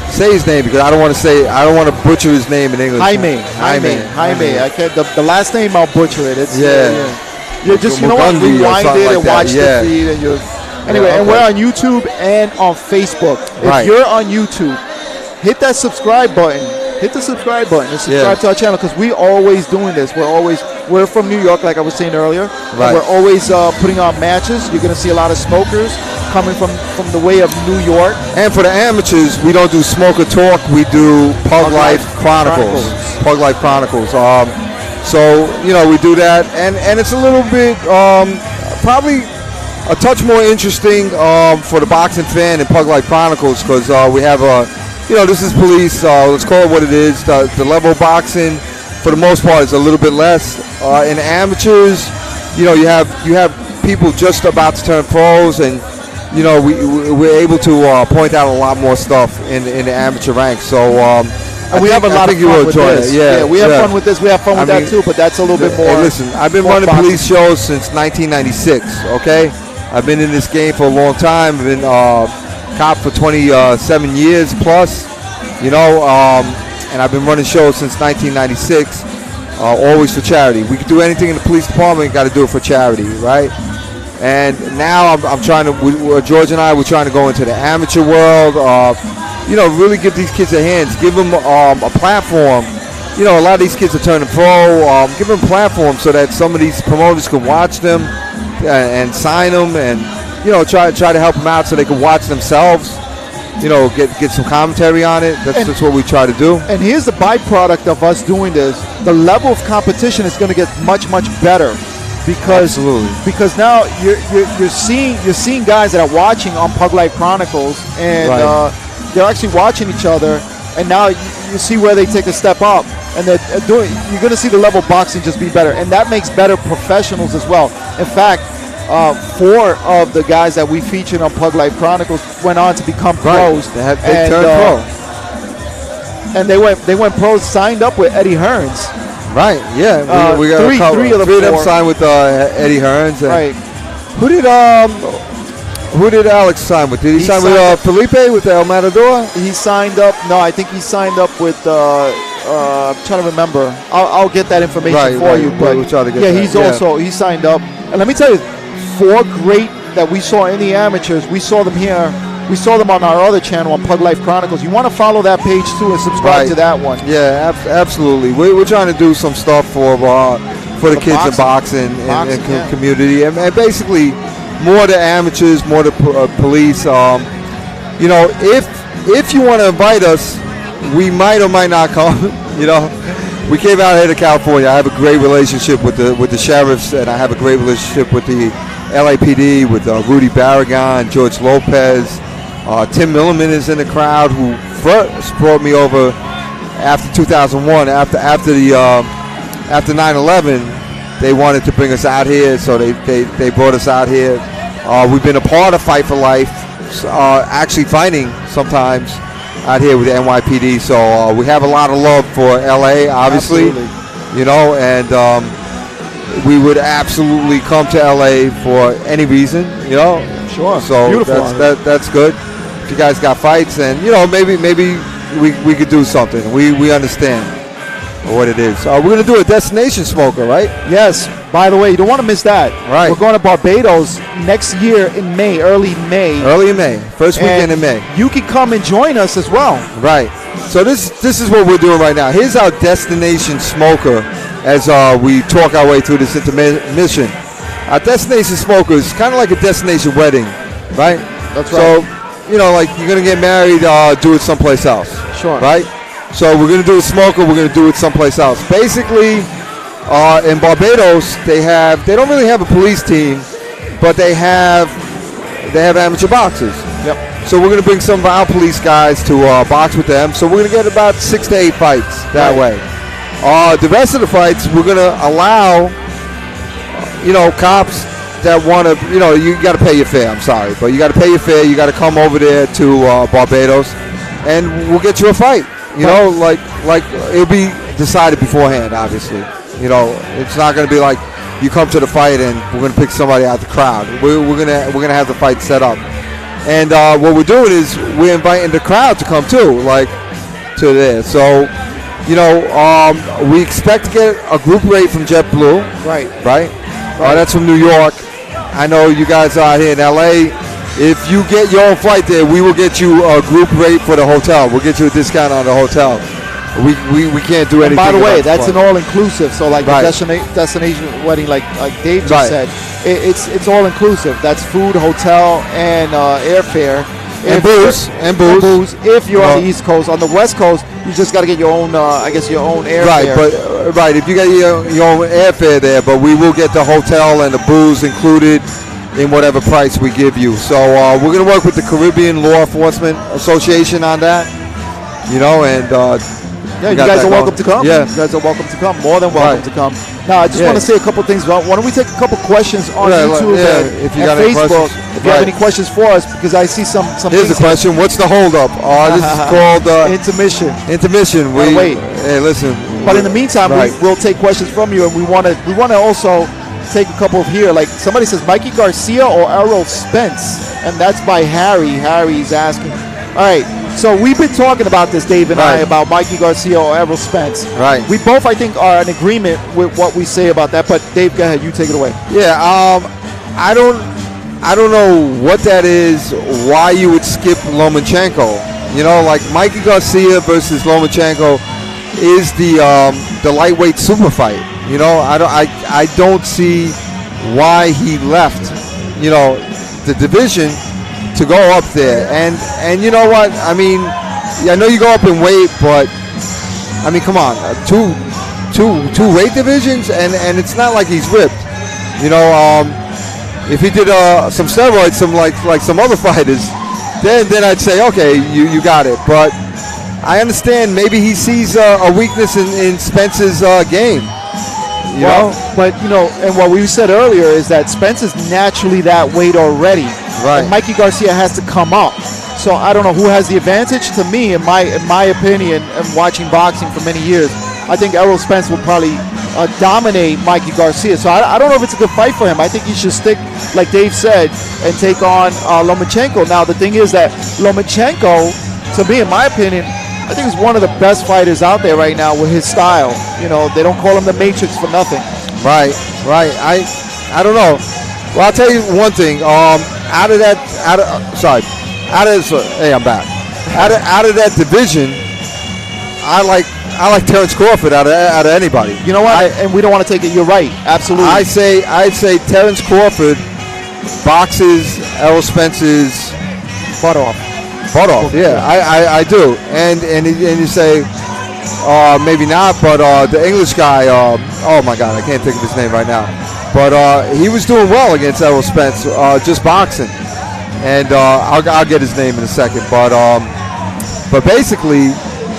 Say his name because I don't want to butcher his name in English. Jaime. I can't. The last name I'll butcher it. It's you just Mugungi rewind it like and that. watch the feed and you. Anyway, and we're on YouTube and on Facebook. If you're on YouTube, hit that subscribe button. Hit the subscribe button and subscribe to our channel because we're always doing this. We're from New York, like I was saying earlier. Right. We're always putting on matches. You're gonna see a lot of smokers coming from the way of New York. And for the amateurs, we don't do Smoker Talk. We do Pug Life Chronicles. Pug Life Chronicles. So we do that, and it's a little bit probably a touch more interesting for the boxing fan in Pug Life Chronicles because we have this is police. Let's call it what it is. The level of boxing, for the most part, is a little bit less. In amateurs, you have people just about to turn pros, and we're able to point out a lot more stuff in the amateur ranks. So and we have a lot of fun with this. We have fun with this. We have fun with that too, but that's a little bit more. Hey, listen, I've been running police shows since 1996. Okay, I've been in this game for a long time. I've been cop for 27 years plus. And I've been running shows since 1996. Always for charity. We can do anything in the police department. Got to do it for charity, right? And now I'm trying to. George and I we're trying to go into the amateur world. Really give these kids a hand. Give them a platform. A lot of these kids are turning pro. Give them a platform so that some of these promoters can watch them and sign them, and try to help them out so they can watch themselves. Get some commentary on it. That's what we try to do. And here's the byproduct of us doing this: the level of competition is going to get much better. Because now you're seeing guys that are watching on Pug Life Chronicles, and they're actually watching each other, and now you see where they take a step up, and you're going to see the level of boxing just be better, and that makes better professionals as well. In fact, 4 of the guys that we featured on Pug Life Chronicles went on to become pros. They turned pro, and they went pros, signed up with Eddie Hearns. Right, yeah. We got three of them signed with Eddie Hearns. Right. Who did Alex sign with? Did he sign with Felipe with El Matador? He signed up. No, I think he signed up with. I'm trying to remember. I'll get that information for you. But we'll try to get he signed up. And let me tell you, 4 great that we saw in the amateurs. We saw them here. We saw them on our other channel on Pug Life Chronicles. You want to follow that page too and subscribe to that one. Yeah, absolutely. We're trying to do some stuff for the kids in boxing and community, and basically more to amateurs, more to police. If you want to invite us, we might or might not come. We came out here to California. I have a great relationship with the sheriffs, and I have a great relationship with the LAPD, with Rudy Barragan, George Lopez. Tim Milliman is in the crowd, who first brought me over after 2001. After 9/11, they wanted to bring us out here, so they brought us out here. We've been a part of Fight for Life, actually fighting sometimes out here with the NYPD. So we have a lot of love for LA, obviously. Absolutely. And we would absolutely come to LA for any reason. Sure. So beautiful. That's good. If you guys got fights, and maybe we could do something. We understand. what it is. We're going to do a destination smoker, right? Yes. By the way, you don't want to miss that. Right. We're going to Barbados next year in May, early May. Early in May. First weekend in May. You can come and join us as well. Right. So this is what we're doing right now. Here's our destination smoker as we talk our way through this intermission. Our destination smoker is kind of like a destination wedding, right? That's right. So, like you're going to get married, do it someplace else. Sure. Right? So we're going to do a smoker, we're going to do it someplace else. Basically, in Barbados, they don't really have a police team, but they have amateur boxers. Yep. So we're going to bring some of our police guys to box with them. So we're going to get about 6 to 8 fights that way. The rest of the fights, we're going to allow, cops that want to, you got to pay your fare. I'm sorry, but you got to pay your fare. You got to come over there to Barbados, and we'll get you a fight. Like it'll be decided beforehand. Obviously, it's not going to be like you come to the fight and we're going to pick somebody out of the crowd. We're gonna have the fight set up, and what we're doing is we're inviting the crowd to come too, to there. So, we expect to get a group rate from JetBlue. Right. That's from New York. I know you guys are here in LA. If you get your own flight there, we will get you a group rate for the hotel. We'll get you a discount on the hotel. We can't do anything. And by the way, that's an an all-inclusive. So the destination wedding, like Dave just said, it's all-inclusive. That's food, hotel, and airfare. And booze. If you're on the East Coast. On the West Coast, you just got to get your own, your own airfare. Right, if you got your own airfare there, but we will get the hotel and the booze included in whatever price we give you. So we're going to work with the Caribbean Law Enforcement Association on that, and you guys are welcome to come. Yeah, you guys are welcome to come. More than welcome to come. Now, I just want to say a couple things. Why don't we take a couple questions on YouTube if you got Facebook? Any if you have any questions for us, because I see some. Here's the question: what's the holdup? This is called intermission. Intermission. Wait. Hey, listen. But in the meantime, we'll take questions from you, and we want to also take a couple of here. Like somebody says, Mikey Garcia or Errol Spence, and that's by Harry. Harry's asking. All right. So we've been talking about this, Dave and I, about Mikey Garcia or Errol Spence. Right. We both, I think, are in agreement with what we say about that. But Dave, go ahead. You take it away. Yeah. I don't know what that is. Why you would skip Lomachenko? Like Mikey Garcia versus Lomachenko is the lightweight super fight. I don't see why he left. The division to go up there, and you know what? I mean, I know you go up in weight, but I mean, come on, two weight divisions, and it's not like he's ripped. If he did some steroids, some like some other fighters, then I'd say okay, you got it. But I understand maybe he sees a weakness in Spence's game. But and what we said earlier is that Spence is naturally that weight already. Right. And Mikey Garcia has to come up. So I don't know who has the advantage. To me, in my opinion, and watching boxing for many years, I think Errol Spence will probably dominate Mikey Garcia. So I don't know if it's a good fight for him. I think he should stick, like Dave said, and take on Lomachenko. Now, the thing is that Lomachenko, to me, in my opinion, I think he's one of the best fighters out there right now with his style. They don't call him the Matrix for nothing. Right. I don't know. Well, I'll tell you one thing. Out of that division, I like Terrence Crawford out of anybody. You know what? And we don't want to take it. You're right. Absolutely. I'd say Terrence Crawford boxes Errol Spence's butt off. Yeah, I do. And you say maybe not, but the English guy. Oh my God, I can't think of his name right now. But he was doing well against Errol Spence, just boxing. And I'll get his name in a second. But basically,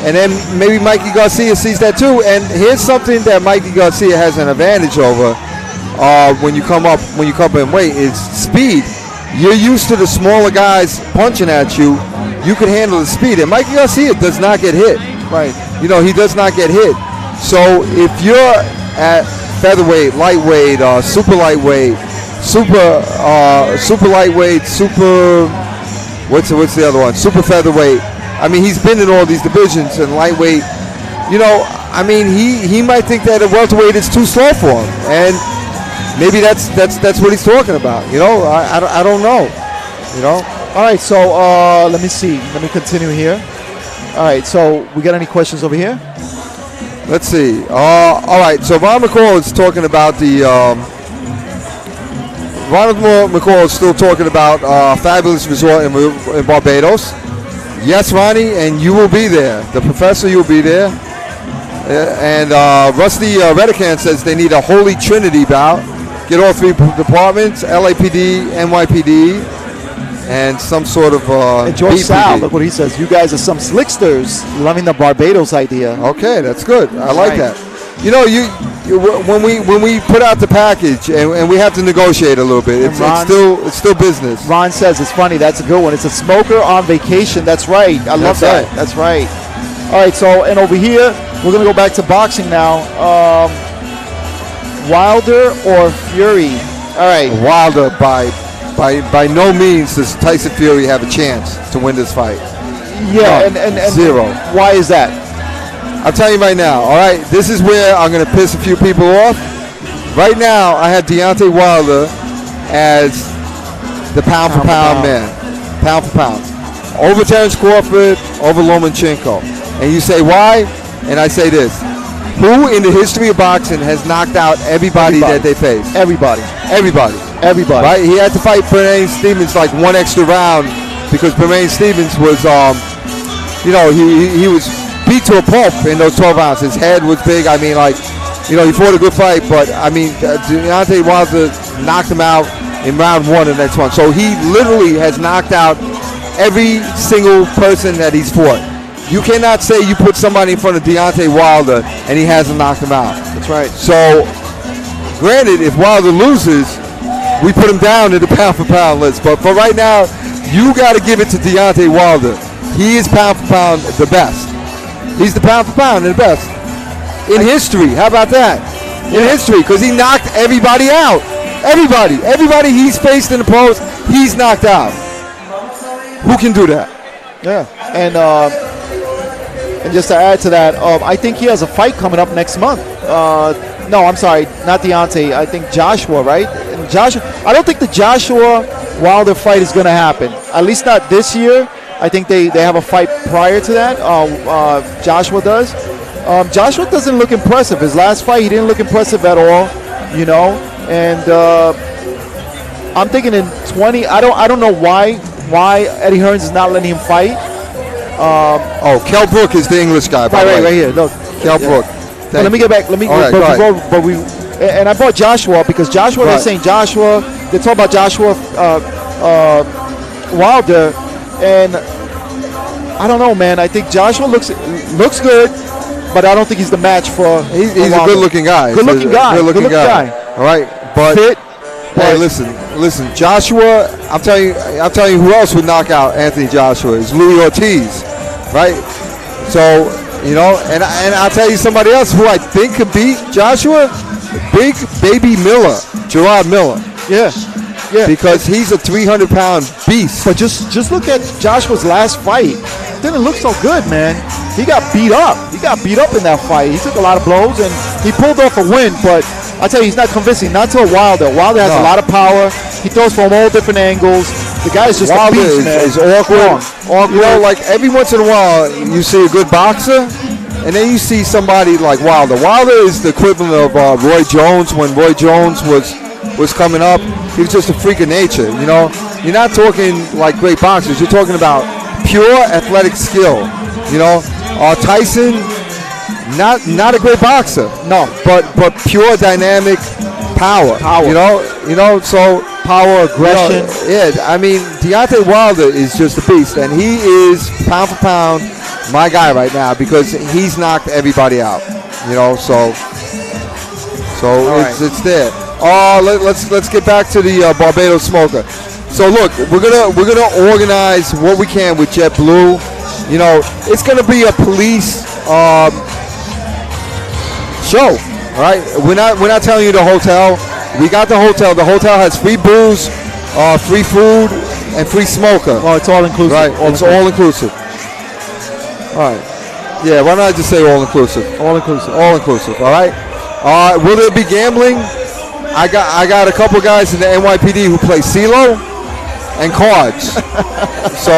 and then maybe Mikey Garcia sees that too. And here's something that Mikey Garcia has an advantage over when you come up in weight is speed. You're used to the smaller guys punching at you. You can handle the speed. And Mikey Garcia does not get hit. Right. He does not get hit. So if you're at featherweight, lightweight, super lightweight, super lightweight, what's the other one? Super featherweight. I mean, he's been in all these divisions and lightweight. I mean, he might think that a welterweight is too slow for him, and maybe that's what he's talking about. You know, I don't know. You know. All right, so let me see. Let me continue here. All right, so we got any questions over here? Let's see. All right, so Ron McCall is talking about the. Ronald McCall is still talking about Fabulous Resort in Barbados. Yes, Ronnie, and you will be there. The professor, you will be there. And Rusty Redican says they need a holy trinity bout. Get all three departments, LAPD, NYPD, and some sort of And George BPD. Sal, look what he says. You guys are some slicksters loving the Barbados idea. Okay, that's good. I like Right. that. You know, when we put out the package and we have to negotiate a little bit, it's still business. Ron says it's funny. That's a good one. It's a smoker on vacation. That's right. I love That's that. right. That's right. All right. So and over here we're gonna go back to boxing now. Wilder or Fury? All right. Wilder by no means does Tyson Fury have a chance to win this fight. Yeah, None. and Zero. Why is that? I'm telling you right now. All right, this is where I'm going to piss a few people off. Right now, I have Deontay Wilder as the pound for pound man, pound for pound, over Terence Crawford, over Lomachenko. And you say why? And I say this: who in the history of boxing has knocked out everybody that they faced? Everybody. Right? He had to fight Bernays Stevens like one extra round because Bernays Stevens was, he was beat to a pulp in those 12 rounds. His head was big. I mean, he fought a good fight, but I mean, Deontay Wilder knocked him out in round one of the next one. So he literally has knocked out every single person that he's fought. You cannot say you put somebody in front of Deontay Wilder and he hasn't knocked him out. That's right. So, granted, if Wilder loses, we put him down in the pound for pound list. But for right now, you got to give it to Deontay Wilder. He is pound for pound the best. He's the pound for pound and the best in history. How about that? In history, because he knocked everybody out. Everybody he's faced in the pros, he's knocked out. Who can do that? Yeah, and just to add to that, I think he has a fight coming up next month. No, I'm sorry, not Deontay. I think Joshua, right? And Joshua. I don't think the Joshua Wilder fight is going to happen. At least not this year. I think they have a fight prior to that. Joshua does. Joshua doesn't look impressive. His last fight, he didn't look impressive at all. You know, and I'm thinking in 20. I don't know why Eddie Hearns is not letting him fight. Kell Brook is the English guy. Right here. Look, Kell Brook. But let me get back. Let me. Right, and I brought Joshua because Joshua. They're saying Joshua. They talk about Joshua Wilder, and I don't know, man. I think Joshua looks good, but I don't think he's the match for. He's a good-looking guy. Good-looking guy. All right, but fit. Hey, listen. Joshua. I'm telling you, who else would knock out Anthony Joshua is Louis Ortiz, right? So. You know, and I'll tell you somebody else who I think could beat Joshua, Big Baby Miller, Gerard Miller. Yeah. Because he's a 300-pound beast. But just look at Joshua's last fight. Didn't look so good, man. He got beat up. In that fight. He took a lot of blows and he pulled off a win. But I tell you, he's not convincing. Not to Wilder. Wilder has a lot of power. He throws from all different angles. The guy's just Wilder a beast, man. is awkward. You know, like every once in a while, you see a good boxer, and then you see somebody like Wilder. Wilder is the equivalent of Roy Jones when Roy Jones was coming up. He was just a freak of nature. You know, you're not talking like great boxers. You're talking about pure athletic skill. You know, Tyson, not a great boxer. No, but pure dynamic power. You know, so. Power, aggression. I mean, Deontay Wilder is just a beast, and he is pound for pound my guy right now because he's knocked everybody out. You know, so it's there. Let's get back to the Barbados Smoker. So look, we're gonna organize what we can with JetBlue. You know, it's gonna be a police show. All right, we're not telling you the hotel. We got the hotel. The hotel has free booze, free food, and free smoker. Oh, it's all inclusive. Right, it's all inclusive. All right. Yeah, why not just say all inclusive? All inclusive. All inclusive. All right. Will there be gambling? I got a couple guys in the NYPD who play CeeLo and cards. So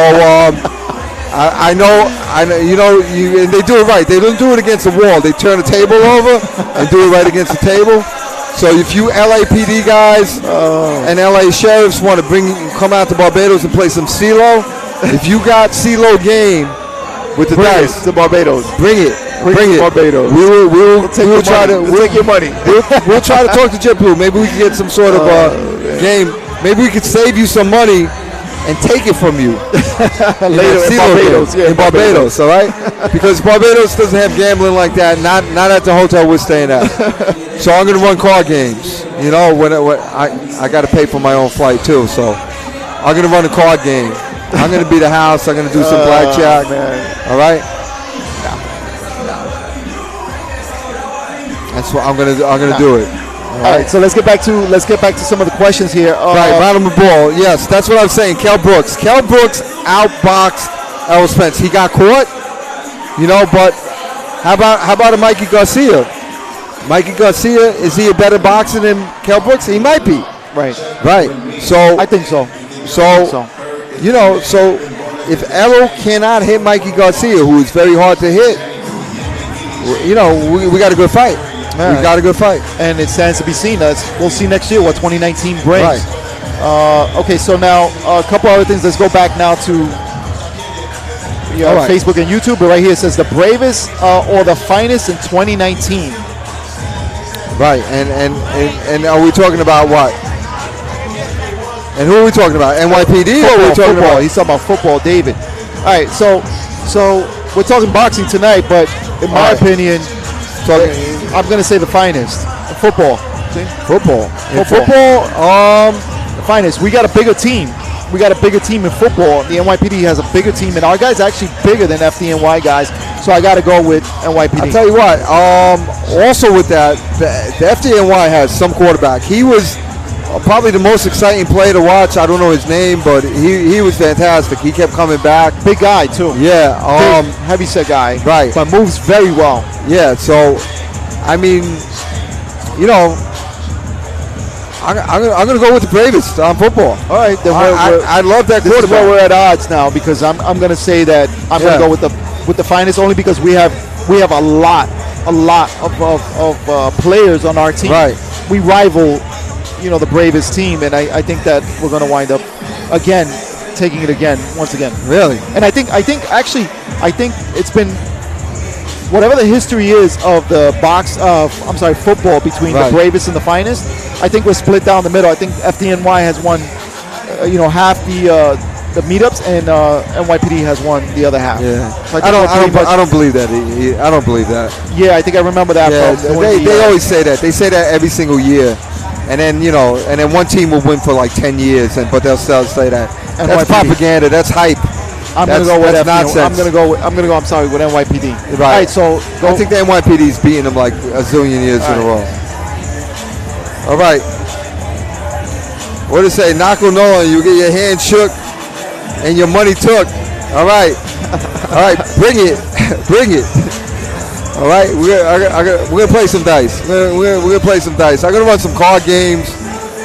I know. And they do it right. They don't do it against the wall. They turn the table over and do it right against the table. So if you LAPD guys and LA sheriffs want to come out to Barbados and play some CeeLo, if you got CeeLo game with the dice to Barbados, bring it. Bring it. Barbados. We'll try to take your money. We'll try to talk to JetBlue. Maybe we can get some sort of game. Maybe we could save you some money and take it from you later in Barbados. In Barbados, all right? Because Barbados doesn't have gambling like that. Not at the hotel we're staying at. So I'm gonna run card games. You know, when I got to pay for my own flight too. So I'm gonna run a card game. I'm gonna be the house. I'm gonna do some blackjack. All right. That's what I'm gonna do. I'm gonna do it. All right, so let's get back to some of the questions here. Right, round of the ball. Yes, that's what I'm saying. Kel Brooks outboxed Errol Spence. He got caught, but how about a Mikey Garcia? Mikey Garcia, is he a better boxer than Kel Brooks? He might be. Right. So I think so. So if Errol cannot hit Mikey Garcia, who is very hard to hit, we got a good fight. Right. We got a good fight. And it stands to be seen. We'll see next year what 2019 brings. Right. Okay, so now a couple other things. Let's go back now to Facebook and YouTube. But right here it says the bravest or the finest in 2019. Right, and are we talking about what? And who are we talking about? NYPD or are we talking about? He's talking about football, David. All right, so we're talking boxing tonight, but in my opinion, I'm going to say the finest. Football. See? Football. The finest. We got a bigger team. We got a bigger team in football. The NYPD has a bigger team, and our guys are actually bigger than FDNY guys. So I got to go with NYPD. I'll tell you what. Also with that, the FDNY has some quarterback. He was probably the most exciting player to watch. I don't know his name, but he was fantastic. He kept coming back. Big guy too. Yeah. Big, heavy-set guy. Right. But moves very well. Yeah. So, I mean, I'm going to go with the bravest on football. All right. Then I love that quarterback. This is where we're at odds now because I'm going to say that I'm going to go with the finest only because we have a lot of players on our team. Right. We rival, the bravest team, and I think that we're going to wind up again taking it once again. Really? And I think it's been whatever the history is of the football between the bravest and the finest. I think we're split down the middle. I think FDNY has won, half the meetups, and NYPD has won the other half. Yeah. So I don't believe that. I don't believe that. Yeah, I think I remember that. Yeah, they always say that. They say that every single year. And then one team will win for like 10 years, but they'll still say that. That's propaganda. That's hype. I'm going to go with nonsense. I'm going to go with NYPD. Right. All right, so I think the NYPD's beating them like a zillion years in a row. All right. What does it say? Knuckle Nolan, you get your hand shook and your money took. All right. All right, bring it. Bring it. All right, we're gonna play some dice. We're gonna play some dice. I'm gonna run some card games.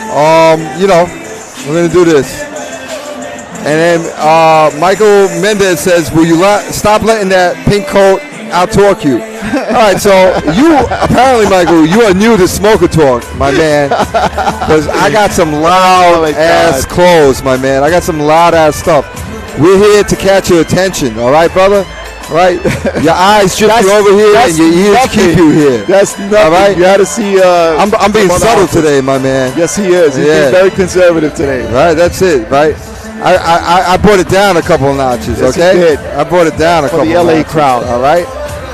We're gonna do this. And then Michael Mendez says, "Will you stop letting that pink coat out-talk you?" All right, so apparently, Michael, you are new to smoker talk, my man. Because I got some loud-ass clothes, my man. I got some loud-ass stuff. We're here to catch your attention, all right, brother? Right, your eyes drip you over here, and your ears keep you here. That's nothing. All right? You had to see. I'm being subtle today, my man. Yes, he is. He's being very conservative today. Right, that's it. Right, I brought it down a couple of notches. Yes, okay, he did. I brought it down a couple. For the of LA notches, crowd. All right,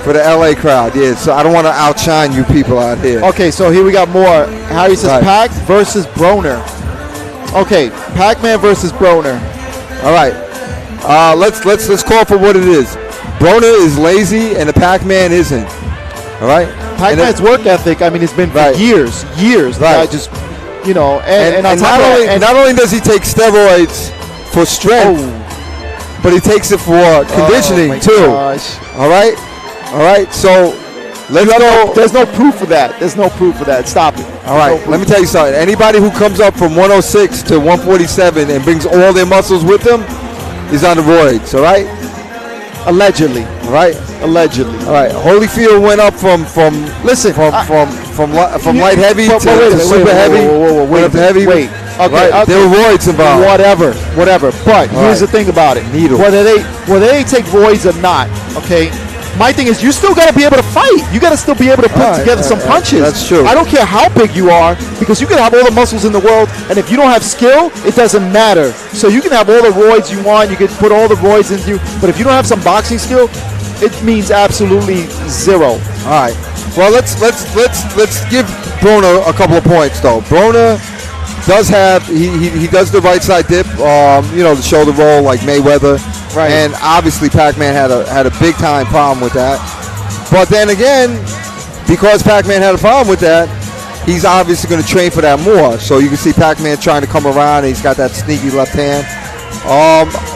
for the LA crowd. Yeah, so I don't want to outshine you people out here. Okay, so here we got more. Harry says Pac versus Broner. Okay, Pac-Man versus Broner. All right, let's call for what it is. Broner is lazy and the Pac-Man isn't. All right? Pac-Man's work ethic, I mean, it's been for years. Right. Just, and on top of that, not only does he take steroids for strength, but he takes it for conditioning too. Gosh. All right? All right, so let's go. There's no proof of that. There's no proof of that. Stop it. All right, let me tell you something. Anybody who comes up from 106 to 147 and brings all their muscles with them is on the roids. All right. Allegedly. All right. Allegedly. All right. Holyfield went up from light heavy to super heavy. Went up to heavy. Wait. Okay. Right? There were roids involved. Whatever. But here's the thing about it. Needle. Whether they take roids or not, okay. My thing is, you still got to be able to fight. You got to still be able to put together some punches. That's true. I don't care how big you are, because you can have all the muscles in the world, and if you don't have skill, it doesn't matter. So you can have all the roids you want. You can put all the roids into you, but if you don't have some boxing skill, it means absolutely zero. All right. Well, let's give Broner a couple of points though. Broner does have he does the right side dip, the shoulder roll like Mayweather. Right. And obviously Pac-Man had a big time problem with that. But then again, because Pac-Man had a problem with that, he's obviously going to train for that more. So you can see Pac-Man trying to come around, and he's got that sneaky left hand.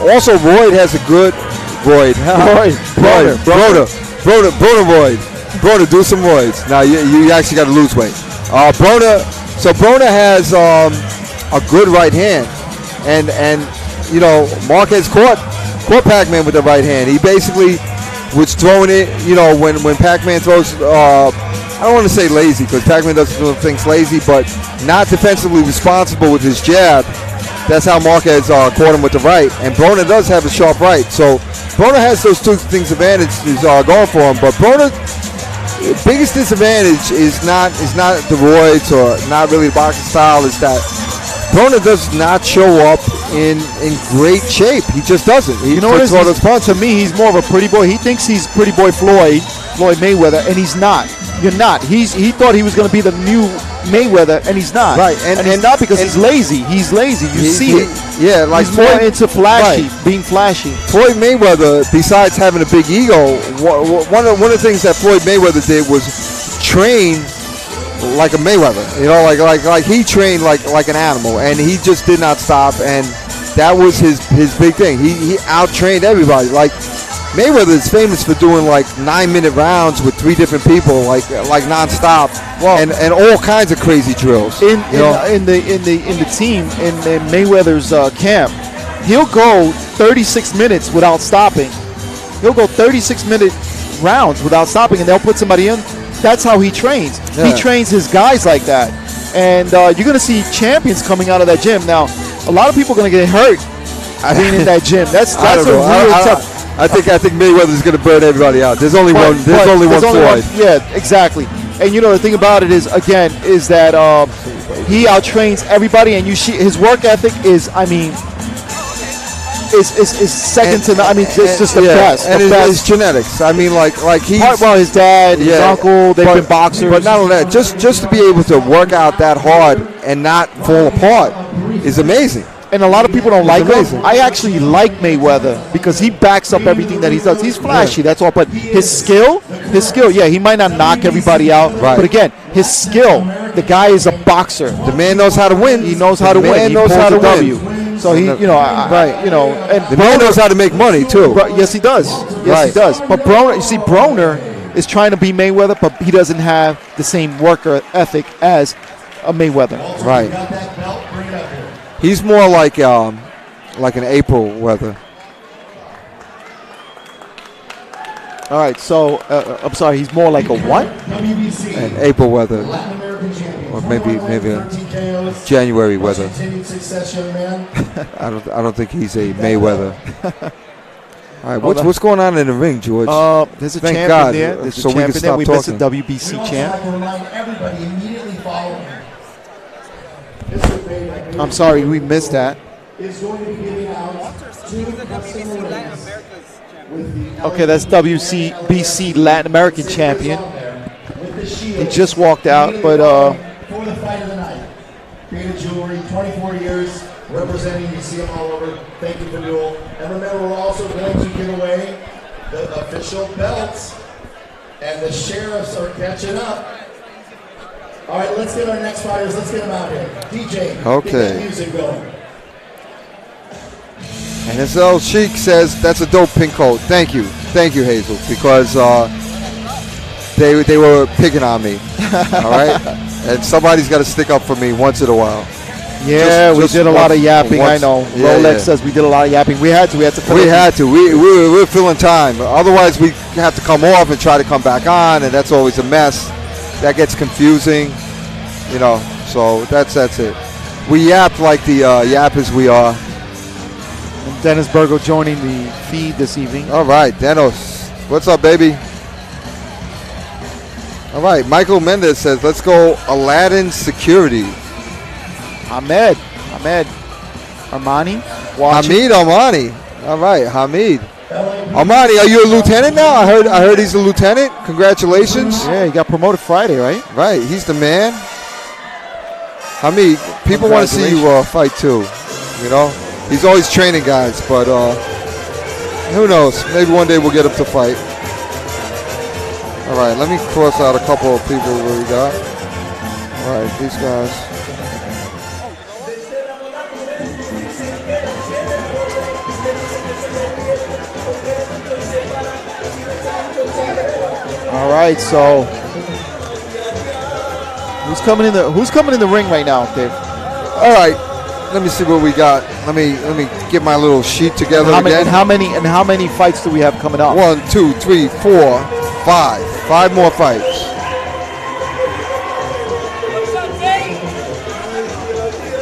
Also, Royd has a good Royd. Broner Royd. Broner, do some Royds. Now you actually got to lose weight. Broner has a good right hand, and Marquez caught Pac-Man with the right hand. He basically was throwing it, when Pac-Man throws, I don't want to say lazy, because Pac-Man doesn't do things lazy, but not defensively responsible with his jab. That's how Marquez caught him with the right. And Broner does have a sharp right. So Broner has those two things advantages going for him. But Broner's biggest disadvantage is not the roids or not really the boxing style, is that Broner does not show up in great shape. He just doesn't. To me, he's more of a pretty boy. He thinks he's pretty boy Floyd Mayweather, and he's not. You're not. He thought he was going to be the new Mayweather, and he's not. Right, and he's not because he's lazy. He's lazy. You see it. Yeah, like he's more into flashy, being flashy. Floyd Mayweather, besides having a big ego, one of the things that Floyd Mayweather did was train like a Mayweather, like he trained like an animal, and he just did not stop, and that was his big thing. He out-trained everybody. Like Mayweather is famous for doing like 9-minute rounds with 3 different people, like nonstop, and all kinds of crazy drills. In the team in Mayweather's camp, he'll go 36 minutes without stopping. He'll go 36-minute rounds without stopping, and they'll put somebody in. That's how he trains. Yeah. He trains his guys like that. And you're going to see champions coming out of that gym. Now, a lot of people are going to get hurt being in that gym. That's a real tough. I think Mayweather's going to burn everybody out. There's only one Floyd. Yeah, exactly. And the thing about it is that he outtrains everybody, and you see his work ethic is second to none. It's just the best. And his genetics. Like he's his dad, his uncle, they've been boxers. But not only that, just to be able to work out that hard and not fall apart is amazing. And a lot of people don't like him. I actually like Mayweather because he backs up everything that he does. He's flashy, that's all. But his skill, he might not knock everybody out. Right. But again, his skill, the guy is a boxer. The man knows how to win. He knows how to win. He knows how to win. So he, and the man knows how to make money too. Yes, he does. Yes, he does. But Broner is trying to be Mayweather, but he doesn't have the same worker ethic as a Mayweather. Right. He's more like an April Weather. All right, so I'm sorry, he's more like a what? An April Weather, or maybe a January Weather. I don't think he's a Mayweather. All right, what's going on in the ring, George? There's a Thank champion God, there. There's so a champion there. We missed a talking. WBC champ. Everybody immediately follow him. I'm sorry, we missed that. Is going to be giving out 2 custom rings. Okay, that's WBC Latin American champion. He just walked out, but for the fight of the night, Creative Jewelry, 24 years representing. You see them all over. Thank you for Newell. And remember, we're also going to give away the official belts, and the sheriffs are catching up. All right, let's get our next fighters. Let's get them out here. DJ, okay. Get that music going. And SL Sheik says that's a dope pink coat. Thank you, Hazel, because they were picking on me. All right, and somebody's got to stick up for me once in a while. Yeah, we did a lot of yapping. I once. know. Yeah, Rolex yeah. says we did a lot of yapping. We had to. We had to. We're filling time. Otherwise, we have to come off and try to come back on, and that's always a mess. That gets confusing, you know. So that's it. We yapped like the yappers we are. And Dennis Burgo joining the feed this evening. All right, Dennis. What's up, baby? All right, Michael Mendez says, let's go Aladdin Security. Ahmed Armani. Watching. Hamid Armani. All right, Hamid. Armani, are you a lieutenant now? I heard he's a lieutenant. Congratulations. Yeah, he got promoted Friday, right? Right, he's the man. Hamid, people want to see you fight too. You know, he's always training guys, but who knows? Maybe one day we'll get him to fight. All right, let me cross out a couple of people we got. All right, these guys. All right, so who's coming in the ring right now, Dave? All right, let me see what we got. Let me get my little sheet together again. And how many fights do we have coming up? 1, 2, 3, 4, 5. 5 more fights.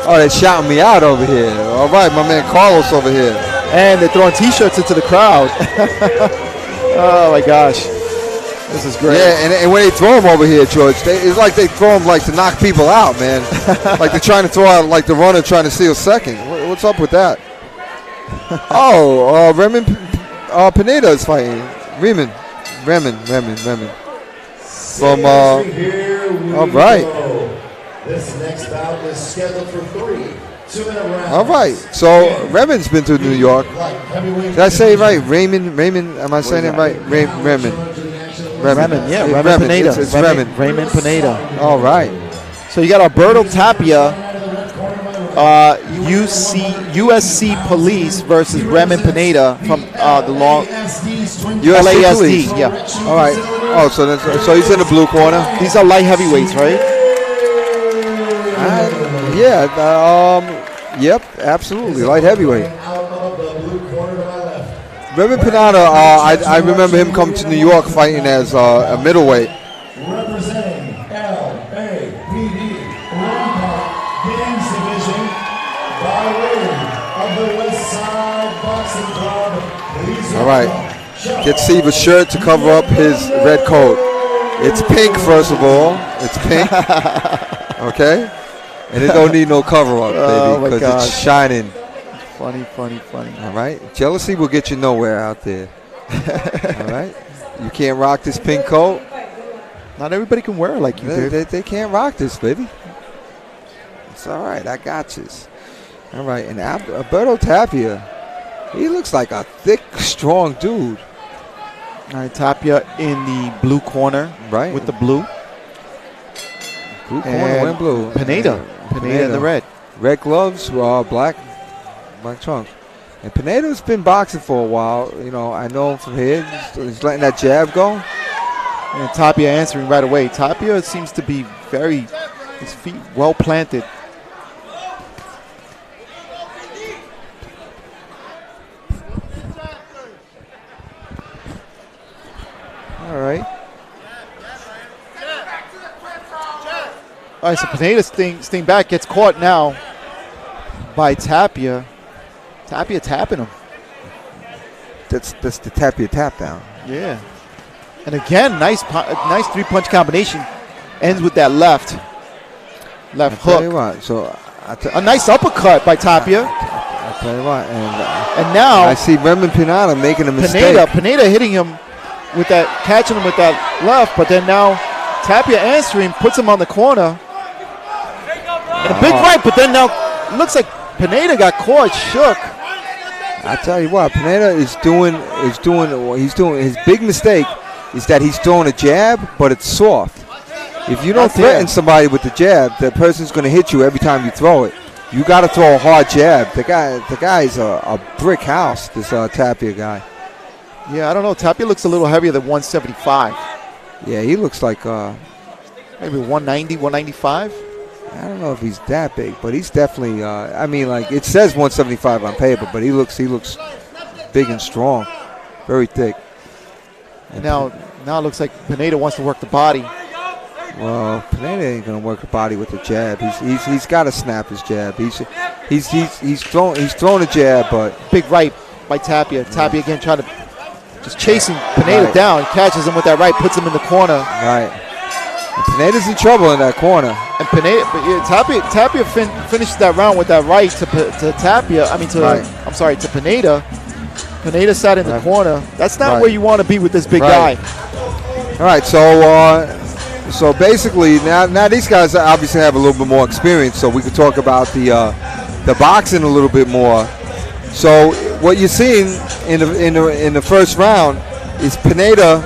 Oh, they're shouting me out over here. All right, my man Carlos over here. And they're throwing T-shirts into the crowd. Oh my gosh. This is great. Yeah, and when they throw them over here, George, it's like they throw them like to knock people out, man. Like they're trying to throw out like the runner trying to steal second. What's up with that? Oh, Remen Pineda is fighting. Remen. From, all right. This next bout is scheduled for 3 2-minute rounds. All right. So Remen's been to New York. Did I say it right? Raymond. Am I saying it right? Raymond, yeah, Raymond Pineda. It's Raymond. Raymond Pineda. All right. So you got Alberto Tapia, USC Police versus Raymond Pineda from the long LASD. Police. Yeah. All right. Oh, so he's in the blue corner. These are light heavyweights, right? Yep, absolutely. Light heavyweight. Raymond Pineda, I remember him coming to New York fighting as a middleweight. Representing LAPD Men's Division by way of the West Side Boxing Club. All right. Get Steve a shirt to cover up his red coat. It's pink, first of all. It's pink. Okay? And it don't need no cover up, baby, because it's shining. Funny. All right? Jealousy will get you nowhere out there. All right? You can't rock this pink coat. Not everybody can wear it like you do. They can't rock this, baby. It's all right. I got you. All right. And Alberto Tapia, he looks like a thick, strong dude. All right, Tapia in the blue corner. Right. With the blue. Blue corner and blue. Pineda in the red. Red gloves, black trunks. And Pineda's been boxing for a while. You know, I know him from here. He's letting that jab go. And Tapia answering right away. Tapia seems to be his feet well planted. All right. All right, so Pineda staying back, gets caught now by Tapia. Tapia tapping him. That's the Tapia tap down. Yeah. And again, nice 3-punch combination. Ends with that left hook. Tell you what, so a nice uppercut by Tapia. I'll tell you what, and now I see Raymond Pineda making a mistake. Pineda hitting him with that, catching him with that left, but then now Tapia answering, puts him on the corner. And a big right, but then now looks like Pineda got caught, shook. I tell you what, Pineda is doing his big mistake is that he's throwing a jab, but it's soft. If you don't threaten somebody with the jab, that person's going to hit you every time you throw it. You got to throw a hard jab. The guy's a brick house. This Tapia guy. Yeah, I don't know. Tapia looks a little heavier than 175. Yeah, he looks like maybe 190, 195. I don't know if he's that big, but he's definitely. I mean, like it says 175 on paper, but he looks big and strong, very thick. And now it looks like Pineda wants to work the body. Well, Pineda ain't gonna work the body with the jab. He's got to snap his jab. He's thrown a jab, but big right by Tapia. Tapia again trying to just chasing Pineda down. Catches him with that right, puts him in the corner. Right. And Pineda's in trouble in that corner. And Pineda, Tapia finished that round with that right to Tapia. I mean to Pineda. Pineda sat in the corner. That's not where you want to be with this big guy. All right, so basically now these guys obviously have a little bit more experience, so we could talk about the boxing a little bit more. So what you're seeing in the first round is Pineda,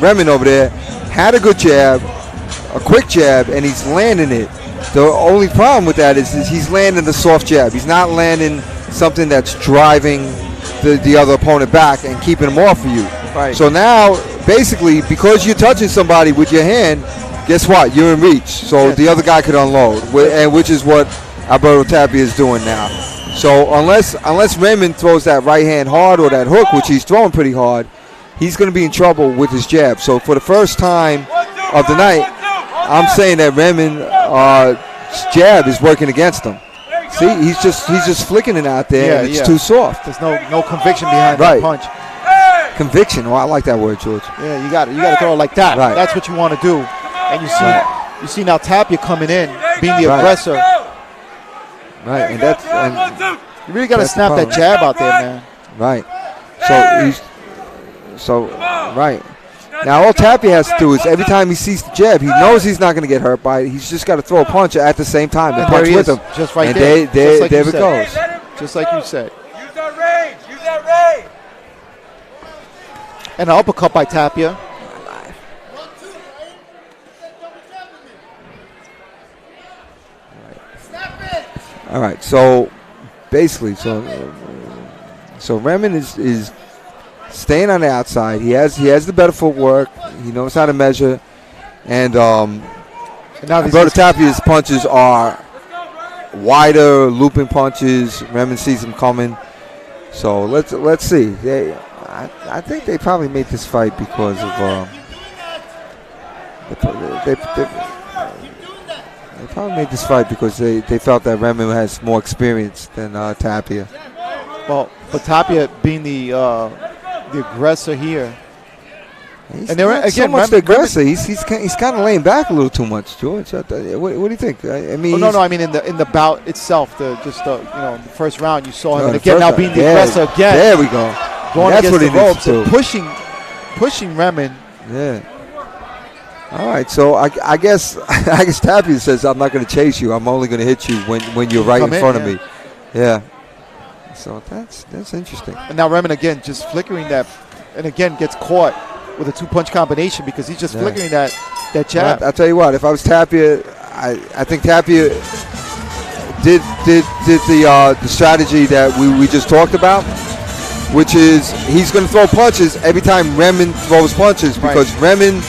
Remen over there, had a good jab, a quick jab, and he's landing it. The only problem with that is he's landing the soft jab. He's not landing something that's driving the other opponent back and keeping him off of you. Right. So now, basically, because you're touching somebody with your hand, guess what? You're in reach. So the other guy could unload, and which is what Alberto Tapia is doing now. So unless Raymond throws that right hand hard or that hook, which he's throwing pretty hard, he's going to be in trouble with his jab. So for the first time of the night, I'm saying that Raymond's jab is working against him. See, he's just flicking it out there, and it's too soft. There's no conviction behind that punch. Conviction. Oh, I like that word, George. Yeah, you got to throw it like that. Right. That's what you want to do. And you see now Tapia coming in, being the aggressor. Right, and you really got to snap that jab out there, man. Right. Right. Now all Tapia has to do is every time he sees the jab, he knows he's not going to get hurt by it. He's just got to throw a punch at the same time and punch with him. Just right and there. There like it goes. Just like you said. Use that range. And an uppercut by Tapia. All right. So basically, so Remen is staying on the outside. He has the better footwork. He knows how to measure. And now Alberto Tapia's punches are wider, looping punches. Remen sees him coming. So let's see. I think they probably made this fight because of they probably made this fight because they felt that Remen has more experience than Tapia. Well, but Tapia being the aggressor here. He's and not again, so much the aggressor. He's kind of laying back a little too much, George. What do you think? I mean, no. I mean in the bout itself, the first round, you saw him and again now being the aggressor again. There we go. Going That's against what the he ropes needs to and pushing Remen. Yeah. All right, so I guess Tapia says I'm not going to chase you. I'm only going to hit you when you're right in front of me. Yeah. So that's interesting. And now Remen again just flickering that, and again gets caught with a two-punch combination because he's just flickering that jab. I'll tell you what. If I was Tapia, I think Tapia did the strategy that we just talked about, which is he's going to throw punches every time Remen throws punches because Remen,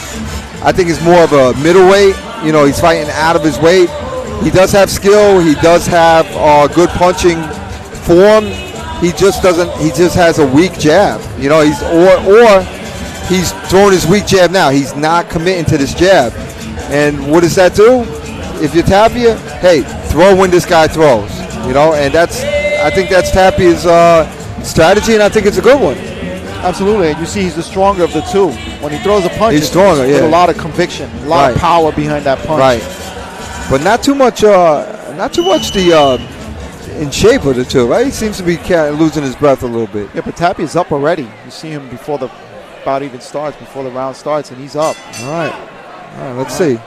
I think, is more of a middleweight. You know, he's fighting out of his weight. He does have skill. He does have good punching form. He just doesn't. He just has a weak jab. You know, he's throwing his weak jab now. He's not committing to this jab. And what does that do? If you're Tapia, hey, throw when this guy throws. You know, and I think that's Tapia's strategy, and I think it's a good one. Absolutely, and you see he's the stronger of the two. When he throws a punch, he's stronger, with a lot of conviction, a lot of power behind that punch. Right, but not too much. In shape of the two, right? He seems to be losing his breath a little bit. Yeah, but Tapia's up already. You see him before the bout even starts, before the round starts, and he's up. All right, let's see.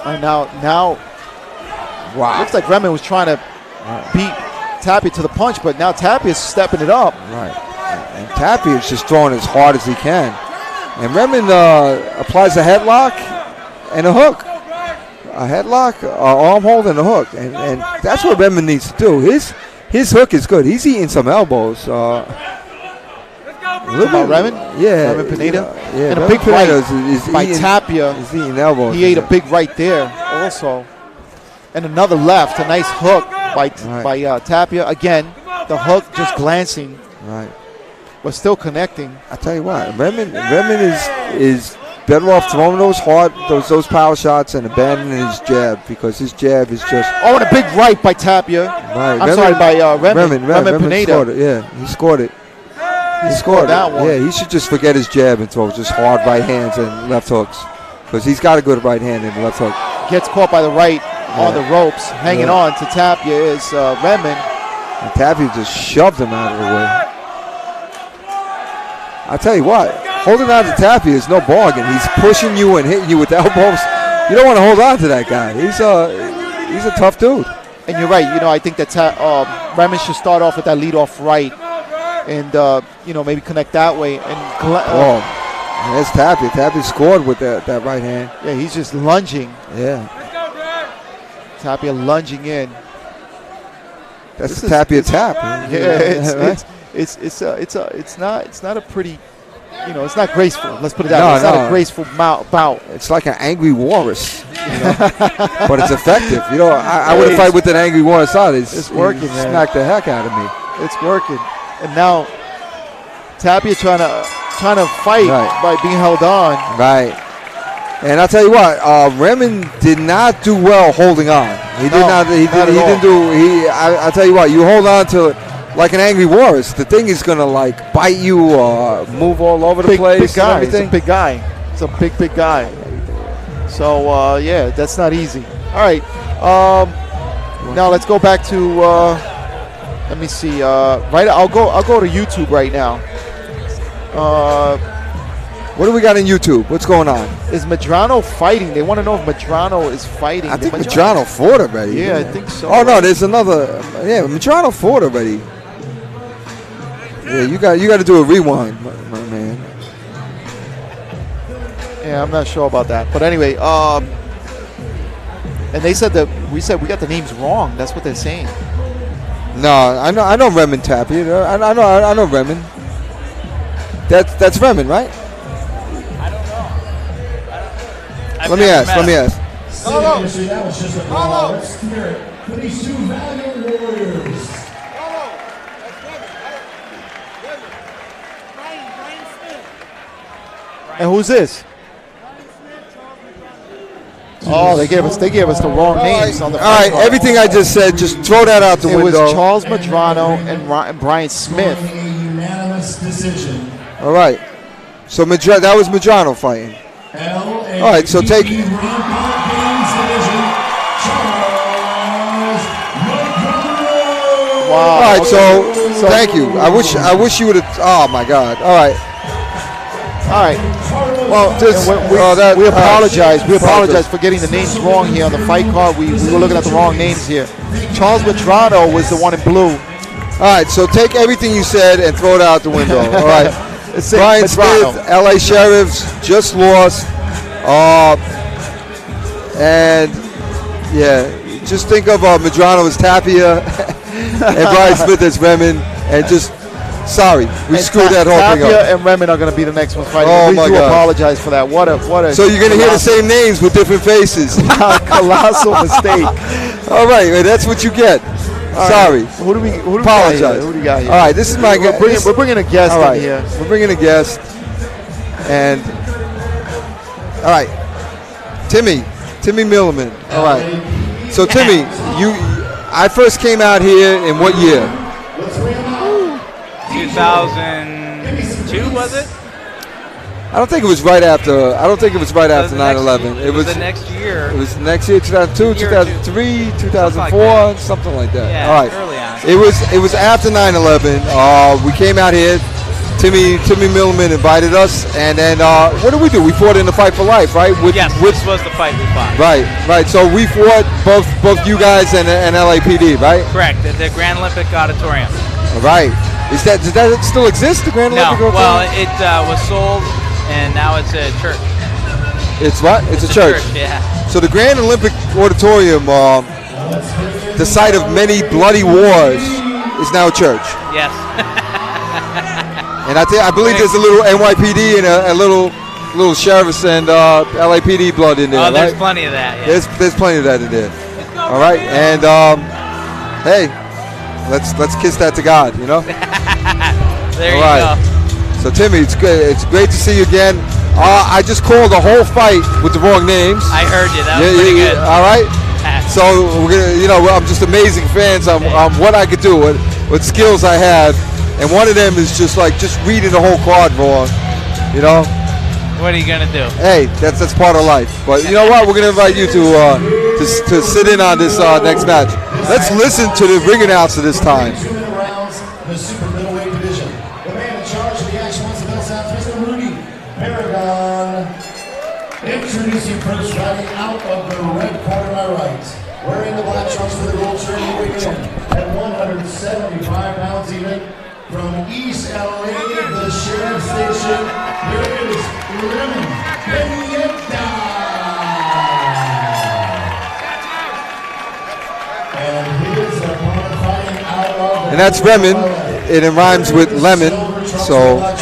And now, wow! Looks like Remen was trying to beat Tapia to the punch, but now Tapia's stepping it up. Right, and Tapia's just throwing as hard as he can, and Remen applies a headlock and a hook. A headlock, arm hold, and a hook, and that's what Remen needs to do. His hook is good. He's eating some elbows. About Remen? Yeah. Remen Pineda? Yeah. And a Remen big right Pineda is by eating, Tapia. He's eating elbows. He ate a big right there also. And another left, a nice hook by Tapia. Again, the hook just glancing. Right. But still connecting. I tell you what, Remen is better off throwing those those power shots and abandoning his jab, because his jab is just. Oh, and a big right by Tapia. Right. I'm sorry, by Remen. Remen Pineda. scored it. Yeah, he scored it. He scored that one. Yeah, he should just forget his jab and throw just hard right hands and left hooks, because he's got a good right hand and left hook. Gets caught by the right on the ropes. Hanging on to Tapia is Remen. And Tapia just shoved him out of the way. I tell you what, holding on to Tapia is no bargain. He's pushing you and hitting you with elbows. You don't want to hold on to that guy. He's a tough dude. And you're right. I think that Remen should start off with that lead-off right, and maybe connect that way. And there's Tapia. Tapia scored with that right hand. Yeah, he's just lunging. Yeah. Tapia lunging in. That's the Tapia tap. Yeah, it's not a pretty, it's not graceful. Let's put it that way. It's not a graceful bout. It's like an angry walrus, but it's effective. I would fight with an angry walrus out. It's working. Smack the heck out of me. It's working, and now Tapia trying to fight by being held on. Right. And I'll tell you what, Remen did not do well holding on. He did not. He didn't do. I'll tell you what, you hold on to like an angry walrus. The thing is gonna like bite you or move all over the place. Big guy. It's a big guy. It's a big guy. So that's not easy. All right. Now let's go back to. Let me see. I'll go to YouTube right now. What do we got on YouTube? What's going on? Is Medrano fighting? They want to know if Medrano is fighting. I think Medrano fought already. Yeah, I think so. Oh no, there's another. Yeah, Medrano fought already. Yeah, you got to do a rewind, my man. Yeah, I'm not sure about that, but anyway, and they said that we got the names wrong. That's what they're saying. No, I know Remen Tapia. I know Remen. That's Remen, right? Let me ask. That was just a brawl. Let's hear it for these two valiant warriors. And who's this? Oh, they gave us the wrong names on the. All right, everything I just said, just throw that out the window. It was Charles Medrano and Brian Smith. A unanimous decision. All right, so that was Medrano fighting. All right, so take. Wow. All right, so thank you. I wish you would have. Oh my God. All right. Well, we apologize. We apologize for getting the names wrong here on the fight card. We were looking at the wrong names here. Charles Medrano was the one in blue. All right, so take everything you said and throw it out the window. All right. Brian Smith, LA Sheriffs, just lost. And yeah, just think of Medrano as Tapia and Brian Smith as Remen, and just sorry, we screwed that whole thing up. Tapia and Remen are going to be the next one fighting. Oh We my do God! Apologize for that. What a. So you're going to hear the same names with different faces. Colossal mistake. All right, that's what you get. Sorry. Who do we apologize? Who do you got here? All right, this is my guest. We're bringing a guest in here. We're bringing a guest, and all right, Timmy Milliman. All right. So Timmy, I first came out here in what year? 2002, was it? I don't think it was right after 9/11. It was the next year. It was the next year, 2002, 2003, 2004, something like that. Yeah, all right. early on. It was after 9/11. We came out here. Timmy Milliman invited us, and then what did we do? We fought in the Fight for Life, right? This was the fight we fought. Right. So we fought both you guys and LAPD, right? Correct. At the Grand Olympic Auditorium. All right. Does that still exist? The Grand Olympic Auditorium? Well, it was sold, and now it's a church. It's what? It's a church. Yeah. So the Grand Olympic Auditorium, the site of many bloody wars, is now a church. Yes. And I believe there's a little NYPD and a little sheriff's and LAPD blood in there. Oh, there's right? plenty of that. Yeah. There's plenty of that in there. All right, and hey, let's kiss that to God, you know. There All you right. go. So Timmy, it's good. It's great to see you again. I just called the whole fight with the wrong names. I heard you. That was pretty good. All right. So we're gonna, I'm just amazing fans on what I could do, what skills I have, and one of them is just reading the whole card wrong, you know. What are you gonna do? Hey, that's part of life. But you know what? We're gonna invite you to sit in on this next match. Let's listen to the ring announcer this time. 2 minute rounds, the super middleweight division. The man in charge of the action once again sounds Mr. Rudy Paragon. Introducing first, riding out of the red corner, my right. Wearing the black trunks for the gold shirt, weighing in at 175 pounds even. From East LA, the Sheriff Station, here is Lemon Pineda. And his opponent fighting out of And that's Remen. It rhymes with lemon. So. At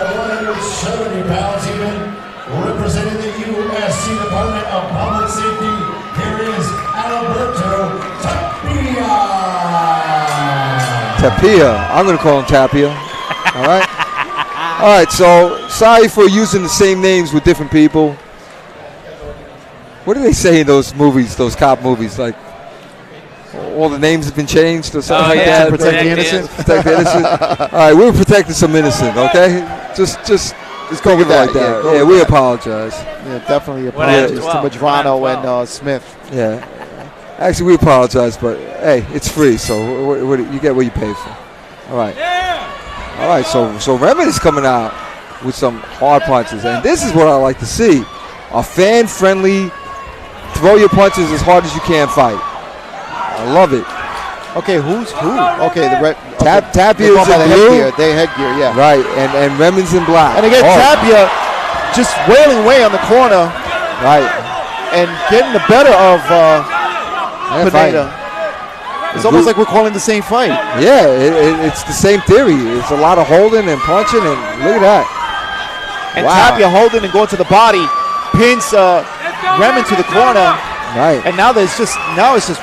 170 pounds even, representing the USC Department of Public Safety, here is Alberto Tapia. I'm going to call him Tapia. All right? All right, so sorry for using the same names with different people. What do they say in those movies, those cop movies? Like, all the names have been changed or something like that? To protect the innocent? Protect the innocent. All right, we're protecting some innocent, okay? Just go with it like that. Yeah, we apologize. Yeah, definitely apologies to Madrano and Smith. Yeah. Actually, we apologize, but hey, it's free, so you get what you pay for. All right. All right, so Remen is coming out with some hard punches, and this is what I like to see. A fan-friendly, throw your punches as hard as you can fight. I love it. Okay, who's who? Okay, the red. Tapia is in blue. They headgear, yeah. Right, and Remen's in black. And again, Tapia just wailing away on the corner. Right. And getting the better of Pineda. It's almost like we're calling the same fight. Yeah, it's the same theory. It's a lot of holding and punching, and look at that. And Tapia holding and going to the body, pins Remen to the corner. Right. And now it's just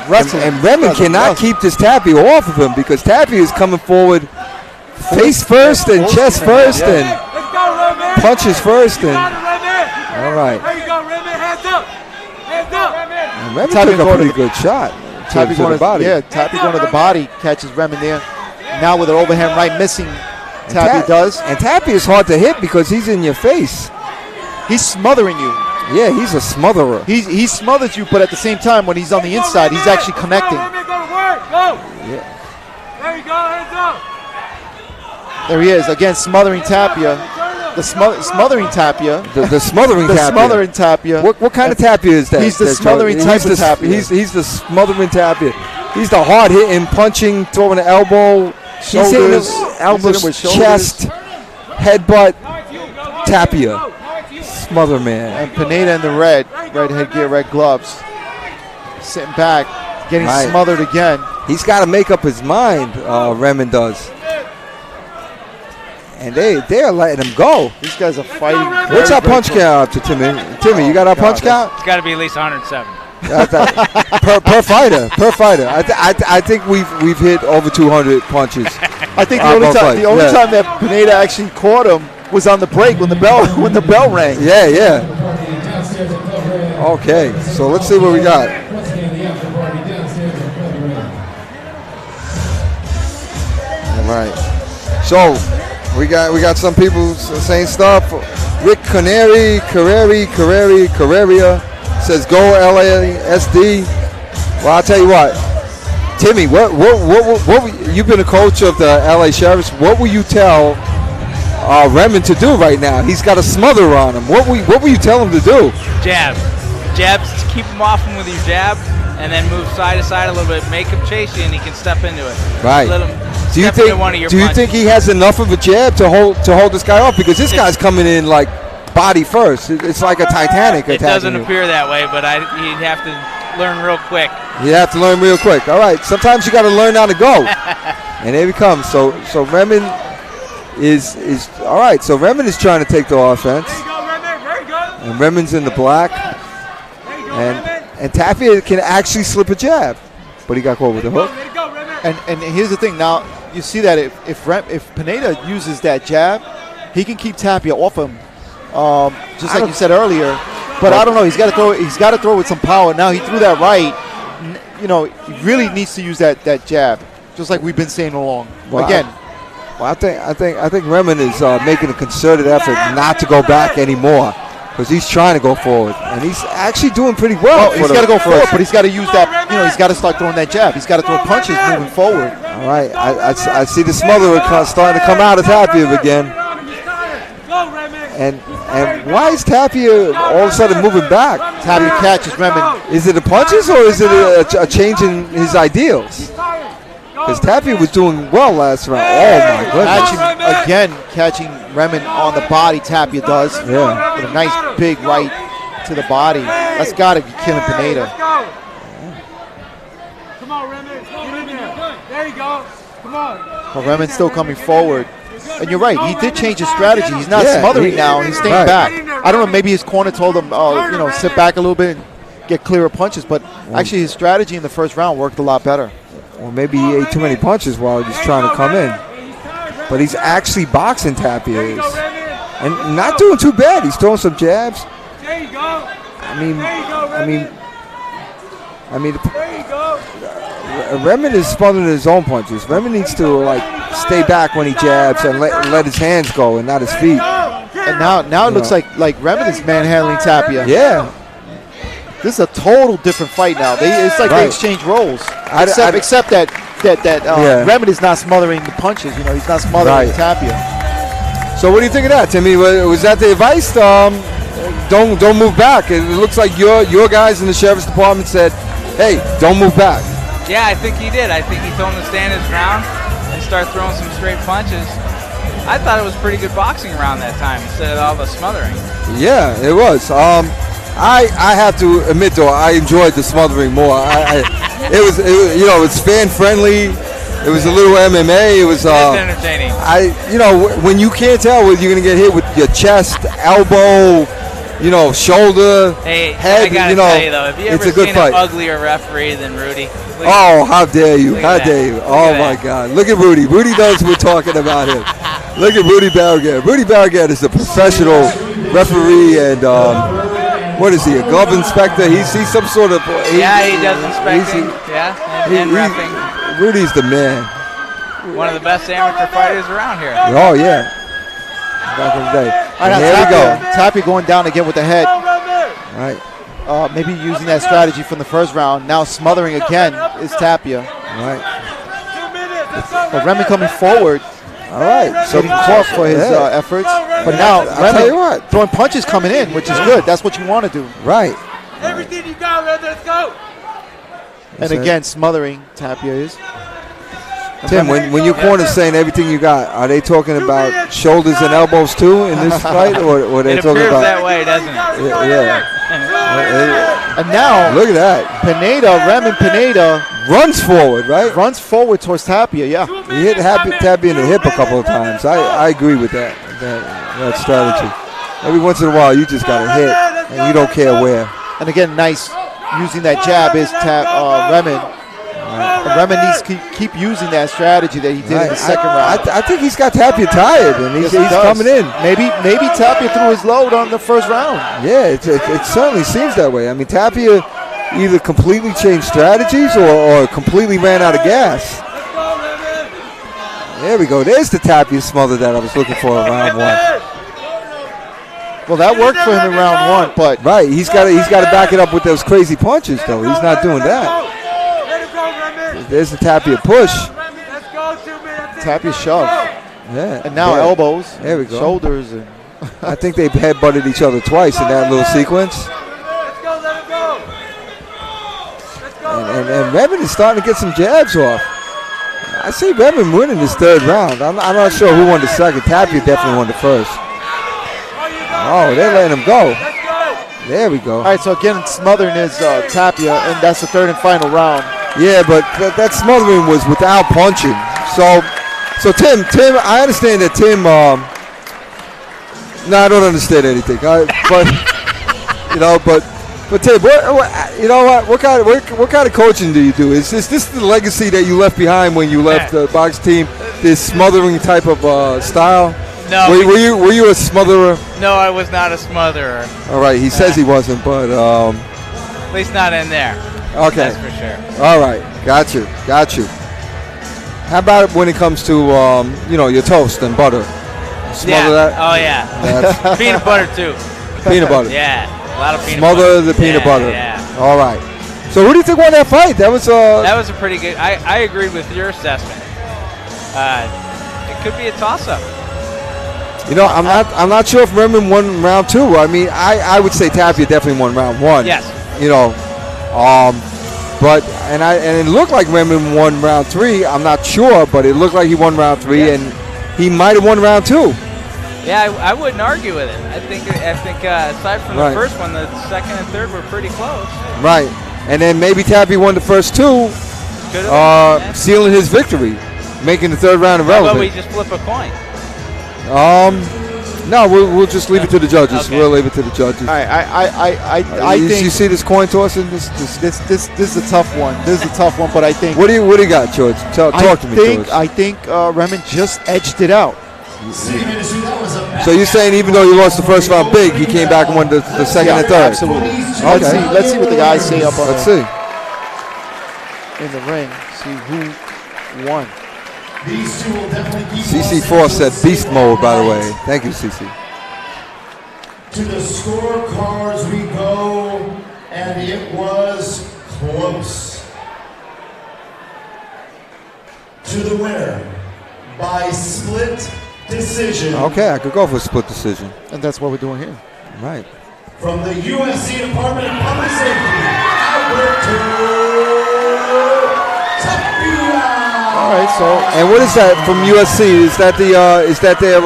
wrestling. And Remen cannot keep this Tapia off of him because Tapia is coming forward face first and chest first and punches first. And all right. There you go, Remen. Hands up. Hands up. And Remen took a pretty good shot to the body. Yeah, Tapia going to the body, catches Remen there. Now with an overhand right missing, Tapia does. And Tapia is hard to hit because he's in your face. He's smothering you. Yeah, he's a smotherer. He smothers you, but at the same time, when he's on the inside, he's actually connecting. Go, work. Go. Yeah. There you go. Hands up. There he is, again, smothering Tapia. The smothering Tapia. The smothering Tapia. The smothering Tapia. What kind of Tapia is that? He's the smothering type of Tapia. He's the smothering Tapia. He's the hard hitting, punching, throwing the elbow, shoulders, elbows, chest, headbutt, Tapia. Smother man. And Pineda in the red headgear, red gloves. Sitting back, getting smothered again. He's got to make up his mind, Remen does. And they're letting him go. These guys are fighting. What's our punch count up to, Timmy? Timmy, you got our punch count? It's got to be at least 107. per fighter. I think we've hit over 200 punches. I think the only time that Pineda actually caught him was on the break when the bell rang. Yeah. Okay, so let's see what we got. All right. So we got some people saying stuff. Rick Carreria says go LASD. Well, I'll tell you what, Timmy. What you've been a coach of the LA Sheriffs. What will you tell Remen to do right now? He's got a smother on him. What will you tell him to do? Jabs. Keep him off him with your jab, and then move side to side a little bit. Make him chase you, and he can step into it. Right. Let him do you think he has enough of a jab to hold this guy off? Because this guy's coming in like body first. It's like a Titanic. It doesn't appear that way, but you'd have to learn real quick. You have to learn real quick. All right. Sometimes you got to learn how to go. And here he comes. So Remen is all right. So Remen is trying to take the offense, and Remen's in the black, and Tapia can actually slip a jab, but he got caught with the hook. And here's the thing. Now you see that if Pineda uses that jab, he can keep Tapia off him, just like you said earlier. But I don't know. He's got to throw. He's got to throw with some power. Now he threw that right. You know, he really needs to use that jab, just like we've been saying along. Well, Again. I think Remen is making a concerted effort not to go back anymore, because he's trying to go forward, and he's actually doing pretty well. He's got to go forward, but he's got to use that. You know, he's got to start throwing that jab. He's got to throw punches moving forward. All right, I see the smotherer starting to come out of Tapia again. And why is Tapia all of a sudden moving back? Tapia catches Remen. Is it the punches or is it a change in his ideals? Because Tapia was doing well last round. Oh my goodness! Catching Remen on the body. Tapia does. Yeah. With a nice big right to the body. That's got to be killing Pineda. Come on, Remen. Get in there. There you go. Come on. But Remen's still coming forward. And you're right. He did change his strategy. He's not smothering now. He's staying back. I don't know. Maybe his corner told him, sit back a little bit and get clearer punches. But actually, his strategy in the first round worked a lot better. Or maybe he ate too many punches while he was trying to come in. But he's actually boxing, Tapia is. And not doing too bad. He's throwing some jabs. There you go. Remen is smothering his own punches. Remen needs to stay back when he jabs and let his hands go and not his feet. And now it looks like Remen is manhandling Tapia. Yeah. This is a total different fight now. It's like they exchange roles. Except that Remen is not smothering the punches. You know, he's not smothering Tapia. So what do you think of that, Timmy? Was that the advice? Don't move back. It looks like your guys in the sheriff's department said, hey, don't move back. Yeah, I think he did. I think he told him to stand his ground and start throwing some straight punches. I thought it was pretty good boxing around that time instead of all the smothering. Yeah, it was. I have to admit though, I enjoyed the smothering more. It was it's fan friendly. It was a little MMA. It was entertaining. When you can't tell whether you're gonna get hit with your chest, elbow, shoulder, head. I gotta tell you though, have you it's ever a good seen fight. an uglier referee than Rudy? Oh, how dare you! How dare you! Oh at my God! Look at Rudy. Rudy knows we're talking about him. Look at Rudy Barragat. Rudy Barragat is a professional referee and what is he? A glove inspector? He's some sort of. He does inspecting. And reffing. Rudy's the man. One of the best amateur fighters around here. Oh yeah. Back in the day. All right, there we go. Tapia going down again with the head. All right. Maybe using that strategy from the first round. Now smothering again is Tapia. All right. But Remen coming forward. All right. So getting caught for his efforts. But now Remen throwing punches coming in, which is good. That's what you want to do. Right. Everything you got, Remen. Let's go. And again, smothering Tapia is. Tim, when your corner's saying everything you got, are they talking about shoulders and elbows too in this fight, or they talking about? It appears that way, doesn't it? Yeah. And now look at that. Remen Pineda runs forward, right? Runs forward towards Tapia. Yeah. He hit Tapia in the hip a couple of times. I agree with that strategy. Every once in a while, you just got to hit, and you don't care where. And again, nice using that jab is Remen. Remen needs to keep using that strategy that he did in the second round. I think he's got Tapia tired, and he's coming in. Maybe Tapia threw his load on the first round. Yeah, it certainly seems that way. I mean, Tapia either completely changed strategies or completely ran out of gas. There we go. There's the Tapia smother that I was looking for in round one. Well, that worked for him in round one, but right, he's got to back it up with those crazy punches, though. He's not doing that. There's the Tapia push. Tapia shove. Yeah. And now elbows. There we go. Shoulders. And I think they've head-butted each other twice in that little sequence. And Remen is starting to get some jabs off. I see Remen winning this third round. I'm not sure who won the second. Tapia definitely won the first. Oh, they're letting him go. There we go. All right, so again, smothering is Tapia, and that's the third and final round. Yeah, but that smothering was without punching. So So Tim, I understand that Tim. No, I don't understand anything. But but Tim, what kind of coaching do you do? Is this the legacy that you left behind when you left the box team? This smothering type of style? No. Were you a smotherer? No, I was not a smotherer. All right, he says he wasn't, but at least not in there. Okay, that's for sure. All right, got you. How about when it comes to your toast and butter? Smother that? Oh yeah. Peanut butter too. Peanut butter. Yeah, a lot of peanut butter. Smother the peanut butter. Yeah. All right. So who do you think won that fight? That was a pretty good. I agree with your assessment. It could be a toss-up. I'm not sure if Redmond won round 2. I mean, I would say Tapia definitely won round 1. Yes. But it looked like Redmond won round 3. I'm not sure, but it looked like he won round 3, and he might have won round 2. Yeah, I wouldn't argue with it. I think aside from the first one, the second and third were pretty close. Right, and then maybe Tapia won the first 2, sealing his victory, making the third round irrelevant. How about we just flip a coin? No, we'll just leave it to the judges. Okay. We'll leave it to the judges. I think you see this coin toss in this. This is a tough one. This is a tough one, but I think. What do you got, George? Talk to me, George. I think Redmond just edged it out. So you're saying even though he lost the first round big, he came back and won the second and third? Absolutely. Okay. Let's see what the guys say up on. Let's see. In the ring, see who won. CC4 said beast mode, by the way. Thank you, CC. To the scorecards we go, and it was close. To the winner by split decision. Okay, I could go for a split decision. And that's what we're doing here. Right. From the USC Department of Public Safety, Alberto. All right, so and what is that from USC? Is that their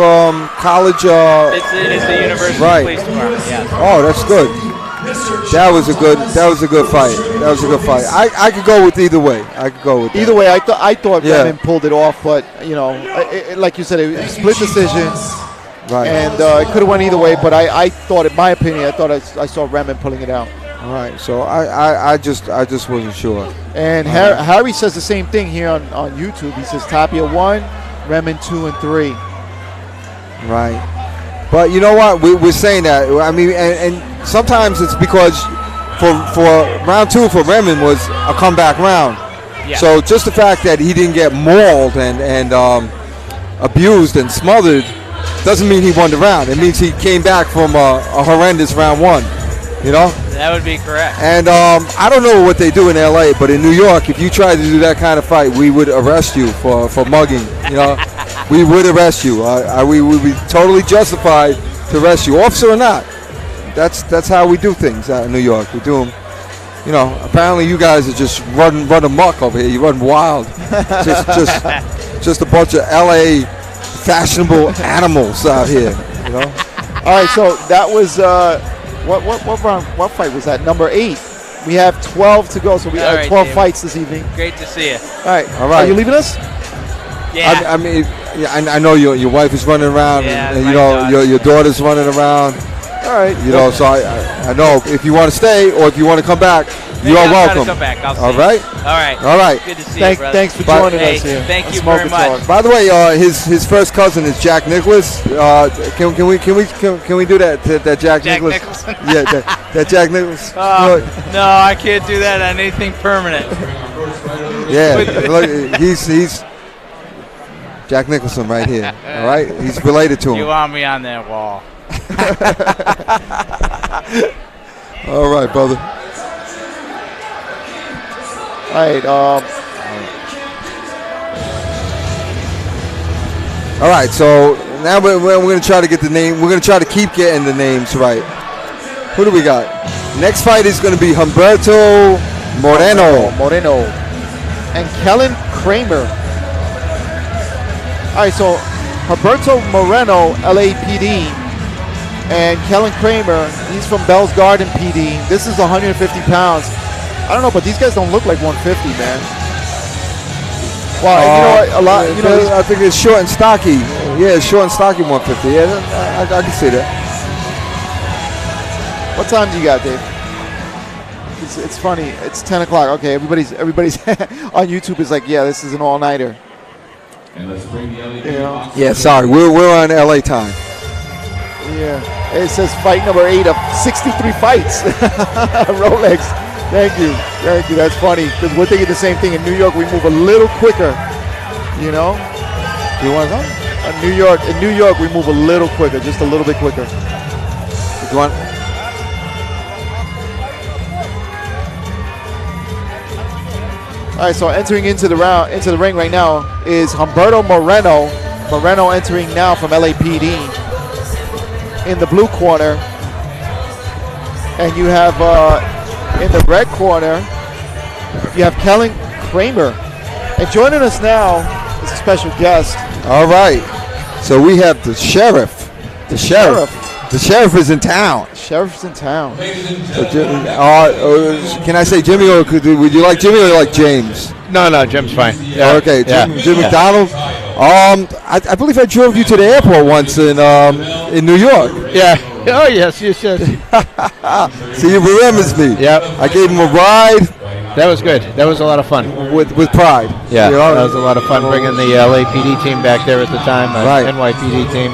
college? It's the University Police Department. Yeah. Oh, that's good. That was a good fight. That was a good fight. I could go with either way. Either way, I thought Redmond pulled it off, but like you said, it was a split decision. Right. And it could have went either way, but I thought, in my opinion, I saw Redmond pulling it out. All right, so I just wasn't sure. And Harry says the same thing here on YouTube. He says Tapia 1, Redmond 2 and 3. Right, but you know what? We're saying that. I mean, and sometimes it's because for round 2 for Redmond was a comeback round. Yeah. So just the fact that he didn't get mauled and abused and smothered doesn't mean he won the round. It means he came back from a horrendous round 1. That would be correct. And I don't know what they do in LA, but in New York, if you tried to do that kind of fight, we would arrest you for mugging. We would arrest you. We would be totally justified to arrest you, officer or not. That's how we do things out in New York. We do them. Apparently you guys are just run amok over here. You run wild. just a bunch of LA fashionable animals out here. All right, so that was. What fight was that? Number 8. We have 12 to go, so we have 12 fights this evening. Great to see you. All right. Are you leaving us? Yeah. I mean, I know your wife is running around, and your daughter's running around. All right. So I know if you want to stay or if you want to come back, you are welcome. Come back. I'll All right. All right. Good to see you, brother. Thanks for joining us here. Thank you very much. By the way, his first cousin is Jack Nicklaus. Can we do that? That Jack Nicklaus? Nicholson? Yeah, that Jack Nicklaus. No, I can't do that on anything permanent. Yeah, look, he's Jack Nicholson right here. All right, he's related to him. You want me on that wall? All right, brother. All right. All right. So now we're going to try to get the name. We're going to try to keep getting the names right. Who do we got? Next fight is going to be Humberto Moreno. And Kellen Kramer. All right. So Humberto Moreno, LAPD, and Kellen Kramer. He's from Bell's Garden PD. This is 150 pounds. I don't know, but these guys don't look like 150, man. Well, you know what? A lot. You know, I think it's short and stocky. Yeah, it's short and stocky 150. Yeah, I can see that. what time do you got, Dave? It's funny. It's 10 o'clock. Okay, everybody's on YouTube is like, yeah, this is an all-nighter. And let's bring the LED You know? box. Yeah, sorry, we're on LA time. Yeah. It says fight number 8 of 63 fights. Rolex. Thank you. That's funny because we're thinking the same thing. In New York, we move a little quicker. You know? You want to go? In New York, we move a little quicker, just a little bit quicker. You want? All right, so entering into the ring right now is Humberto Moreno. Moreno entering now from LAPD in the blue corner, and you have in the red corner you have Kellen Kramer. And joining us now is a special guest. All right. So we have the sheriff. The sheriff is in town. Sheriff's in town. Can I say Jimmy, or would you like Jimmy or like James? No, Jim's fine. Yeah. Okay, Jim Yeah. McDonald. I believe I drove you to the airport once in New York. Yeah. Oh, yes, you said. So you remembers me. Yep. I gave him a ride. That was good. That was a lot of fun. With pride. Yeah, You know? that was a lot of fun bringing the LAPD team back there at the time, Right. NYPD team.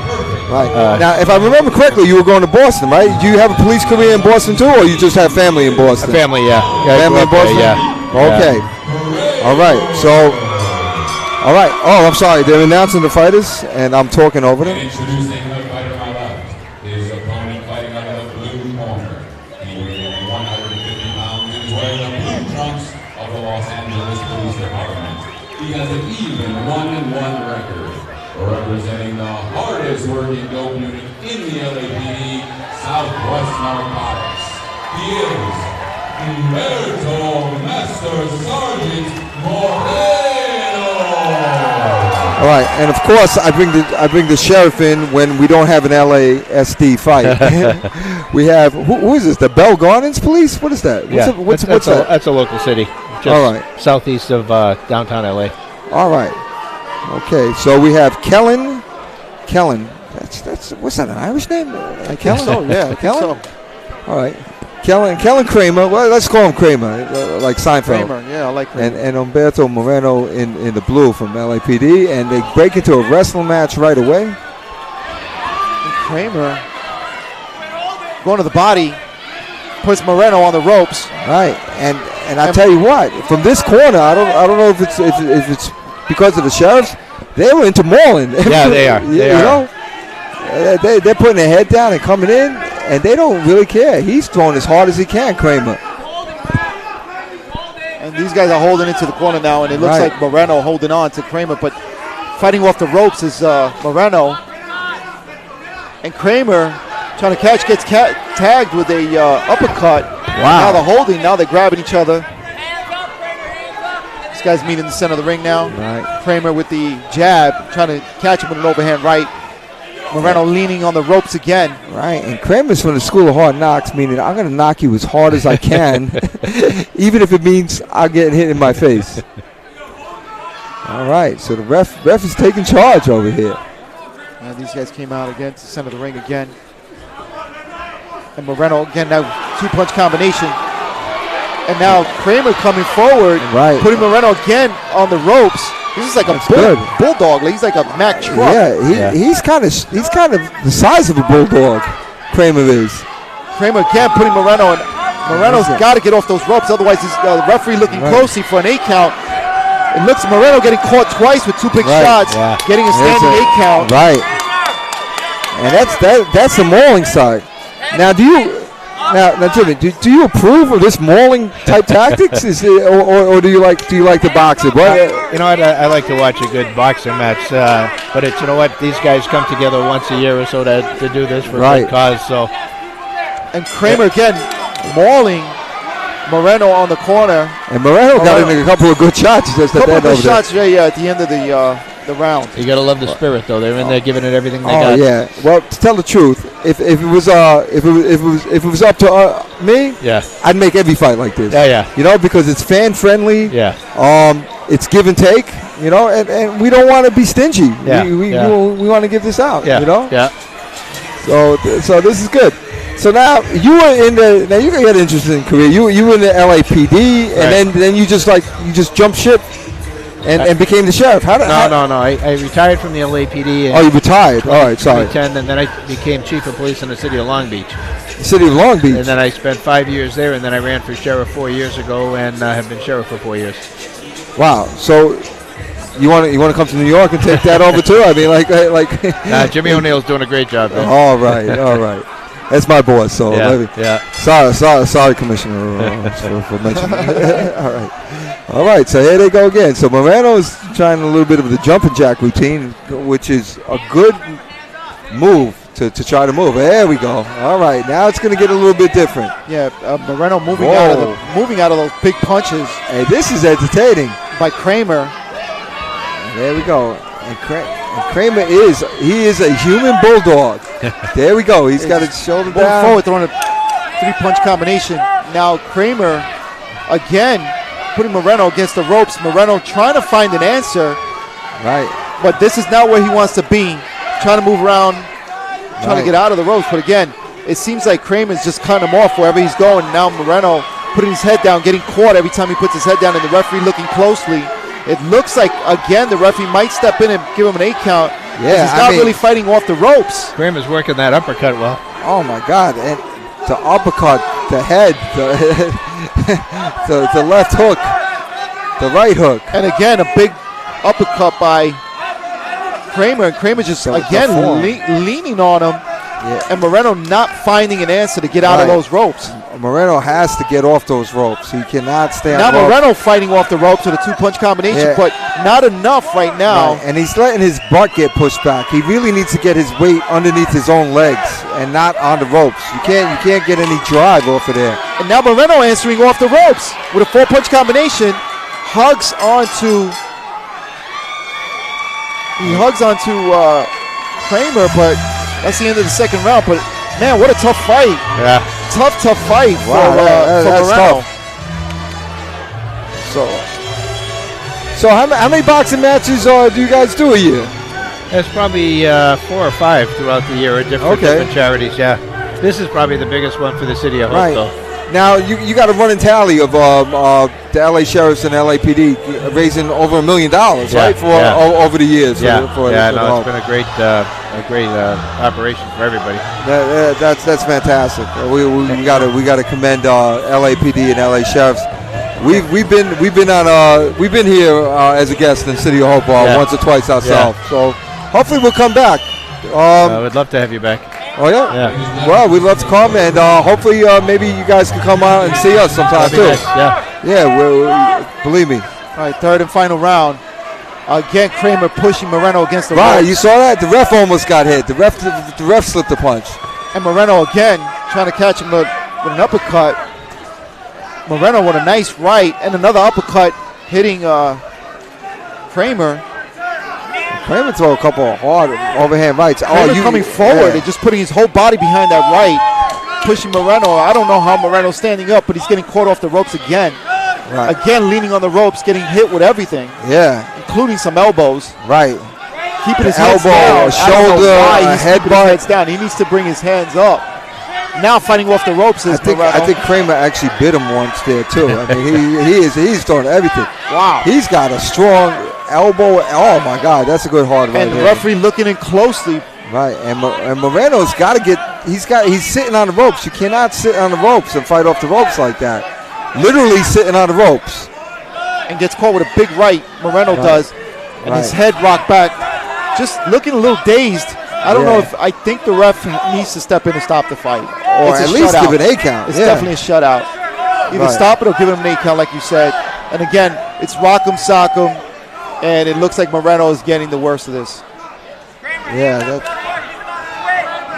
Right. Now, if I remember correctly, you were going to Boston, right? Do you have a police career in Boston too, or you just have family in Boston? Family, yeah. Family in Boston? Okay. All right. So, all right. Oh, I'm sorry. They're announcing the fighters, and I'm talking over them. Introducing the fighter to my left. His opponent fighting out of the blue corner. He weighs 150 pounds and is wearing the blue trunks of the Los Angeles Police Department. He has an even 1-1 record, representing the hardest working dope unit in the LAPD, Southwest Narcotics. He is Humberto Master Sergeant Moreno. All right, and of course, I bring the sheriff in when we don't have an LASD fight. We have who is this? The Bell Gardens Police? What is that? What's that? That's a local city. Just All right. southeast of downtown LA. All right. Okay, so we have Kellen. That's what's that? An Irish name? Kellen? So, yeah, I think Kellen. so. All right. Kellen Kramer. Well, let's call him Kramer, like Seinfeld. Kramer, yeah, I like Kramer. And Humberto Moreno in the blue from LAPD, and they break into a wrestling match right away. And Kramer going to the body, puts Moreno on the ropes. Right, and I tell you what, from this corner, I don't know if it's because of the sheriffs. They were into mauling. Yeah, they are. They're putting their head down and coming in, and they don't really care. He's throwing as hard as he can, Kramer. And these guys are holding into the corner now, and it looks like Moreno holding on to Kramer, but fighting off the ropes is Moreno. And Kramer trying to catch, gets tagged with a uppercut. Wow. Now they're holding, now they're grabbing each other. This guy's meeting in the center of the ring now. Right. Kramer with the jab, trying to catch him with an overhand right. Moreno leaning on the ropes again. Right, and Kramer's from the School of Hard Knocks, meaning I'm going to knock you as hard as I can, even if it means I'll get hit in my face. All right, so the ref is taking charge over here. These guys came out again to the center of the ring again. And Moreno again, now two-punch combination. And now Kramer coming forward, putting Moreno again on the ropes. This is like a bulldog. He's like a Mack truck. Yeah, he's kind of the size of a bulldog. Kramer is. Kramer again putting Moreno, and Moreno's got to get off those ropes. Otherwise, the referee looking closely for an 8 count. It looks Moreno getting caught twice with 2 big shots, getting a standing 8 count. Right. And that's the mauling side. Now, Now, Jimmy, do you approve of this mauling type tactics, or do you like the boxing? You know what? I like to watch a good boxing match, but it's, you know what? These guys come together once a year or so to do this for a good cause. So, and Kramer again mauling Moreno on the corner, and Moreno got in a couple of good shots just at the end of shots. Yeah, at the end of the the round. You gotta love the spirit, though. They're in there giving it everything they got. Oh yeah. Well, to tell the truth, if it was up to me, I'd make every fight like this. Yeah. You know, because it's fan friendly. Yeah. It's give and take. You know, and we don't want to be stingy. Yeah. We want to give this out. Yeah. You know. Yeah. So this is good. So now you were in the. Now you had an interesting career. You were in the LAPD, and then you just jumped ship, and became the sheriff. No. I retired from the LAPD. Oh, you retired. All right, sorry. 2010, and then I became chief of police in the city of Long Beach. The city of Long Beach. And then I spent 5 years there, and then I ran for sheriff 4 years ago, and have been sheriff for 4 years. Wow. So. You want to come to New York and take that over too? I mean, like. Jimmy O'Neill's doing a great job. Man. All right. That's my boss. So sorry, Commissioner, for mentioning. All right. So here they go again. So Moreno's trying a little bit of the jumping jack routine, which is a good move to try to move. There we go. All right. Now it's going to get a little bit different. Yeah, Moreno moving out of those big punches. Hey, this is entertaining. By Kramer. There we go. And Kramer is a human bulldog. There we go. He's got his shoulder down. Forward, throwing a 3-punch combination. Now Kramer, again, putting Moreno against the ropes. Moreno trying to find an answer. Right. But this is not where he wants to be. Trying to move around, trying to get out of the ropes. But again, it seems like Kramer's just cutting him off wherever he's going. Now Moreno putting his head down, getting caught every time he puts his head down, and the referee looking closely. It looks like, again, the referee might step in and give him an 8 count. Yeah, he's not really fighting off the ropes. Kramer's working that uppercut well. Oh, my God. And the uppercut, the head, the left hook, the right hook. And, again, a big uppercut by Kramer. And Kramer just, leaning on him. Yeah. And Moreno not finding an answer to get out of those ropes. Moreno has to get off those ropes. He cannot stay on now ropes. Moreno fighting off the ropes with a 2-punch combination, but not enough right now. Right. And he's letting his butt get pushed back. He really needs to get his weight underneath his own legs and not on the ropes. You can't get any drive off of there. And now Moreno answering off the ropes with a 4-punch combination. Hugs onto Kramer, but that's the end of the second round. But man, what a tough fight! Yeah, tough fight for Moreno. Tough. So how many boxing matches do you guys do a year? There's probably 4 or 5 throughout the year at different charities. Yeah, this is probably the biggest one for the city of Hope, though. Now you got a running tally of the LA Sheriffs and LAPD raising over $1 million, right? Over the years. It's been a great operation for everybody. That's fantastic. We got to commend LAPD and LA Sheriffs. We've been here as a guest in City of Hope once or twice ourselves. So hopefully we'll come back. I would love to have you back. Oh yeah. Well, we'd love to come, and hopefully maybe you guys can come out and see us sometime too. Nice. Yeah. Believe me. All right, third and final round. Again, Kramer pushing Moreno against the right. ropes. You saw that? The ref almost got hit. The ref slipped a punch. And Moreno again trying to catch him with an uppercut. Moreno with a nice right and another uppercut hitting Kramer. Kramer throw a couple of hard overhand rights. Kramer coming forward and just putting his whole body behind that right, pushing Moreno. I don't know how Moreno's standing up, but he's getting caught off the ropes again. Right. Again, leaning on the ropes, getting hit with everything. Yeah. Including some elbows. Right. Keeping his elbow, hands down. shoulder, a headbutt. Down. He needs to bring his hands up. Now fighting off the ropes is Moreno. I think Kramer actually bit him once there too. I mean, he's throwing everything. Wow. He's got a strong elbow. Oh my God, that's a good hard right. And the referee looking in closely. Right, and Moreno's got to get. He's sitting on the ropes. You cannot sit on the ropes and fight off the ropes like that. Literally sitting on the ropes. And gets caught with a big right. Moreno does, and his head rocked back, just looking a little dazed. I don't know if I think the ref needs to step in and stop the fight, or at least give an 8 count. It's definitely a shutout. Either stop it or give him an 8 count, like you said. And again, it's rock'em sock'em, and it looks like Moreno is getting the worst of this. Yeah,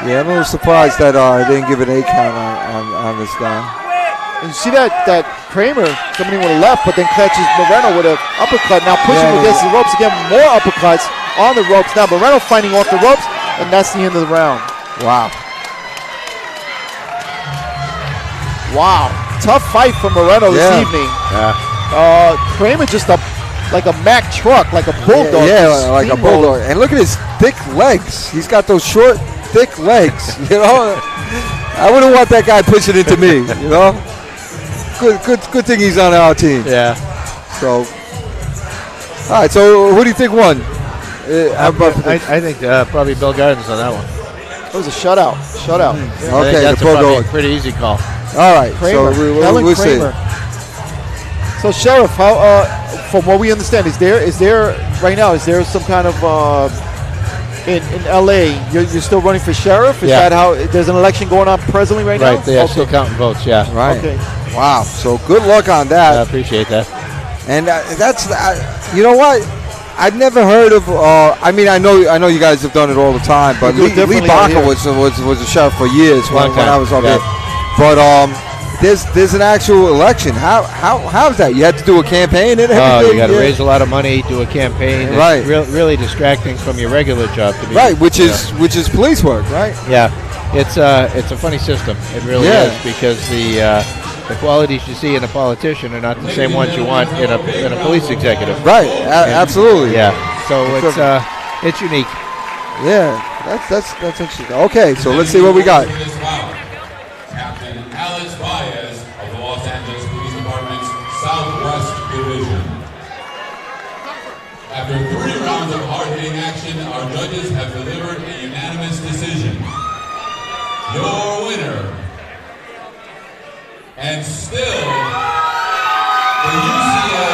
I'm a little surprised that they didn't give an 8 count on this guy. And you see that Kramer coming in with a left, but then catches Moreno with an uppercut. Now pushing against the ropes again, more uppercuts on the ropes. Now Moreno fighting off the ropes, and that's the end of the round. Wow. Wow. Tough fight for Moreno this evening. Yeah. Kramer just like a Mack truck, like a bulldog. Yeah, like a bulldog. And look at his thick legs. He's got those short, thick legs. You know, I wouldn't want that guy pushing into me. You know, good thing he's on our team. Yeah. So, all right. So, who do you think won? I think probably Bill Gardens on that one. It was a shutout. Shutout. Okay, that's the probably a bulldog. pretty easy call. All right. Kramer. So Helen we'll see. Kramer. So Sheriff, how from what we understand, is there right now? Is there some kind of in LA? You're still running for sheriff? Is that how? There's an election going on presently right now? Right, they are still counting votes. Yeah. Right. Okay. Wow. So good luck on that. I appreciate that. And that's you know what? I've never heard of. I mean, I know you guys have done it all the time, but Lee Baca was a sheriff for years when I was up there. But there's an actual election. How's that? You have to do a campaign and everything. You got to raise a lot of money, do a campaign. It's right. Really distracting from your regular job. To be right, which is police work, right? Yeah, it's a funny system. It really is, because the qualities you see in a politician are not the same ones you want in a police executive. Right. Absolutely. Yeah. So it's unique. Yeah. That's interesting. Okay, so let's see what we got. Captain Alex Baez of the Los Angeles Police Department's Southwest Division. After 3 rounds of hard-hitting action, our judges have delivered a unanimous decision. Your winner, and still the UCA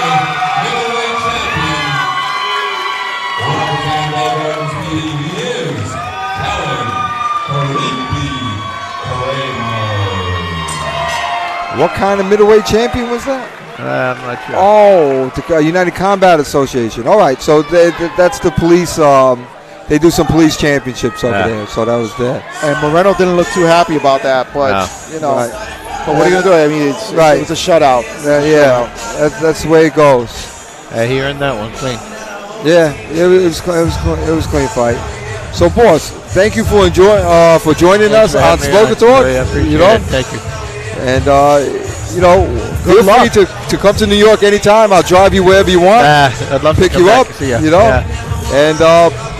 middleweight champion, representing Melbourne's meeting, he is Helen Karipi. What kind of middleweight champion was that? I'm not sure. Oh, the United Combat Association. All right, so that's the police. They do some police championships over there, so that was there. And Moreno didn't look too happy about that, but you know. Right. But what are you gonna do? I mean, it's a shutout. That's the way it goes. He earned that one clean. Yeah, it was a clean fight. So, boss, thank you for joining us on Smoker Talk. I appreciate it. Thank you. And feel free to come to New York anytime. I'll drive you wherever you want. I'd love to pick come you back up. and see you. And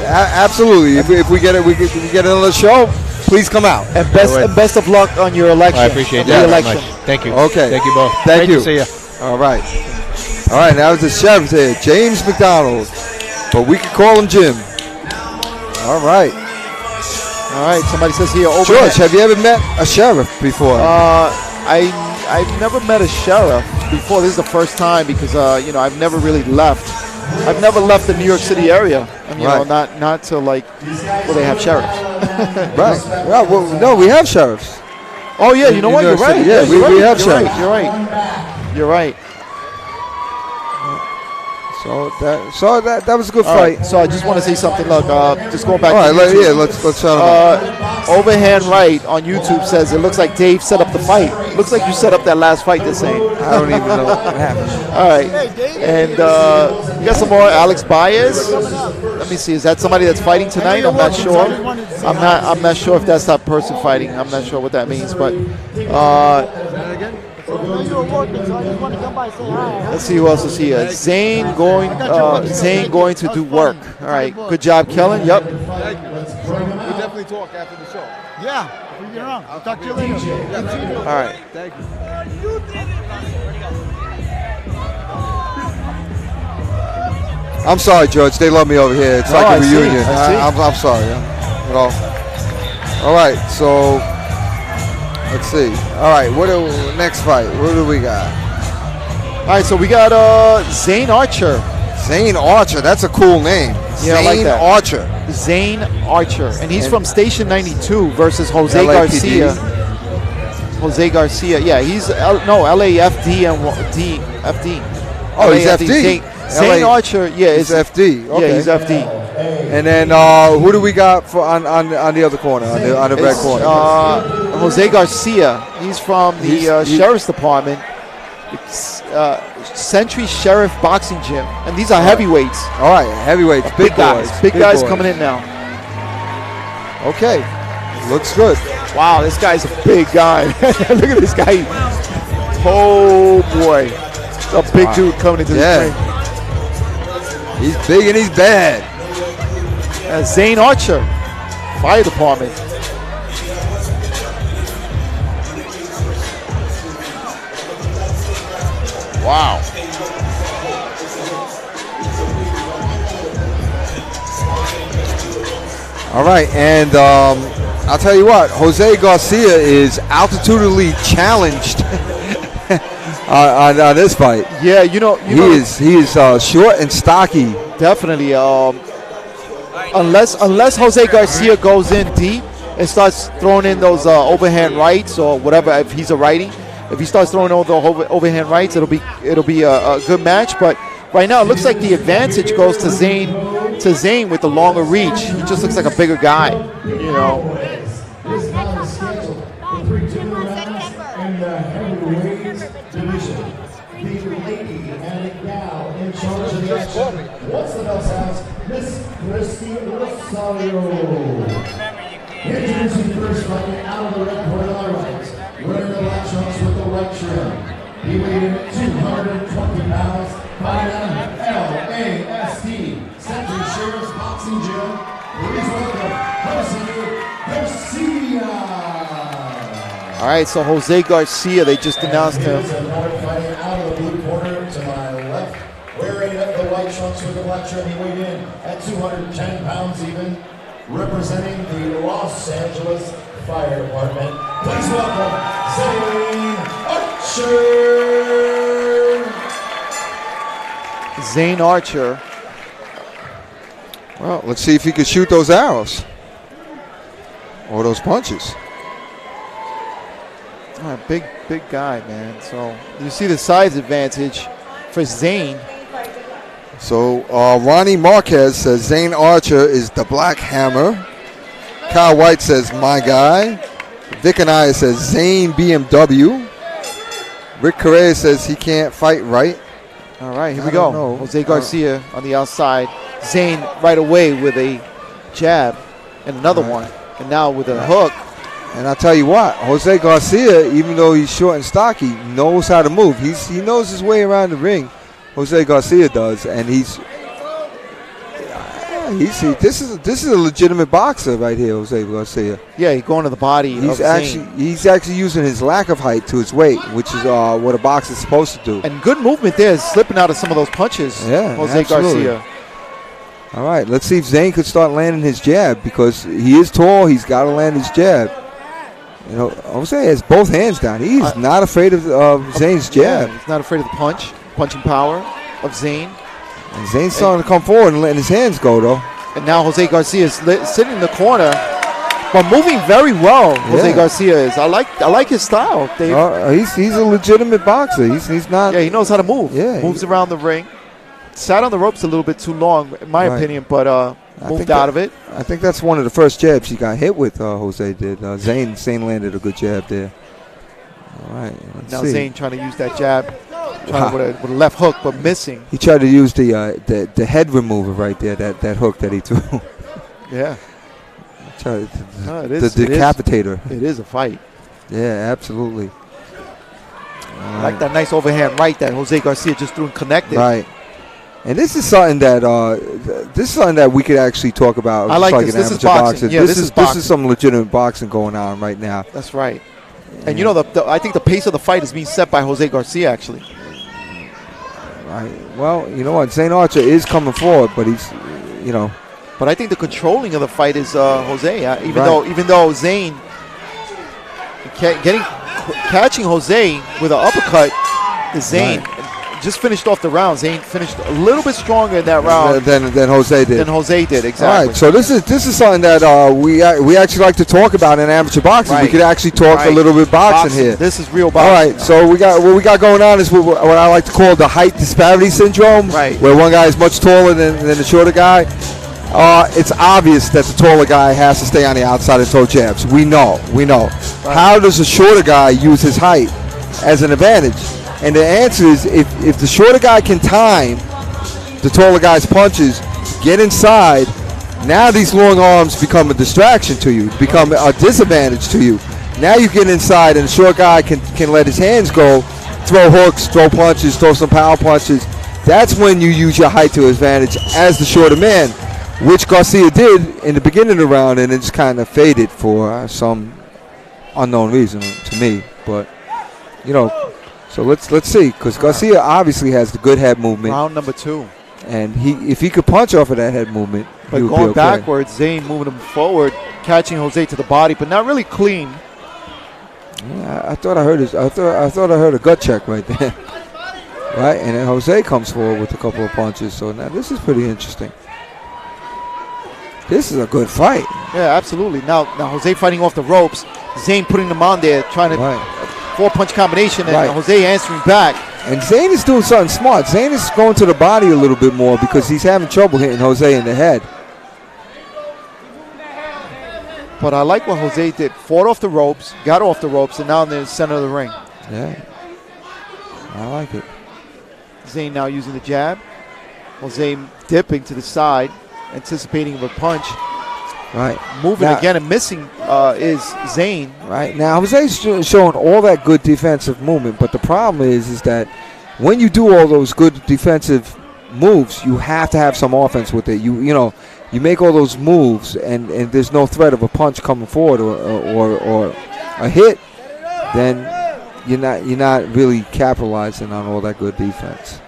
absolutely, if we get another show, please come out. And best of luck on your election. I appreciate that very much. Thank you. Okay. Thank you both. Thank you. To see you. All right. Now was the sheriff here, James McDonald, but we could call him Jim. All right. Somebody says here, George, have you ever met a sheriff before? I've never met a sheriff before. This is the first time because I've never really left. I've never left the New York City area. And, you know, not to like where they have sheriffs. Right. Well, no, we have sheriffs. Oh yeah, you know what? You're right. Yeah, we have sheriffs. You're right. You're right. So that was a good fight. Right, so I just want to say something. Look, just going back. All to right, YouTube, let's try overhand right on YouTube says it looks like Dave set up the fight. Looks like you set up that last fight. They're saying. I don't even know what happened. All right, and we got some more Alex Baez. Let me see. Is that somebody that's fighting tonight? I'm not sure. I'm not sure if that's that person fighting. I'm not sure what that means, but. Let's see who else is here. Zane going to do work. All right, good job, Kellen. Yep. Thank you. We'll definitely talk after the show. Yeah, if we get around. I'll talk to you later. All right. Thank you. I'm sorry, George. They love me over here. It's like a reunion. I'm sorry. All right, so let's see. All right, next fight? What do we got? All right, so we got Zane Archer. Zane Archer. That's a cool name. Yeah, I like that. Archer. Zane Archer, and he's from Station 92 versus Jose LAPD. Garcia. Jose Garcia. Yeah, he's LAFD and FD. Oh, he's FD. Zane Archer. Yeah, he's FD. Okay. Yeah, he's FD. And then who do we got for on the other corner, on the red corner? Jose Garcia. He's from the Sheriff's Department. Century Sheriff Boxing Gym, and these are heavyweights. All right, heavyweights, big guys, boys, big guys boys. coming in now. Okay, looks good. Wow, this guy's a big guy. Look at this guy. Oh boy, a big dude coming into the ring. He's big and he's bad. Zane Archer, Fire Department. Wow. All right, and I'll tell you what, Jose Garcia is altitudinally challenged on this fight. Yeah, he is short and stocky. Definitely. Unless Jose Garcia goes in deep and starts throwing in those overhand rights or whatever, if he's a righty, if he starts throwing all the overhand rights, it'll be a good match. But right now, it looks like the advantage goes to Zane with the longer reach. He just looks like a bigger guy, you know. This bout is scheduled for 3 2 rounds in the heavyweight division. The lady and the gal in charge of the action. What's the bell's house? Miss Christy Rosario. Introducing first fighting out of the red corner on the right. Wearing the black trunks with the white trim. He weighed in at 220 pounds. Fighting out of LASD, Century Sheriff's Boxing Gym. Please welcome Jose Garcia. All right, so Jose Garcia, they just announced him. Fighting out of the blue corner to my left. Wearing the white trunks with the black trim. He weighed in at 210 pounds even. Representing the Los Angeles Fire Department. Please welcome Zane Archer. Zane Archer. Well, let's see if he can shoot those arrows or those punches. All right, big guy, man. So you see the size advantage for Zane. So Ronnie Marquez says Zane Archer is the Black Hammer. Kyle White says my guy. Vic Anaya says Zane BMW. Rick Correa says he can't fight right. All right, here we go. Jose Garcia on the outside. Zane right away with a jab and another one. And now with a hook. And I'll tell you what, Jose Garcia, even though he's short and stocky, knows how to move. He knows his way around the ring. Jose Garcia does, and this is a legitimate boxer right here, Jose Garcia. Yeah, he's going to the body. He's actually using his lack of height to his weight, which is what a boxer's supposed to do. And good movement there, slipping out of some of those punches. Yeah, Jose absolutely. Garcia. All right, let's see if Zane could start landing his jab, because he is tall. He's got to land his jab. You know, Jose has both hands down. He's not afraid of Zane's jab. Yeah, he's not afraid of the punching power of Zane. And Zane's starting to come forward and letting his hands go, though. And now Jose Garcia is sitting in the corner, but moving very well. Jose Garcia is. I like his style, Dave. He's a legitimate boxer. He's not. Yeah, he knows how to move. Yeah, moves around the ring. Sat on the ropes a little bit too long, in my opinion, but moved out of it. I think that's one of the first jabs he got hit with. Jose did. Zane landed a good jab there. All right. Now Zane trying to use that jab, with a left hook, but missing. He tried to use the head remover right there. That hook that he threw. Yeah. The decapitator. It is a fight. Yeah, absolutely. I like that nice overhand right that Jose Garcia just threw and connected. Right. And this is something that we could actually talk about. I like this. This is boxing. Yeah, this is boxing. This is some legitimate boxing going on right now. That's right. And you know, I think the pace of the fight is being set by Jose Garcia, actually. Right. Well, you know what? Zane Archer is coming forward, but he's, you know. But I think the controlling of the fight is Jose. Even though Zane catching Jose with an uppercut is Zane. Right. Just finished off the round. Zane finished a little bit stronger in that round than Jose did. Exactly. All right, so this is something that we actually like to talk about in amateur boxing. Right. We could actually talk a little bit boxing here. This is real boxing. All right, so what we got going on is what I like to call the height disparity syndrome, right? Where one guy is much taller than the shorter guy. It's obvious that the taller guy has to stay on the outside and throw jabs. We know. Right. How does a shorter guy use his height as an advantage? And the answer is if the shorter guy can time the taller guy's punches, get inside, now these long arms become a distraction to you, become a disadvantage to you. Now you get inside and the short guy can let his hands go, throw hooks, throw punches, throw some power punches. That's when you use your height to your advantage as the shorter man, which Garcia did in the beginning of the round, and it just kind of faded for some unknown reason to me. But, you know, so let's see, because Garcia obviously has the good head movement. Round number 2. And if he could punch off of that head movement, but he would going be okay. backwards, Zane moving him forward, catching Jose to the body, but not really clean. Yeah, I thought I heard I thought I heard a gut check right there. Right, and then Jose comes forward with a couple of punches. So now this is pretty interesting. This is a good fight. Yeah, absolutely. Now Jose fighting off the ropes, Zane putting him on there, trying to 4-punch combination, and Jose answering back. And Zane is doing something smart. Zane is going to the body a little bit more because he's having trouble hitting Jose in the head. But I like what Jose did. Fought off the ropes, got off the ropes, and now in the center of the ring. Yeah, I like it. Zane now using the jab. Jose dipping to the side, anticipating of a punch. Right. Moving now, again and missing is Zane. Right. Now, Jose's showing all that good defensive movement, but the problem is that when you do all those good defensive moves, you have to have some offense with it. You make all those moves, and there's no threat of a punch coming forward or a hit, then you're not really capitalizing on all that good defense.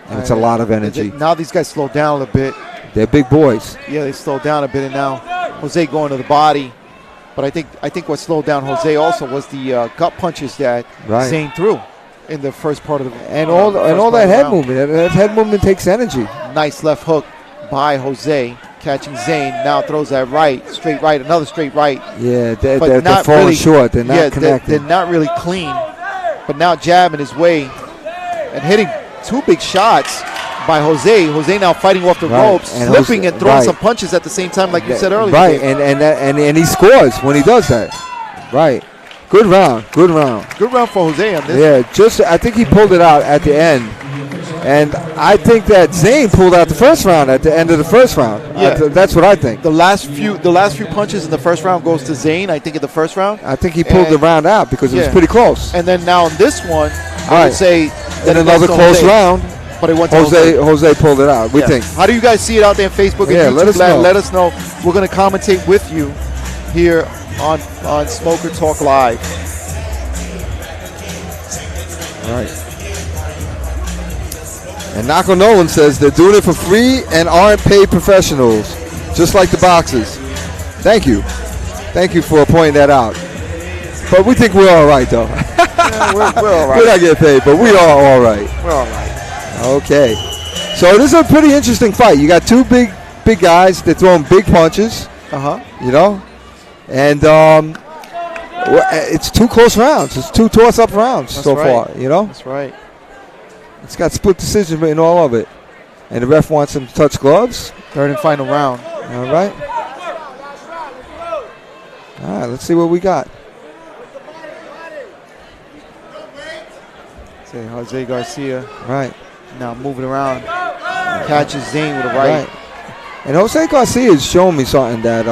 And it's a lot of energy. Now these guys slow down a little bit. They're big boys. Yeah, they slowed down a bit, and now Jose going to the body. But I think what slowed down Jose also was the gut punches that Zane threw in the first part of the and all that head movement. That head movement takes energy. Nice left hook by Jose, catching Zane. Now throws that right, straight right, another straight right. Yeah, they're falling really short. They're not connected. They're not really clean. But now jabbing his way and hitting 2 big shots by Jose. Jose now fighting off the ropes, slipping and throwing some punches at the same time, like you said earlier. Right, and he scores when he does that. Right. Good round. Good round. Good round for Jose on this. Yeah, I think he pulled it out at the end. And I think that Zane pulled out the first round at the end of the first round. Yeah. That's what I think. The last few punches in the first round goes to Zane, I think, in the first round. I think he pulled the round out because it was pretty close. And then now in this one, I would say in another close round. But it went to Jose pulled it out. We think. How do you guys see it out there on Facebook and YouTube? Let us know. Let us know. We're going to commentate with you here on Smoker Talk Live. All right. And Naco Nolan says they're doing it for free and aren't paid professionals, just like the boxers. Thank you. Thank you for pointing that out. But we think we're all right, though. Yeah, we're all right. We're not getting paid, but we are all right. We're all right. Okay. So this is a pretty interesting fight. You got 2 big guys. They're throwing big punches. You know? And it's 2 close rounds. It's 2 toss-up rounds so far, you know? That's right. It's got split decisions in all of it. And the ref wants him to touch gloves. Third and final round. All right. All right, let's see what we got. Say Jose Garcia. Right. Now moving around. Catches Zane with a right. And Jose Garcia has shown me something that,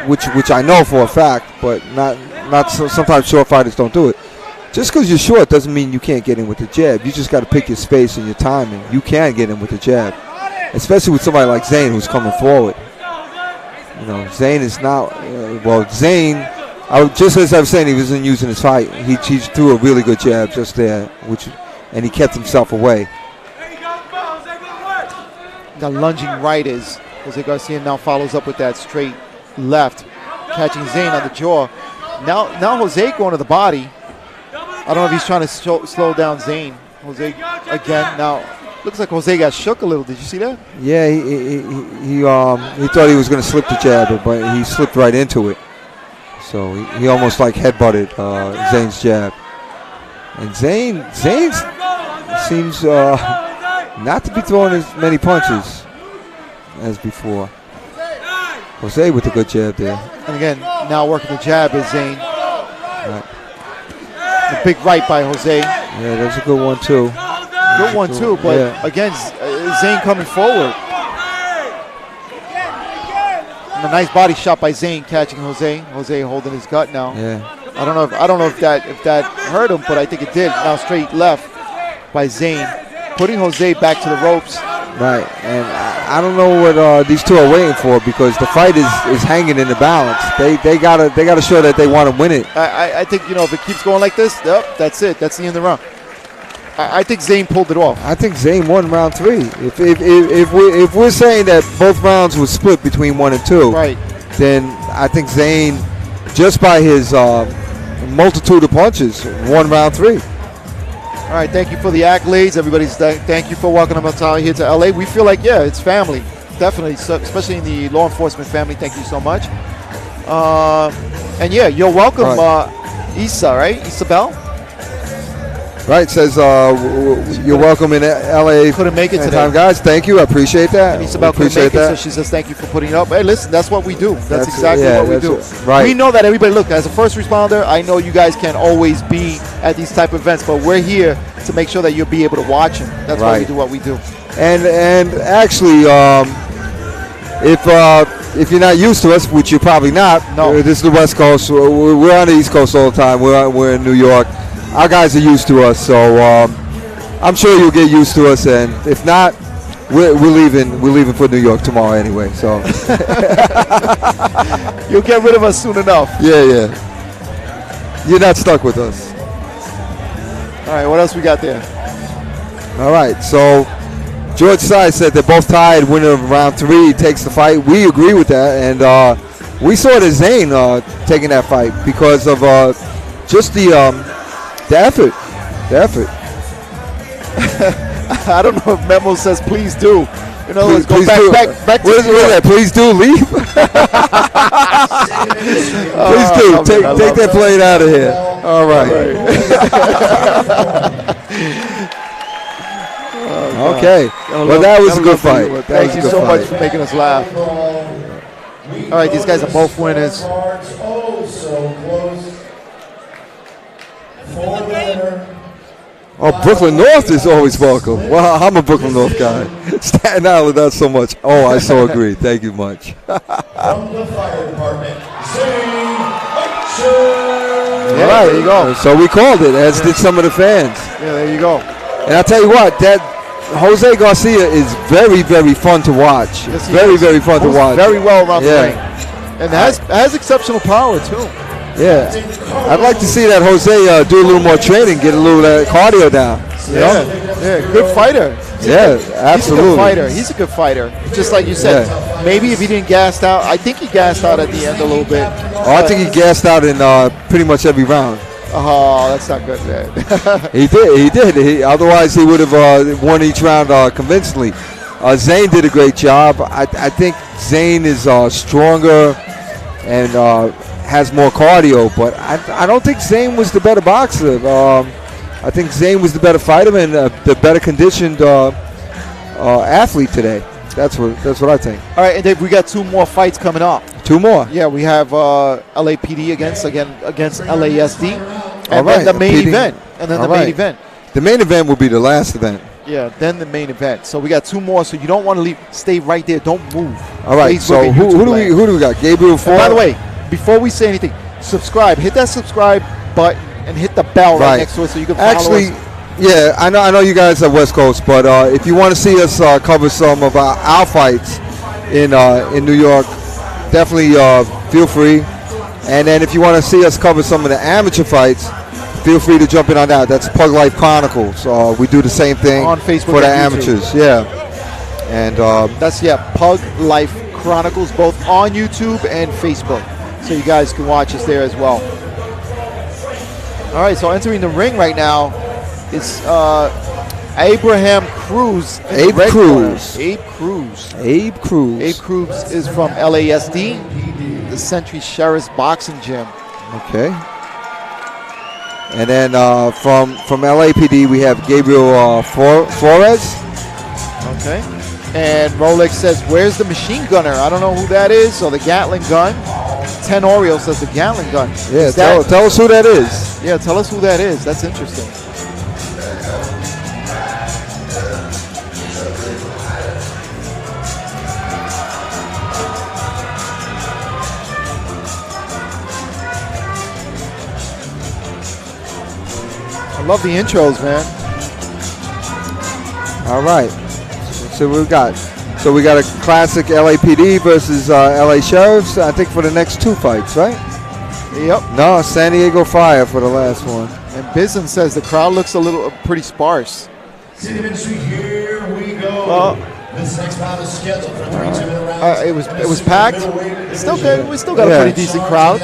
which I know for a fact, but not sometimes short fighters don't do it. Just because you're short doesn't mean you can't get in with the jab. You just got to pick your space and your timing. You can get in with the jab, especially with somebody like Zane who's coming forward. You know, Zane is not. Zane. Just as I was saying, he wasn't using his fight. He threw a really good jab just there, and he kept himself away. The lunging right is Jose Garcia now follows up with that straight left, catching Zane on the jaw. Now Jose going to the body. I don't know if he's trying to slow down Zane. Jose again. Now looks like Jose got shook a little. Did you see that? Yeah, he thought he was going to slip the jab, but he slipped right into it. So he almost like headbutted Zane's jab. And Zane seems not to be throwing as many punches as before. Jose with a good jab there. And again, now working the jab is Zane. Right. A big right by Jose. Yeah, that's a good one too. Good one too, but again, Zane coming forward. And a nice body shot by Zane catching Jose. Jose holding his gut now. Yeah. I don't know if that hurt him, but I think it did. Now straight left by Zane, putting Jose back to the ropes. Right, and I don't know what these two are waiting for, because the fight is hanging in the balance. They gotta show that they want to win it. I think, if it keeps going like this, that's it. That's the end of the round. I think Zane pulled it off. I think Zane won round 3. If we're saying that both rounds were split between 1 and 2, right, then I think Zane, just by his multitude of punches, won round 3. All right, thank you for the accolades. Thank you for welcoming us out here to LA. We feel like, it's family. Definitely, especially in the law enforcement family. Thank you so much. And you're welcome, Issa, right? Isabel? Right, says you're welcome in LA. Couldn't make it today. Guys, thank you. I appreciate that. And Isabel couldn't make it, so she says thank you for putting it up. Hey, listen, that's what we do. That's exactly what we do. Right. We know that everybody, look, as a first responder, I know you guys can't always be at these type of events, but we're here to make sure that you'll be able to watch them. That's why we do what we do. And actually, if you're not used to us, which you're probably not, this is the West Coast. We're on the East Coast all the time. We're in New York. Our guys are used to us, so I'm sure you'll get used to us. And if not, we're leaving. We're leaving for New York tomorrow anyway. So you'll get rid of us soon enough. Yeah. You're not stuck with us. All right, what else we got there? All right, so George Tsai said they're both tied. Winner of round 3 takes the fight. We agree with that, and we saw it as Zane taking that fight because of just the effort. The effort. I don't know if Memo says please do. In other words, go back to what is that? Please do leave. Please do take that plane out of here. All right. Okay. Well, that was a good fight. Thank you so much for making us laugh. All right, these guys are both winners. Oh, Brooklyn North is always welcome. Well, I'm a Brooklyn North guy. Staten Island, not so much. Oh, I so agree. Thank you much. From the fire department, Yeah, there you go. So we called it, as did some of the fans. Yeah, there you go. And I'll tell you what, that Jose Garcia is very, very fun to watch. Yes, very, very fun to watch. Very well around the ring. And has exceptional power, too. Yeah. I'd like to see that Jose do a little more training, get a little cardio down. Yeah, good fighter. Absolutely. He's a good fighter. Just like you said, maybe if he didn't gas out, I think he gassed out at the end a little bit. Oh, I think he gassed out in pretty much every round. Oh, that's not good, man. He did. Otherwise, he would have won each round convincingly. Zane did a great job. I think Zane is stronger and has more cardio, but I don't think Zane was the better boxer. I think Zane was the better fighter and the better conditioned athlete today. That's what I think. All right, and Dave, we got 2 more fights coming up. 2 more? Yeah, we have LAPD against LASD, and right, then the main event. And then the main event. The main event will be the last event. Yeah, then the main event. So we got 2 more. So you don't want to leave. Stay right there. Don't move. All right. Facebook So who do we got? Gabriel Ford. By the way, before we say anything, subscribe. Hit that subscribe button and hit the bell right next to it so you can follow us. Yeah, I know you guys are West Coast, but if you want to see us cover some of our fights in New York, definitely feel free. And then if you want to see us cover some of the amateur fights, feel free to jump in on that. That's Pug Life Chronicles. We do the same thing on Facebook for the and amateurs. YouTube. Yeah, and that's Pug Life Chronicles, both on YouTube and Facebook, so you guys can watch us there as well. All right, so entering the ring right now is Abraham Cruz. Abe Cruz. Abe Cruz. Abe Cruz. Abe Cruz is from LASD, the Century Sheriff's Boxing Gym. Okay. And then from LAPD we have Gabriel Flores. Okay. And Rolex says, "Where's the machine gunner?" I don't know who that is. So the Gatling gun. Tenorio says the Gatling gun. Yeah, tell us who that is. Yeah, tell us who that is. That's interesting. I love the intros, man. All right. So we got. So we got a classic LAPD versus LA Sheriffs. I think for the next 2 fights, right? Yep. No, San Diego Fire for the last one. And Bison says the crowd looks a little pretty sparse. City Ministry, here we go. This next bout is scheduled for 3-2-minute rounds. It was packed. Still good. We still got a pretty decent crowd.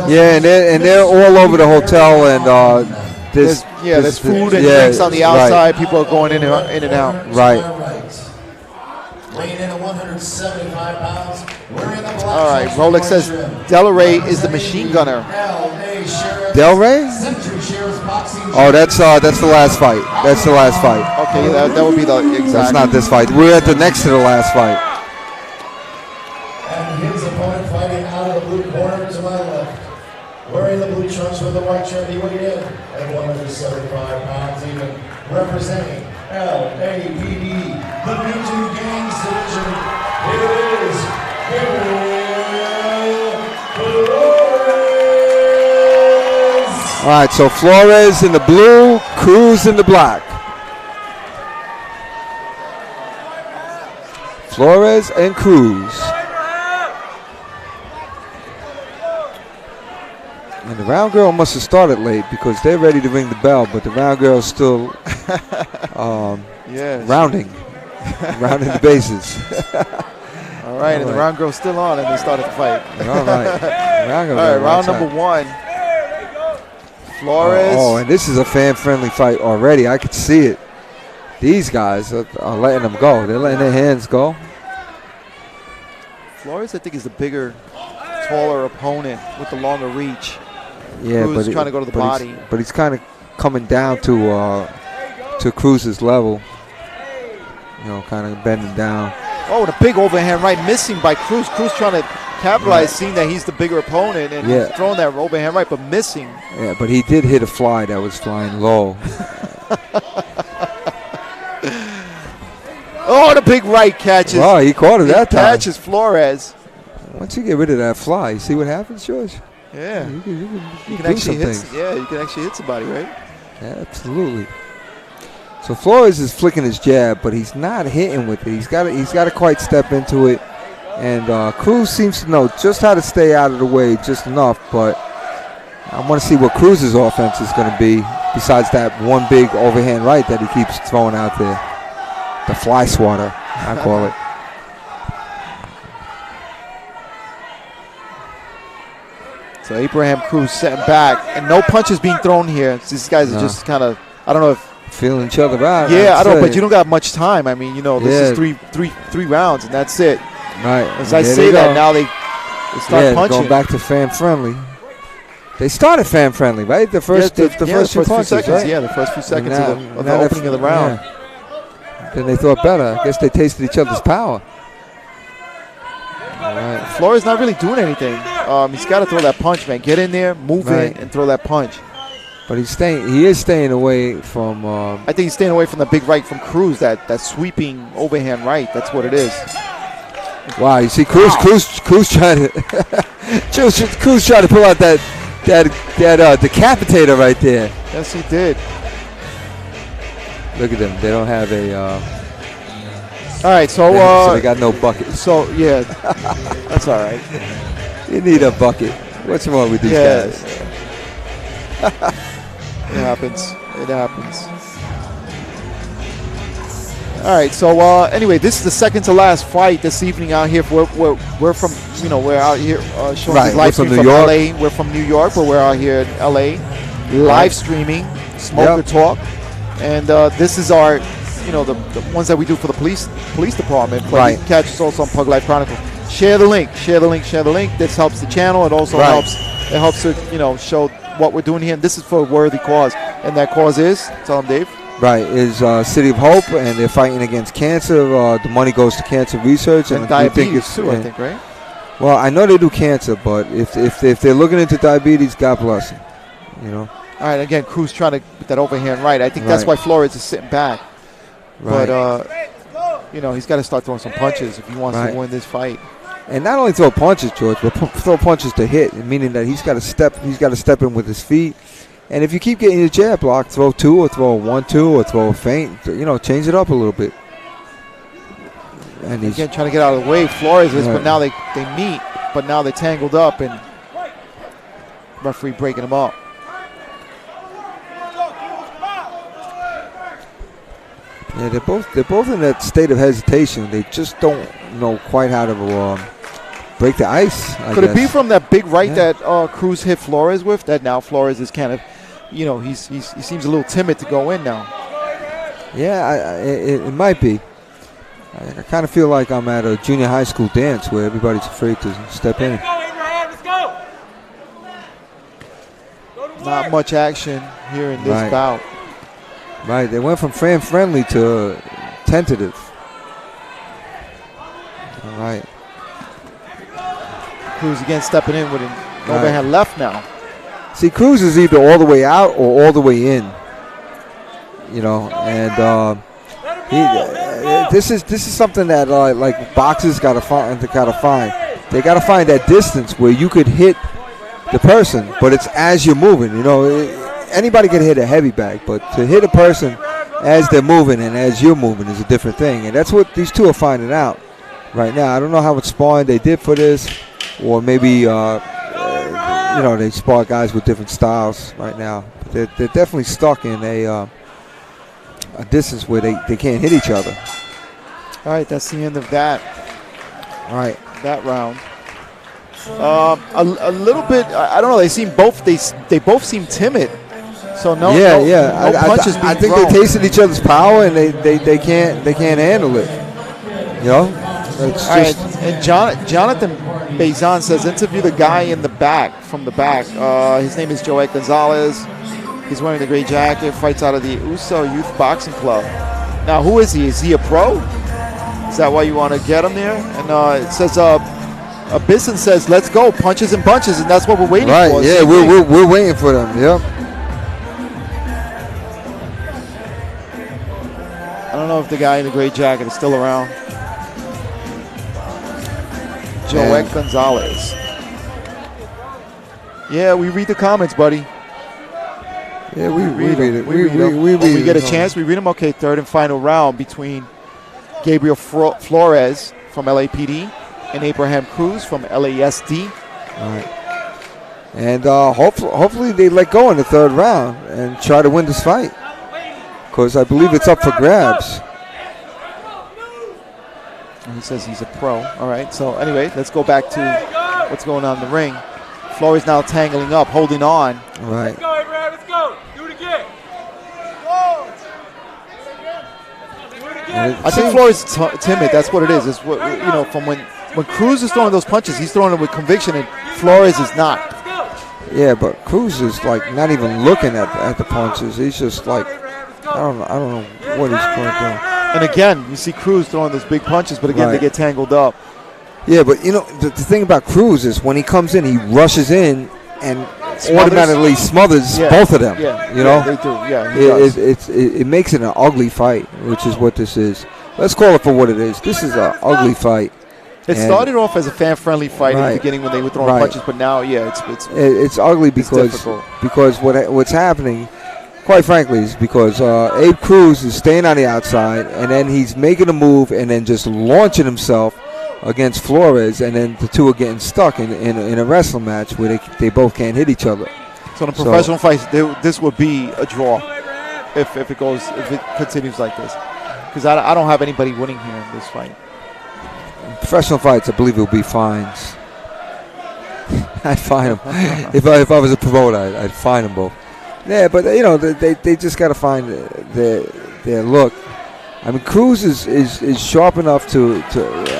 Yeah, and they're all over the hotel, and there's food and drinks on the outside. Right. People are going in and out. Right. Weighing in at 175 pounds. All right. Rolex says Del Rey is the machine gunner. Del Rey? Oh, that's the last fight. That's the last fight. Okay, that would be the exact. That's not this fight. We're at the next to the last fight. And his opponent fighting out of the blue corner to my left. Wearing the blue trunks with the white shirt, he weighed in at 175 pounds even. Representing LAPD, the Newton Gangs Division. Here it is, Flores. All right, so Flores in the blue, Cruz in the black. Flores and Cruz. And the round girl must have started late because they're ready to ring the bell, but the round girl's still rounding the bases. All right, and the round girl's still on, and they started the fight. All right. Round number 1. Flores. Oh, and this is a fan-friendly fight already. I could see it. These guys are letting them go. They're letting their hands go. Flores, I think, is the bigger, taller opponent with the longer reach. Yeah, Cruz trying to go to the body. But he's kind of coming down to Cruz's level. You know, kind of bending down. Oh, the big overhand right missing by Cruz. Cruz trying to capitalize, seeing that he's the bigger opponent, and he's throwing that overhand right, but missing. Yeah, but he did hit a fly that was flying low. Oh, the big right catches. Oh, he caught it that time. Catches Flores. Once you get rid of that fly, you see what happens, George? Yeah. You can actually hit. Yeah, you can actually hit somebody, right? Yeah, absolutely. So Flores is flicking his jab, but he's not hitting with it. He's got to quite step into it. And Cruz seems to know just how to stay out of the way just enough. But I want to see what Cruz's offense is going to be besides that one big overhand right that he keeps throwing out there. The fly swatter, I call it. So Abraham Cruz setting back, and no punches being thrown here. These guys are just kind of, I don't know if feeling each other out. Yeah, I don't. But you don't got much time. I mean, you know, this is three rounds, and that's it. Right. As I say that, now they start punching. Going back to fan friendly. They started fan friendly, right? The first, the first few punches, seconds. Right? Yeah, the first few seconds of the opening of the round. Yeah. Then they thought better. I guess they tasted each other's power. All right. Flores not really doing anything. He's got to throw that punch, man. Get in there, move in, and throw that punch. But he is staying away from. I think he's staying away from the big right from Cruz. That sweeping overhand right. That's what it is. Wow, you see Cruz trying to Cruz trying to pull out that decapitator right there. Yes, he did. Look at them. They don't have a. All right, so they got no bucket. So yeah, that's all right. You need a bucket. What's wrong with these guys? It happens. It happens. All right, so anyway, this is the second to last fight this evening out here. We're from, we're out here showing this live stream from LA. We're from New York, but we're out here in LA, live streaming, Smoker Talk, and this is our, the ones that we do for the police department. But you can catch us also on Pug Life Chronicles. Share the link. This helps the channel. It also helps to show what we're doing here. And this is for a worthy cause, and that cause is, tell them, Dave. Right, is City of Hope, and they're fighting against cancer. The money goes to cancer research and diabetes too, I think, right? Well, I know they do cancer, but if they're looking into diabetes, God bless them. All right, again, Cruz trying to put that overhand right. I think that's why Flores is sitting back. Right. But, he's got to start throwing some punches if he wants to win this fight. And not only throw punches, George, but throw punches to hit, meaning that he's got to step in with his feet. And if you keep getting your jab blocked, throw 2 or throw a 1-2 or throw a feint. Change it up a little bit. And he's again trying to get out of the way. Flores is, but now they meet, but now they're tangled up, and referee breaking them up. Yeah, they're both in that state of hesitation. They just don't know quite how to break the ice. Could it be from that big right that Cruz hit Flores with? That now Flores is kind of, he seems a little timid to go in now. Yeah, it might be. I kind of feel like I'm at a junior high school dance where everybody's afraid to step in. Not much action here in this bout. Right, they went from fan-friendly to tentative. All right. Cruz again stepping in with an overhand left now. See, Cruz is either all the way out or all the way in. And this is something that like boxers gotta find. They gotta find that distance where you could hit the person, but it's as you're moving. Anybody can hit a heavy bag, but to hit a person as they're moving and as you're moving is a different thing. And that's what these two are finding out right now. I don't know how much sparring they did for this, or maybe they spar guys with different styles right now. They're definitely stuck in a distance where they can't hit each other. All right, that's the end of that. All right, that round. A little bit. I don't know. They both seem timid. So no punches being I think thrown. they tasted each other's power and they can't handle it. It's all just right, and Jonathan Bezan says interview the guy in the back from the back. His name is Joel Gonzalez. He's wearing the gray jacket. Fights out of the USO Youth Boxing Club. Now, who is he? Is he a pro? Is that why you want to get him there? And it says Bisson says, "Let's go, punches and bunches," and that's what we're waiting for. Right? Yeah, we're waiting for them. Yep. I don't know if the guy in the gray jacket is still around. Joel Gonzalez. Yeah, we read the comments, buddy. Yeah, we read it. We read them. When we get a chance, we read them. Okay, third and final round between Gabriel Flores from LAPD and Abraham Cruz from LASD. All right. And hopefully they let go in the third round and try to win this fight, because I believe it's up for grabs. And he says he's a pro. All right, so anyway, let's go back to what's going on in the ring. Flores now tangling up, holding on. All right. Let's go, Abraham. Let's go. Do it again. I think Flores is timid. That's what it is. It's what, from when Cruz is throwing those punches, he's throwing it with conviction, and Flores is not. Yeah, but Cruz is like not even looking at the punches. He's just like, I don't know what he's going to do. And again, you see Cruz throwing those big punches, but again, they get tangled up. Yeah, but the thing about Cruz is when he comes in, he rushes in and automatically smothers both of them. Yeah, they do. Yeah, it makes it an ugly fight, which is what this is. Let's call it for what it is. This is an ugly fight. It started off as a fan-friendly fight in the beginning when they were throwing punches, but now, it's ugly because what's happening, quite frankly, is because Abe Cruz is staying on the outside, and then he's making a move and then just launching himself against Flores, and then the two are getting stuck in a wrestling match where they both can't hit each other. So in a professional fight, this would be a draw if it continues like this, because I don't have anybody winning here in this fight. In professional fights, I believe it will be fines. I'd fine them if I was a promoter. I'd fine them both. Yeah, but they just got to find their look. I mean, Cruz is sharp enough to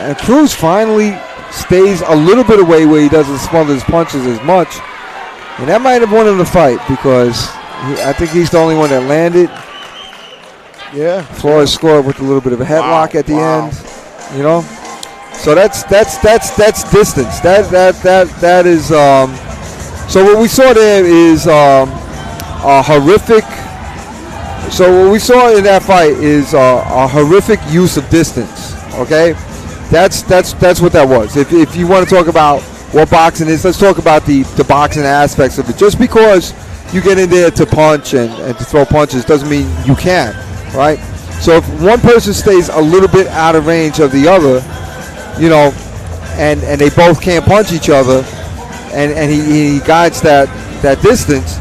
and Cruz finally stays a little bit away where he doesn't smother his punches as much, and that might have won him the fight because I think he's the only one that landed. Yeah, Flores scored with a little bit of a headlock at the end. So that's distance. That is. So what we saw there is a horrific. So what we saw in that fight is a horrific use of distance. Okay, that's what that was. If you want to talk about what boxing is, let's talk about the boxing aspects of it. Just because you get in there to punch and to throw punches doesn't mean you can't, right? So if one person stays a little bit out of range of the other, you know, and they both can't punch each other, and he guides that distance,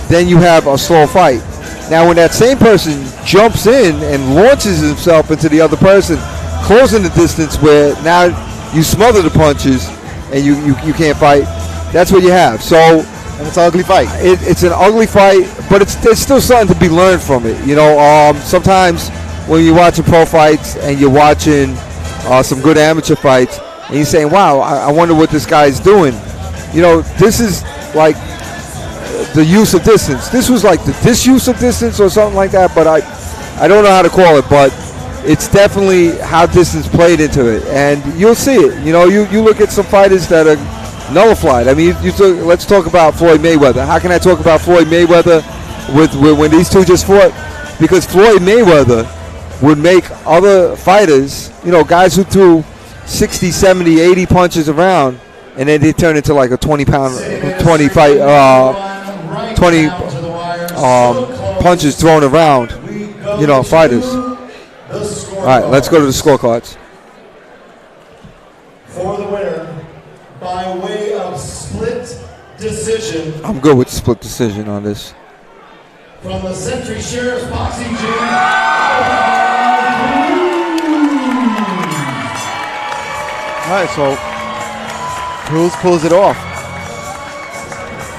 then you have a slow fight. Now when that same person jumps in and launches himself into the other person, closing the distance where now you smother the punches and you can't fight, that's what you have. So, and it's an ugly fight. It's an ugly fight, but there's still something to be learned from it. You know, sometimes when you're watching pro fights and you're watching some good amateur fights, and you're saying, wow, I wonder what this guy's doing. You know, this is like the use of distance. This was like the disuse of distance or something like that, but I don't know how to call it, but it's definitely how distance played into it, and you'll see it. You know, you look at some fighters that are nullified. I mean, let's talk about Floyd Mayweather. How can I talk about Floyd Mayweather with when these two just fought? Because Floyd Mayweather would make other fighters, you know, guys who threw 60, 70, 80 punches around, and then they turn into like a 20 punches thrown around, you know, fighters. All right, let's go to the scorecards. For the winner, by way of split decision, I'm good with split decision on this. from the Century Sheriff's Boxing Gym. All right, so Cruz pulls it off.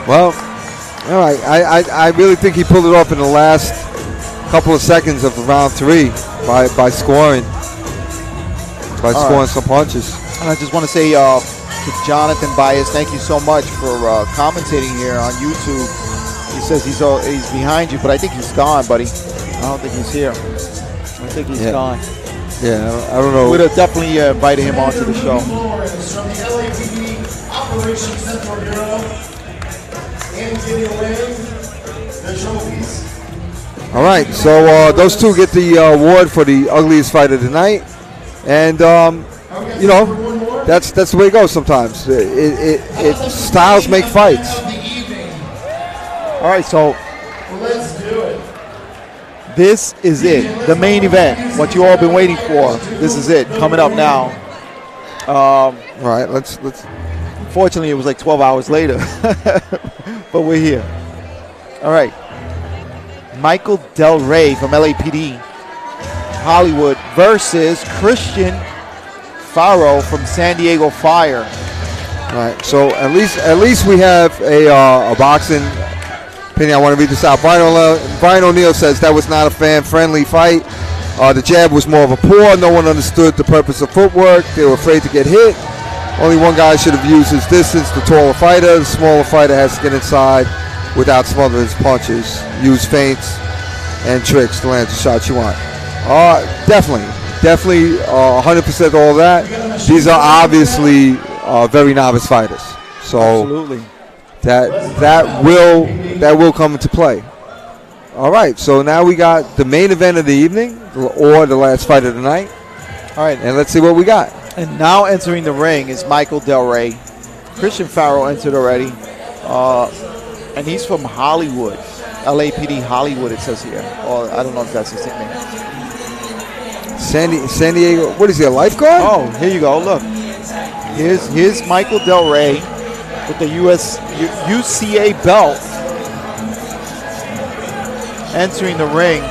Well, all right. I really think he pulled it off in the last couple of seconds of round 3 by scoring some punches. And I just want to say to Jonathan Bias, thank you so much for commentating here on YouTube. He says he's behind you, but I think he's gone, buddy. I don't think he's here. I think he's gone. Yeah, I don't know. We'd have definitely invited him onto the show. From the LAPD Operations Central Bureau, and giving away the trophies. All right, so those two get the award for the ugliest fight of the night, and you know, that's the way it goes sometimes. Styles make fights. All right, so let's do it. This is it, the main event. What you all been waiting for. This is it, coming up now. All right, let's. Unfortunately, it was like 12 hours later, but we're here. All right. Michael Del Rey from LAPD Hollywood versus Christian Faro from San Diego Fire. All right, so at least we have a boxing opinion. I want to read this out. Brian O'Neill says that was not a fan-friendly fight. The jab was more of a paw. No one understood the purpose of footwork. They were afraid to get hit. Only one guy should have used his distance, the taller fighter. The smaller fighter has to get inside without smothering his punches. Use feints and tricks to land the shots you want. Definitely 100% all that. These are obviously very novice fighters. So absolutely. That will come into play. All right, so now we got the main event of the evening, or the last fight of the night. All right, and let's see what we got. And now entering the ring is Michael Del Rey. Christian Faro entered already, and he's from Hollywood, LAPD Hollywood. It says here, or I don't know if that's his nickname. San Diego. What is he, a lifeguard? Oh, here you go. Look, here's Michael Del Rey with the UCA belt entering the ring.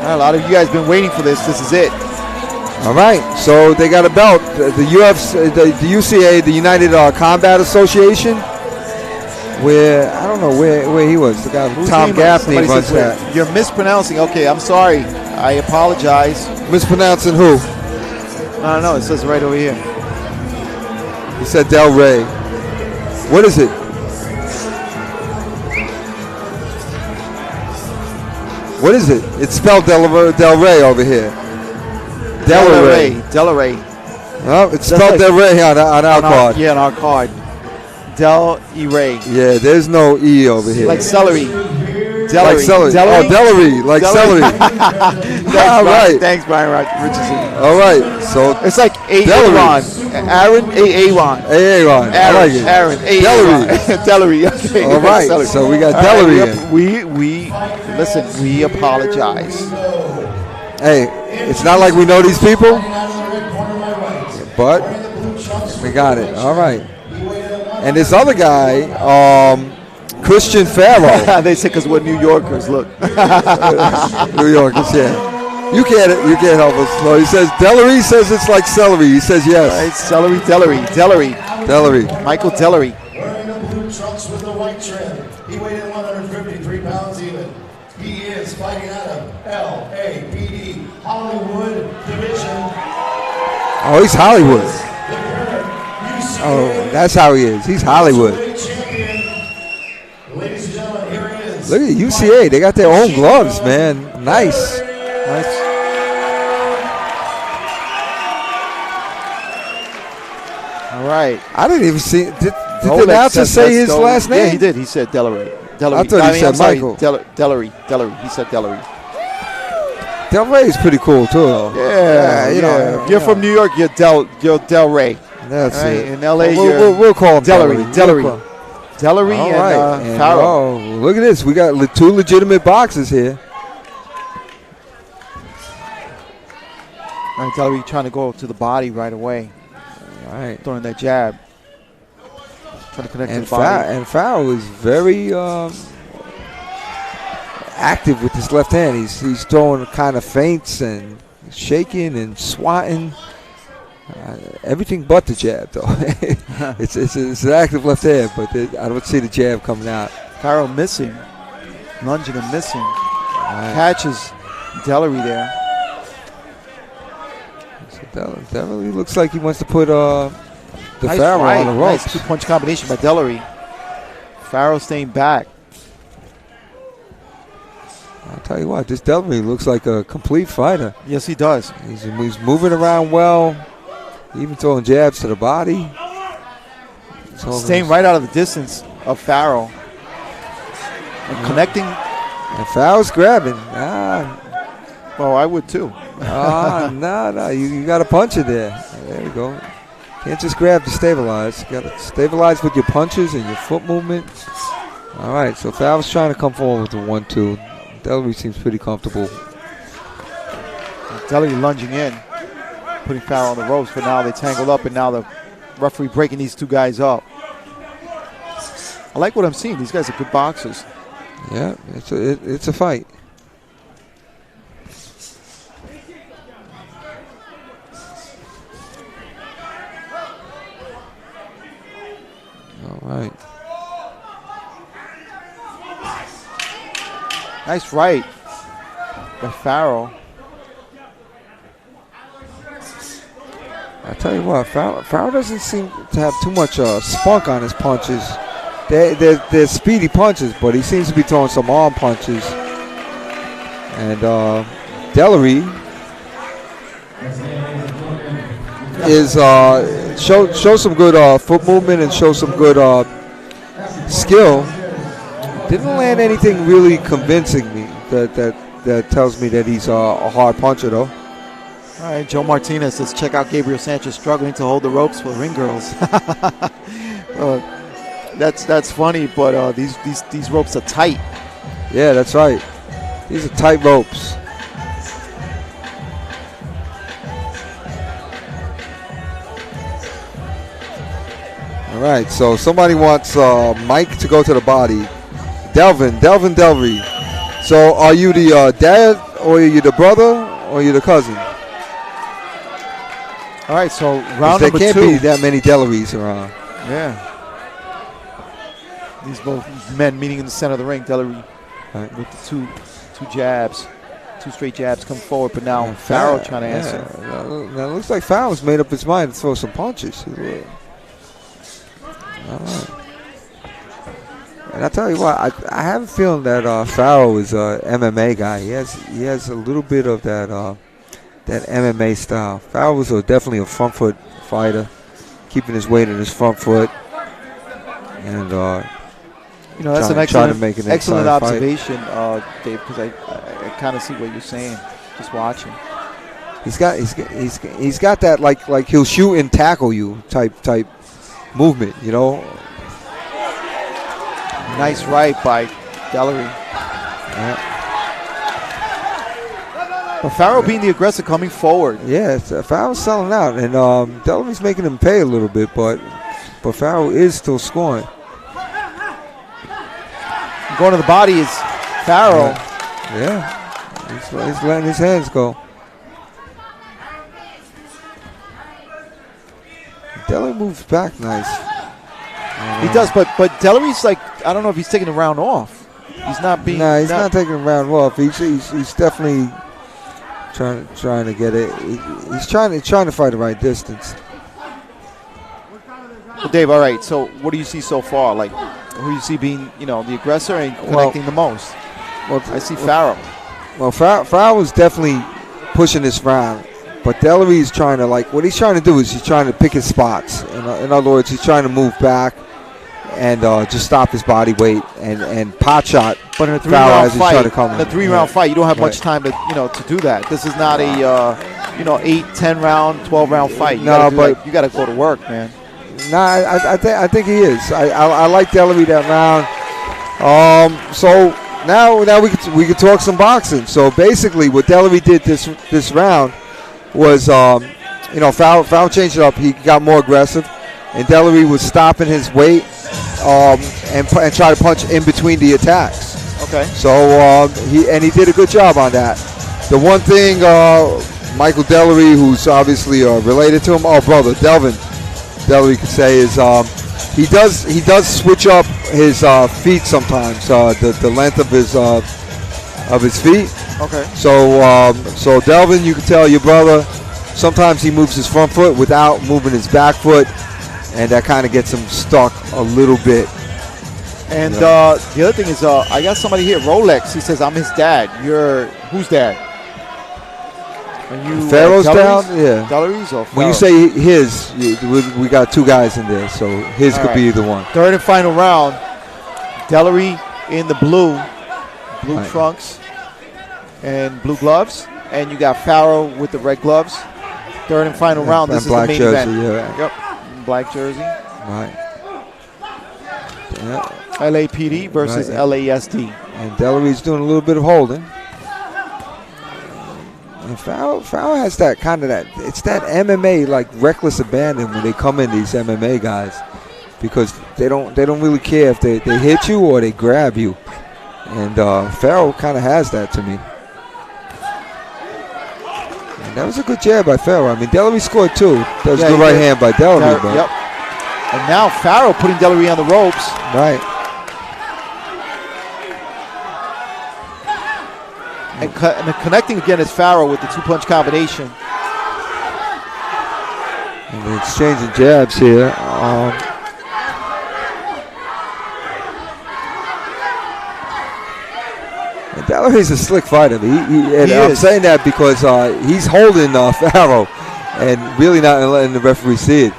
A lot of you guys been waiting for this. This is it. All right, so they got a belt. The UCA, the United Combat Association, where I don't know where he was. The guy Tom Gaffney runs that. You're mispronouncing. Okay, I'm sorry. I apologize. Mispronouncing who? No, it says right over here. He said Del Rey. What is it? What is it? It's spelled Del Rey over here. Delaware. Oh, it's spelled Del Rey on our card. Yeah, on our card. Del E-Ray. Yeah, there's no E over here. Like celery. Like celery. Oh, Delary. Like celery. All right. Thanks, Brian Richardson. All right. So it's like Aaron. Aaron. Aaron. Aaron. I like it. Aaron. Delary. Delary. Okay. All right. Celery. So we got All Delary. Right, we listen. We apologize. Hey, it's not like we know these people, but we got it. All right. And this other guy, Christian Farrow. They say because we're New Yorkers. Look. New Yorkers, yeah. You can't help us. No, he says Delary says it's like celery. He says yes. Right, celery, Delary. Michael Delary. Wearing the blue trunks with the white trim. He weighed in 153 pounds even. He is fighting out of LAPD Hollywood Division. Oh, he's Hollywood. Oh, that's how he is. He's Hollywood. Ladies and gentlemen, here he is. Look at UCA. They got their own gloves, man. Nice. All right. I didn't even see. Did the announcer say his last name? Yeah, he did. He said Delary. I thought he said Michael. Delary. He said Delary. Del is pretty cool too, though. Yeah, you know. If you're from New York, you're Del Rey. That's it. In LA, we'll call him Delary. Delary and and Farrow. Oh, look at this. We got two legitimate boxes here. All right, Delary trying to go to the body right away. All right. Throwing that jab. Trying to connect to the body. And Farrow is very active with his left hand. He's throwing kind of feints and shaking and swatting. Everything but the jab, though. it's an active left hand, but I don't see the jab coming out. Farrow missing. Lunging and missing. Catches Delary there. So Delary looks like he wants to put the Farrow on the ropes. Nice two-punch combination by Delary. Farrow staying back. I'll tell you what, this Delary looks like a complete fighter. Yes, he does. He's moving around well, even throwing jabs to the body. Staying right out of the distance of Farrow. And connecting. And Farrow's grabbing. Oh, I would too. No, you got to punch it there. There you go. Can't just grab to stabilize. You got to stabilize with your punches and your foot movement. All right, so Farrow's trying to come forward with the 1-2. Delary seems pretty comfortable. Delary lunging in, putting Farrow on the ropes, but now they tangled up, and now the referee breaking these two guys up. I like what I'm seeing. These guys are good boxers. Yeah, it's a fight. All right. Nice right by Farrow. I tell you what, Farrow doesn't seem to have too much spunk on his punches. They're speedy punches, but he seems to be throwing some arm punches. And Delary is show some good foot movement and show some good skill. Didn't land anything really convincing me that tells me that he's a hard puncher, though. All right, Joe Martinez says, check out Gabriel Sanchez struggling to hold the ropes for ring girls. That's funny, but these ropes are tight. Yeah, that's right. These are tight ropes. All right, so somebody wants Mike to go to the body. Delvin Delry. So are you the dad, or are you the brother, or are you the cousin? All right, so round number 2. There can't be that many Delarys around. Yeah. These both men meeting in the center of the ring. Delary with the two jabs. 2 straight jabs come forward, but now Farrow trying to answer. Now it looks like Farrow's made up his mind to throw some punches. All right. And I tell you what, I have a feeling that Farrow is a MMA guy. He has a little bit of that MMA style. Farrow was definitely a front foot fighter, keeping his weight in his front foot. and that's an try to make an excellent inside fight. observation, Dave, because I kind of see what you're saying just watching. He's got that like he'll shoot and tackle you type movement, Nice right by Dellery. Yeah. But Farrell being the aggressor coming forward. Yeah, Farrell's selling out, and Dellery's making him pay a little bit, but Farrell is still scoring. Going to the body is Farrell. Yeah. He's letting his hands go. Dellery moves back nice. He does, but Dellery's like, I don't know if he's taking the round off. He's not being. Nah, he's not taking the round off. He's definitely trying to get it. He's trying to fight the right distance. Well, Dave, all right. So, what do you see so far? Like, who you see being, the aggressor and connecting the most? Well, I see Farrell. Well, Farrell was definitely pushing this round, but Dellery is trying to what he's trying to do is he's trying to pick his spots. In other words, he's trying to move back and just stop his body weight and pot shot. But in a Farrell three-round fight, in a three-round fight, you don't have much time to to do that. This is not a 8, 10-round, 12-round fight. You you got to go to work, man. Nah, I think he is. I like Dellery that round. So now we could talk some boxing. So basically, what Dellery did this round was Farrell changed it up. He got more aggressive, and Dellery was stopping his weight and try to punch in between the attacks. Okay. So he did a good job on that. The one thing Michael Dellery, who's obviously related to him, brother Delvin Dellery could say is he does switch up his feet sometimes, the length of his feet. Okay. So Delvin, you can tell your brother sometimes he moves his front foot without moving his back foot, and that kind of gets him stuck a little bit. And the other thing is, I got somebody here, Rolex. He says, "I'm his dad." You're whose dad? Are you Farrell's down? Yeah. Dellery's or when you Farrell? say his, we got two guys in there, so his All could right. be either one. Third and final round. Dellery in the blue Right. trunks and blue gloves, and you got Farrell with the red gloves. Third and final round. This is the black main jersey, event. yeah. Yep. Black jersey. Right. Yeah. LAPD versus Right. LASD. And Dellery's doing a little bit of holding. And Farrell has that kind of it's that MMA like reckless abandon when they come in, these MMA guys, because they don't really care if they hit you or they grab you. And Farrell kind of has that to me. And that was a good jab by Farrell. I mean, Dellery scored two. That was a good right hand by Dellery. But Yep. And now Farrell putting Dellery on the ropes. right. And the connecting again is Farrell with the two-punch combination. And they're exchanging jabs here. And Dellery's a slick fighter. And I'm saying that because he's holding Farrell and really not letting the referee see it.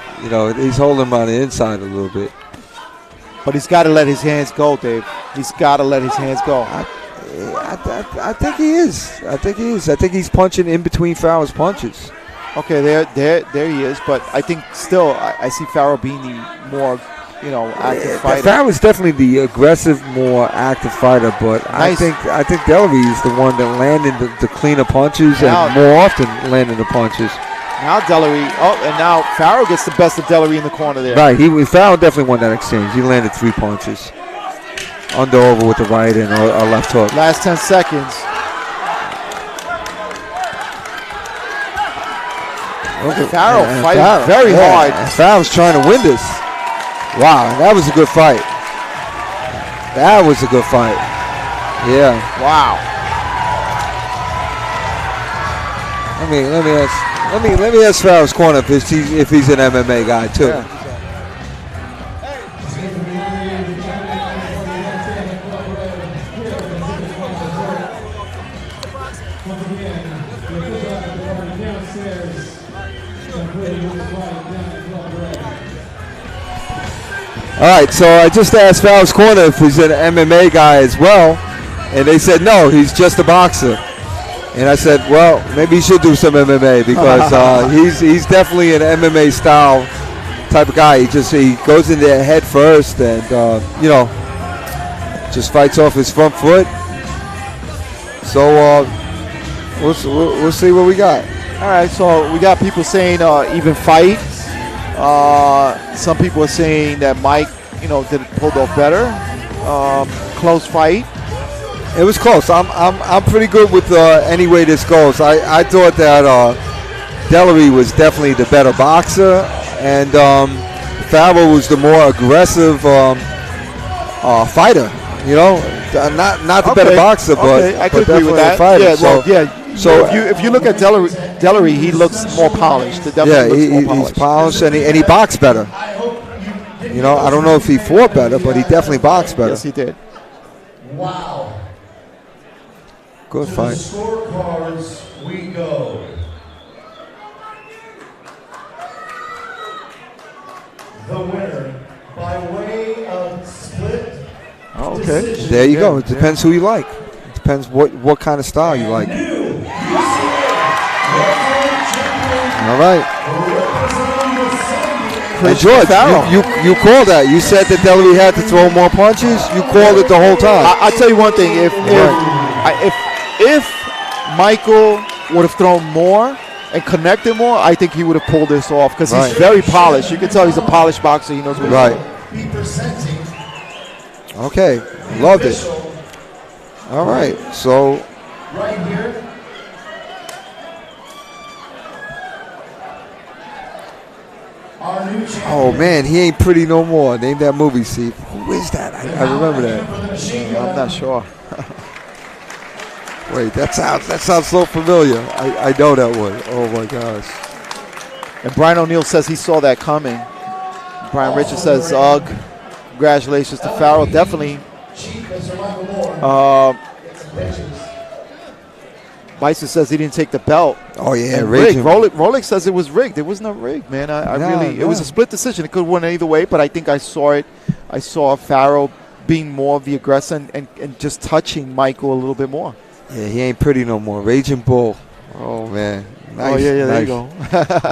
He's holding him on the inside a little bit. But he's got to let his hands go, Dave. He's got to let his hands go. I think he is. I think he's punching in between Farrell's punches. Okay, there he is. But I think still, I see Farrell being the more, active fighter. Farrell is definitely the aggressive, more active fighter. But Nice. I think Dellery is the one that landed the cleaner punches and more often landing the punches. Now Dellery. And now Farrell gets the best of Dellery in the corner there. Right, Farrell definitely won that exchange. He landed 3 punches. Under over with the right and a left hook. Last 10 seconds. Farrell fighting very hard. Farrell's trying to win this. Wow, that was a good fight. That was a good fight. Yeah. Wow. Let me ask Farrell's corner if he's an MMA guy too. Yeah. All right, so I just asked Farrell's Corner if he's an MMA guy as well, and they said no, he's just a boxer. And I said, well, maybe he should do some MMA because he's definitely an MMA style type of guy. He goes in there head first and just fights off his front foot. So we'll see what we got. All right, so we got people saying even fight. Some people are saying that Mike, pulled off better. Close fight. It was close. I'm pretty good with any way this goes. I thought that Delary was definitely the better boxer, and Farrell was the more aggressive fighter. Not the better boxer, but I could but agree with that. Fighter. Yeah, So if you look at Delary, he looks more polished. He he's polished and he boxed better. I don't know if he fought better, but he definitely boxed better. Yes, he did. Wow. Good To fight. the scorecards we go. The winner by way of split decision. There you go. It depends who you like. It depends what kind of style you like. All right. And George, you called that. You said that Delary had to throw more punches. You called it the whole time. I'll tell you one thing. If Michael would have thrown more and connected more, I think he would have pulled this off because he's very polished. You can tell he's a polished boxer. He knows what he's doing. Okay. Loved it. All right. So. Right here. Oh, man. He ain't pretty no more. Name that movie, Steve. Who is that? I remember that. I'm not sure. Wait, that sounds so familiar. I know that one. Oh my gosh. And Brian O'Neill says he saw that coming. Brian Richards says, "Ugh, congratulations to Farrell." Definitely. Bison says he didn't take the belt. Oh yeah, rigged. Rolex says it was rigged. It was not rigged, man. It was a split decision. It could have won either way, but I think I saw it. I saw Farrell being more of the aggressor and just touching Michael a little bit more. Yeah, he ain't pretty no more. Raging Bull. Oh man. Nice. Oh yeah, nice. there you go.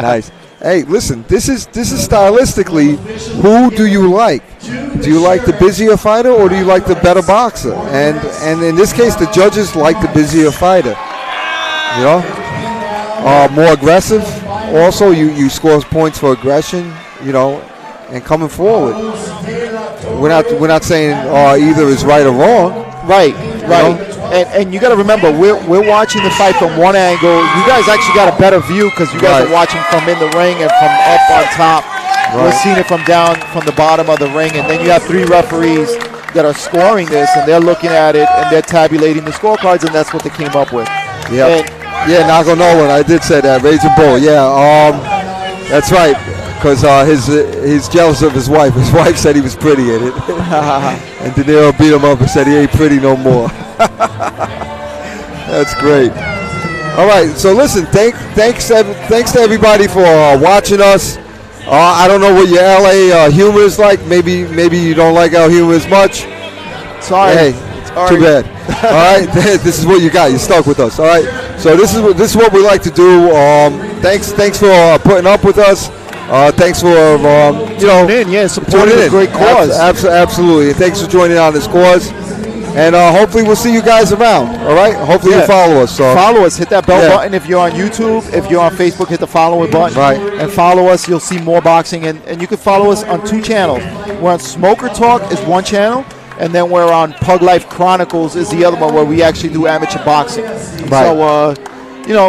Nice. Hey, listen, this is stylistically, who do you like? Do you like the busier fighter or do you like the better boxer? And in this case, the judges like the busier fighter. More aggressive. Also, you score points for aggression. And coming forward. We're not saying either is right or wrong. Right. And you got to remember, we're watching the fight from one angle. You guys actually got a better view because you guys are watching from in the ring and from up on top. We're seeing it from down from the bottom of the ring, and then you have three referees that are scoring this, and they're looking at it and they're tabulating the scorecards, and that's what they came up with. Yeah, Nago Nolan, I did say that. Raging Bull, that's right. Because he's jealous of his wife. His wife said he was pretty in it. And De Niro beat him up and said he ain't pretty no more. That's great. All right, so listen, thanks to everybody for watching us. I don't know what your LA humor is like. Maybe you don't like our humor as much. Sorry. Hey, too bad. All right, this is what you got. You're stuck with us. All right, so this is what we like to do. Thanks for putting up with us. Thanks for tuning in, supporting a great cause. Absolutely. Thanks for joining on this cause. And hopefully we'll see you guys around. All right. Hopefully you follow us. So follow us. Hit that bell button if you're on YouTube. If you're on Facebook, hit the follow button. Right. And follow us. You'll see more boxing, and you can follow us on 2 channels. We're on Smoker Talk is one channel, and then we're on Pug Life Chronicles is the other one where we actually do amateur boxing. Right. So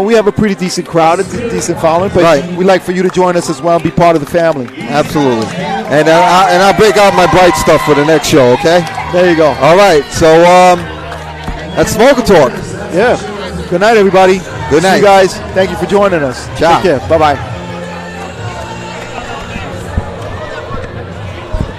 we have a pretty decent crowd, a decent following, but we like for you to join us as well and be part of the family. Absolutely. And I'll break out my bright stuff for the next show, okay? There you go. All right. So that's Smoker Talk. Yeah. Good night, everybody. Good night. See you guys. Thank you for joining us. Ciao. Take care. Bye-bye.